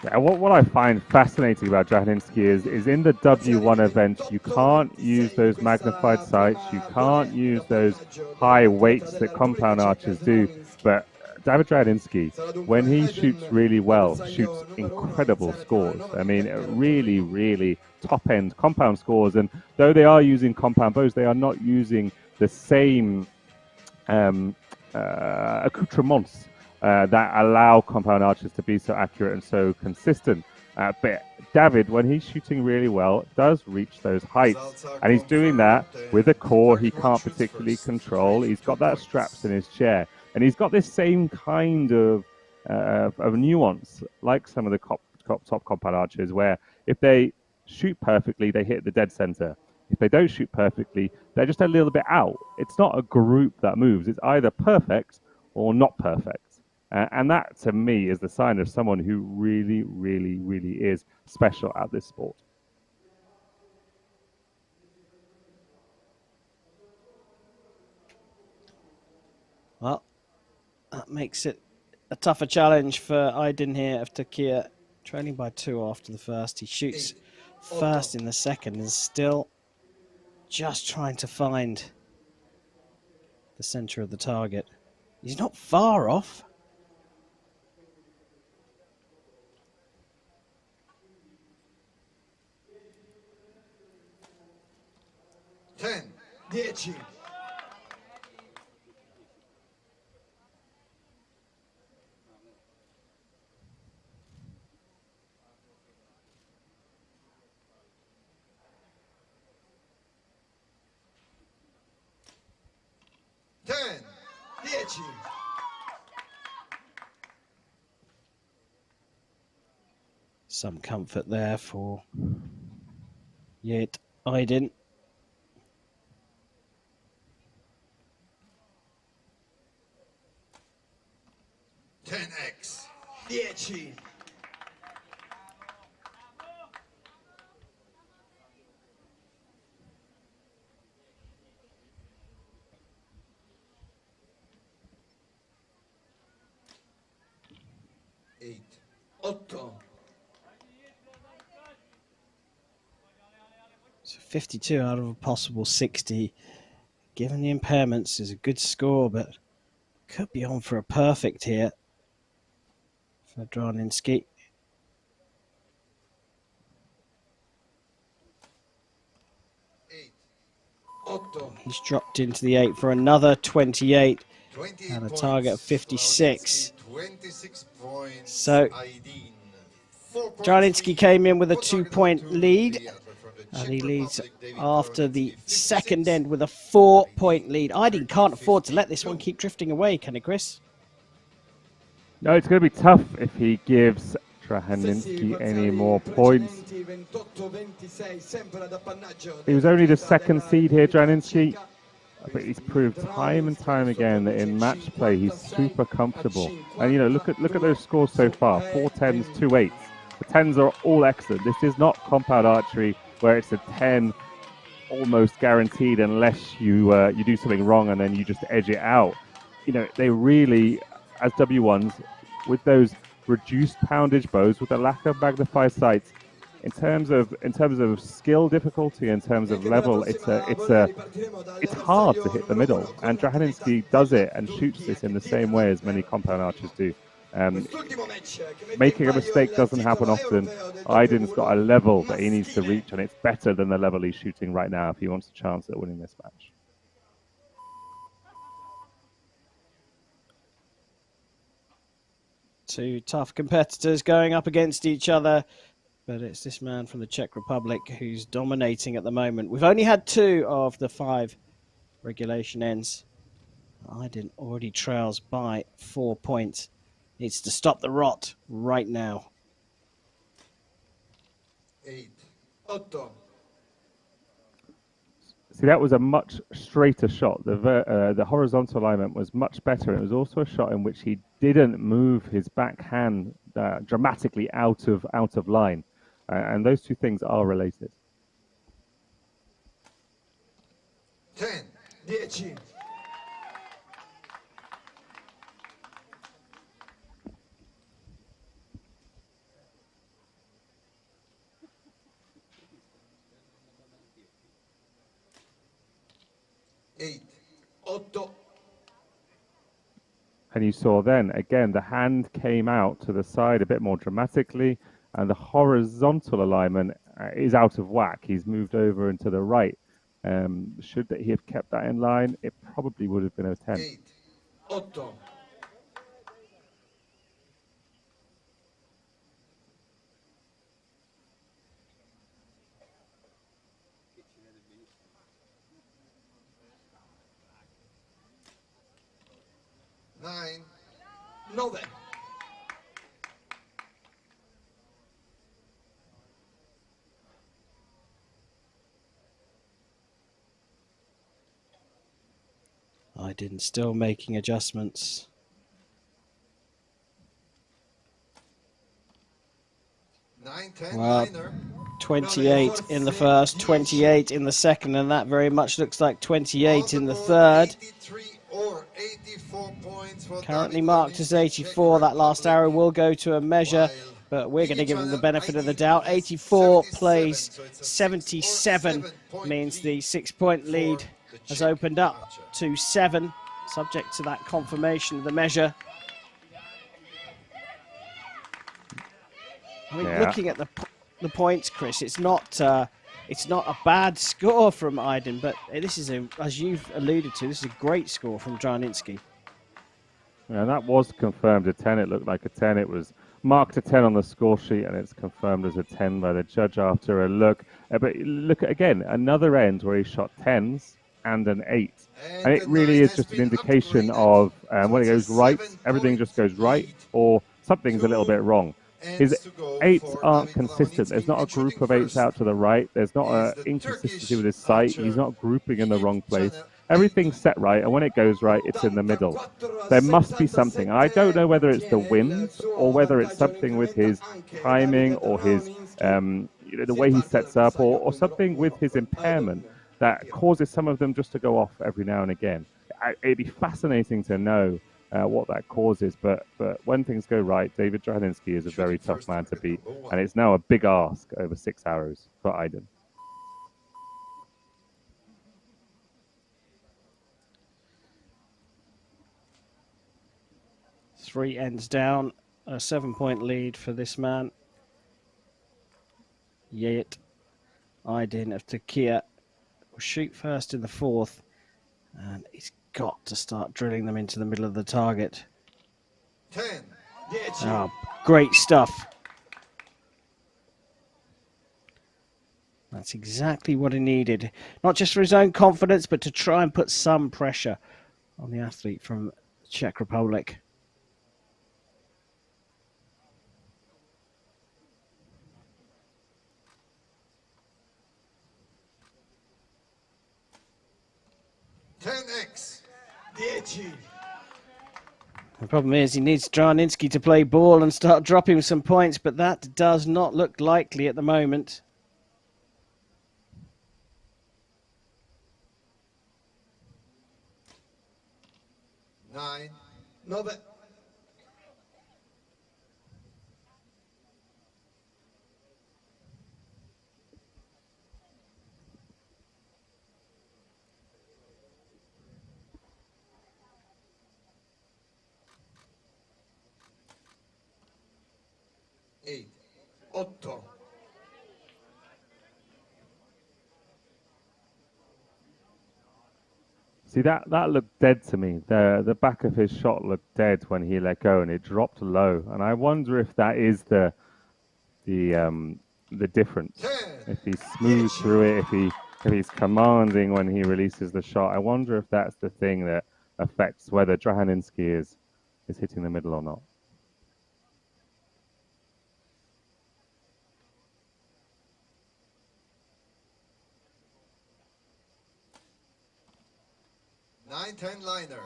Yeah, what I find fascinating about Drahoninski is in the W1 event, you can't use those magnified sights, you can't use those high weights that compound archers do, but David Drahoninski, when he shoots really well, shoots incredible scores. I mean, really, really top-end compound scores, and though they are using compound bows, they are not using the same accoutrements that allow compound archers to be so accurate and so consistent. But David, when he's shooting really well, does reach those heights. And he's doing that with a core he can't particularly control. He's got that straps in his chair. And he's got this same kind of nuance, like some of the top compound archers, where if they shoot perfectly, they hit the dead center. If they don't shoot perfectly, they're just a little bit out. It's not a group that moves. It's either perfect or not perfect. And that, to me, is the sign of someone who really, really, really is special at this sport. Well, that makes it a tougher challenge for Aydin here of Turkey, trailing by 2 after the first. He shoots first in the second and still just trying to find the center of the target. He's not far off. Ten. 10. Some comfort there for Yet Aydin. X. 10. Eight. 8. So 52 out of a possible 60. Given the impairments, is a good score, but could be on for a perfect here for Drahoninski. He's dropped into the 8 for another 28 and a target of 56. 26 points. So Drahoninski came in with a 2-point lead, and he leads after the second end with a 4-point lead. Aydin can't afford to let this one keep drifting away, can it, Chris? No, it's going to be tough if he gives Drahoninski any more points. He was only the second seed here, Drahoninski, but he's proved time and time again that in match play he's super comfortable. And you know, look at those scores so far: 4 10s, 2 8s. The 10s are all excellent. This is not compound archery where it's a 10 almost guaranteed unless you do something wrong and then you just edge it out. they really, as W1s, with those reduced poundage bows, with the lack of magnified sights, in terms of skill difficulty, in terms of level, it's hard to hit the middle, and Drahaninsky does it and shoots this in the same way as many compound archers do. Making a mistake doesn't happen often. Aydin's got a level that he needs to reach, and it's better than the level he's shooting right now if he wants a chance at winning this match. Two tough competitors going up against each other, but it's this man from the Czech Republic who's dominating at the moment. We've only had 2 of the 5 regulation ends. Aydin already trails by 4 points. Needs to stop the rot right now. 8. See, that was a much straighter shot. The horizontal alignment was much better. It was also a shot in which he didn't move his backhand dramatically out of line, and those two things are related. 10. And you saw then, again, the hand came out to the side a bit more dramatically, and the horizontal alignment is out of whack. He's moved over and to the right. Should he have kept that in line, it probably would have been a 10. 8. 8. Nine. 9. Aydin still making adjustments. Well, 28 in the first, 28 in the second, and that very much looks like 28 in the third. Currently marked as 84. That last arrow will go to a measure, but we're going to give him the benefit of the doubt. 84 plays 77, means the 6-point lead has opened up to 7, subject to that confirmation of the measure. I mean, looking at the points, Chris, it's not a bad score from Aydin, but this is, as you've alluded to, this is a great score from Drahaninsky. Yeah, that was confirmed a 10. It looked like a 10. It was marked a 10 on the score sheet, and it's confirmed as a 10 by the judge after a look. But look at, again, another end where he shot 10s and an 8. And it really is just an indication of when it goes right, everything just goes right, or something's a little bit wrong. His 8s aren't consistent. There's not a group of 8s out to the right. There's not an inconsistency with his sight. He's not grouping in the wrong place. Everything's set right, and when it goes right, it's in the middle. There must be something. I don't know whether it's the winds or whether it's something with his timing or his, the way he sets up, or something with his impairment that causes some of them just to go off every now and again. It'd be fascinating to know what that causes, but when things go right, David Drahaninsky is a very tough man to beat, and it's now a big ask over 6 arrows for Aydin. Three ends down, a 7-point lead for this man. Yet Aydin of Turkey will shoot first in the 4th, and he's got to start drilling them into the middle of the target. 10. Oh, great stuff. That's exactly what he needed. Not just for his own confidence, but to try and put some pressure on the athlete from the Czech Republic. The problem is he needs Drahaninsky to play ball and start dropping some points, but that does not look likely at the moment. 9, 9. Eight, 8. See, that looked dead to me. The back of his shot looked dead when he let go, and it dropped low. And I wonder if that is the difference. If he's smooth through it, if he's commanding when he releases the shot. I wonder if that's the thing that affects whether Drahaninski is hitting the middle or not. Nine, 10 liner.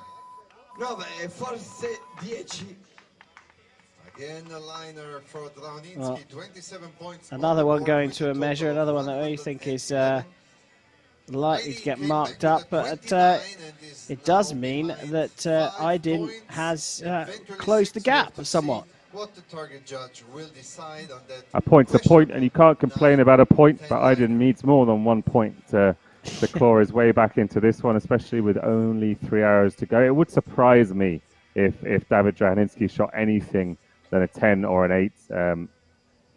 9 e forse 10. Again, a liner for Drahaninski, 27 points. Another one going to a measure, another one that I think is likely to get marked up, but it does mean that Aydin has closed the gap somewhat. What the target judge will decide on that. A point's a point, and you can't complain about a point, but Aydin needs more than 1 point to claw his way back into this one, especially with only 3 hours to go. It would surprise me if David Drahaninski shot anything than a 10 or an 8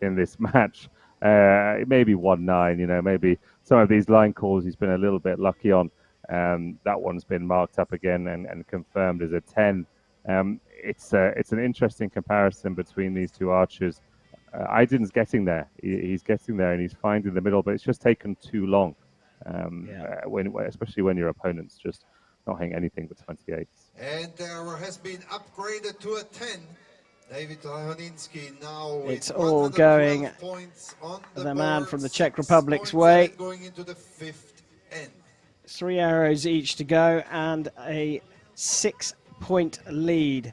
in this match. Maybe 1-9, you know, maybe some of these line calls he's been a little bit lucky on. That one's been marked up again and confirmed as a 10. It's an interesting comparison between these two archers. Aydin's getting there. He's getting there and he's finding the middle, but it's just taken too long. Especially when your opponent's just not hitting anything but 28s. And there has been upgraded to a 10. David Drahaninski now. It's all going the man from the Czech Republic's way. Going into the 5th end. 3 arrows each to go and a 6-point lead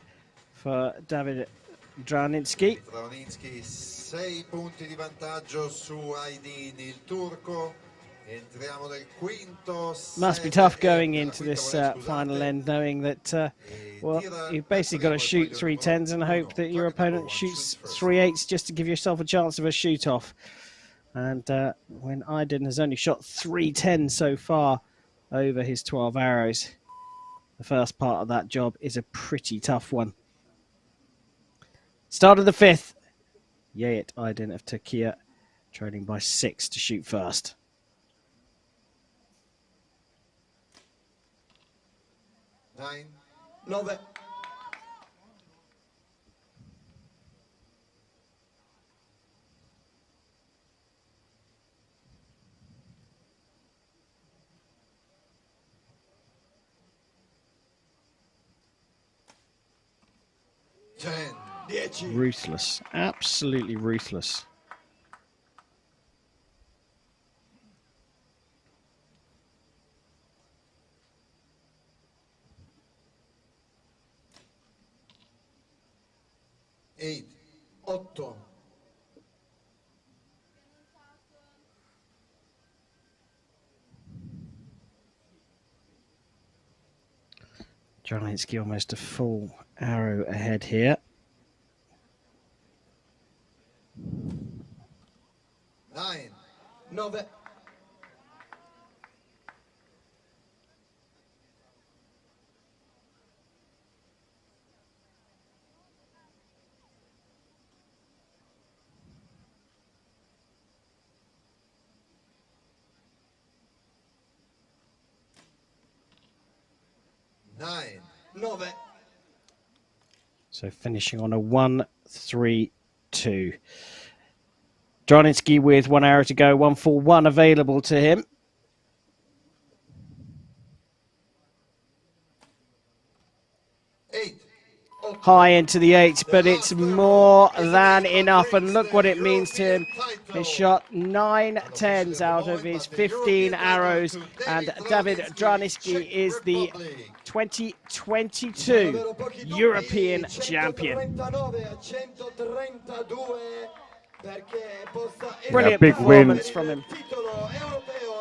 for David Drahaninski. Drahaninski 6 punti di vantaggio su Aydin, il turco. Entriamo nel quinto. Must be tough going into this final end, knowing that well, you've basically got to shoot 3 10s and hope that your opponent shoots 3 8s just to give yourself a chance of a shoot off. And when Aydin has only shot 3 10s so far over his 12 arrows, the first part of that job is a pretty tough one. Start of the 5th. Yayet Aydin of Turkey trailing by 6 to shoot first. 9, 9. Ruthless, absolutely ruthless. Eight, 8. Drahaninski almost a full arrow ahead here. 9, 9. Nine, 9. So finishing on a 1-3-2. Drahaninski with 1 arrow to go, 1 full 1 available to him. Eight. High into the 8, but it's more than enough. And look what it means to him. He shot 9 10s out of his 15 arrows. And David Drahaninski is the 2022 European champion. Brilliant big performance win from him.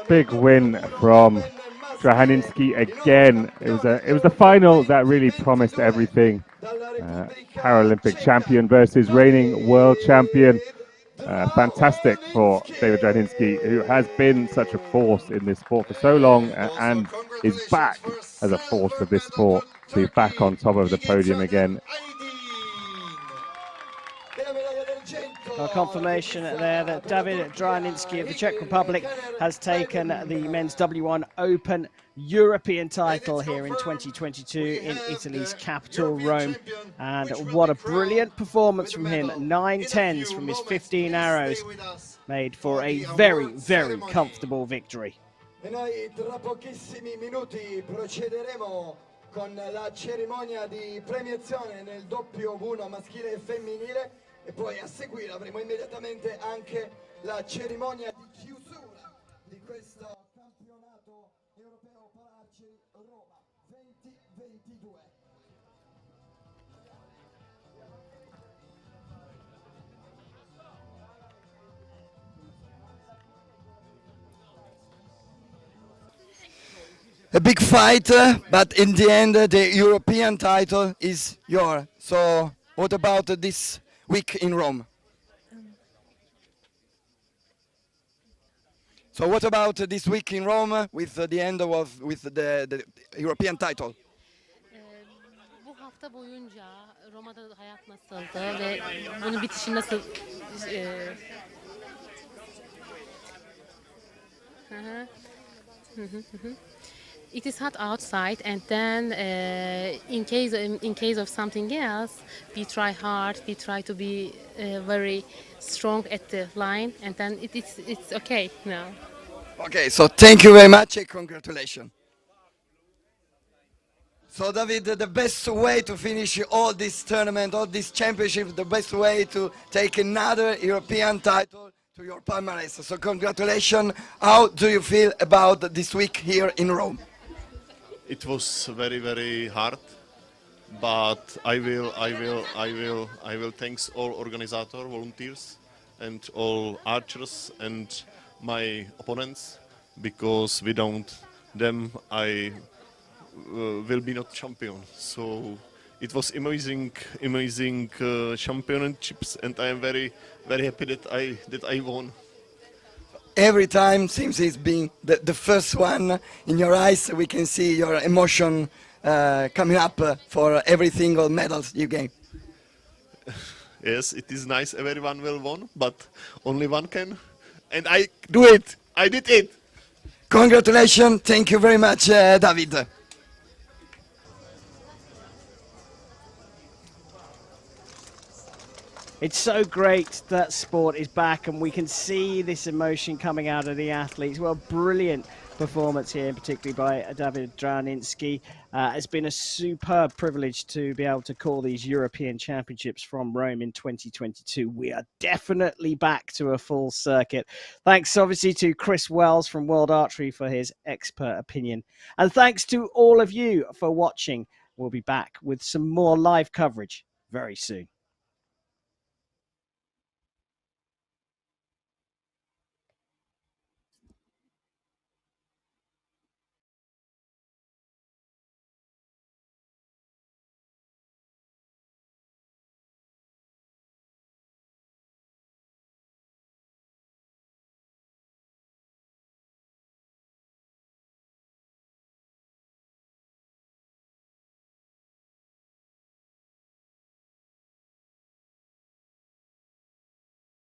Big win from Drahaninski again. It was the final that really promised everything. Paralympic champion versus reigning world champion. Fantastic for David Drahaninski, who has been such a force in this sport for so long and is back as a force of this sport to be back on top of the podium again. A confirmation there that David Drahaninski of the Czech Republic has taken the men's W1 Open European title here in 2022 in Italy's capital, Rome. And what a brilliant performance from him. 9 tens from his 15 arrows, made for a very, very comfortable victory. E noi tra pochissimi minuti procederemo con la cerimonia di premiazione nel doppio 1 maschile e femminile e poi a seguire avremo immediatamente anche la cerimonia di chiusura di questo campionato europeo Archery Roma 2022. A big fight, but in the end the European title is yours. So what about this week in Rome? So what about this week in Rome with the end of the European title? Bu hafta boyunca Roma'da hayat nasıldı ve bunun bitişi nasıl? It is hot outside, and then in case of something else, we try hard. We try to be very strong at the line, and then it's okay now. Okay, so thank you very much and congratulations. So David, the best way to finish all this tournament, all this championship, the best way to take another European title to your palmarès. So congratulations. How do you feel about this week here in Rome? It was very, very hard, but I will thanks all organizers, volunteers, and all archers and my opponents, because without them I will be not champion. So it was amazing championships, and I am very, very happy that I won. Every time seems it's been the first one. In your eyes we can see your emotion coming up for every single medals you gain. Yes, it is nice everyone will win, but only one can, and I do it. I did it. Congratulations, thank you very much, David. It's so great that sport is back and we can see this emotion coming out of the athletes. Well, brilliant performance here, particularly by David Drahaninski. It's been a superb privilege to be able to call these European Championships from Rome in 2022. We are definitely back to a full circuit. Thanks obviously to Chris Wells from World Archery for his expert opinion. And thanks to all of you for watching. We'll be back with some more live coverage very soon.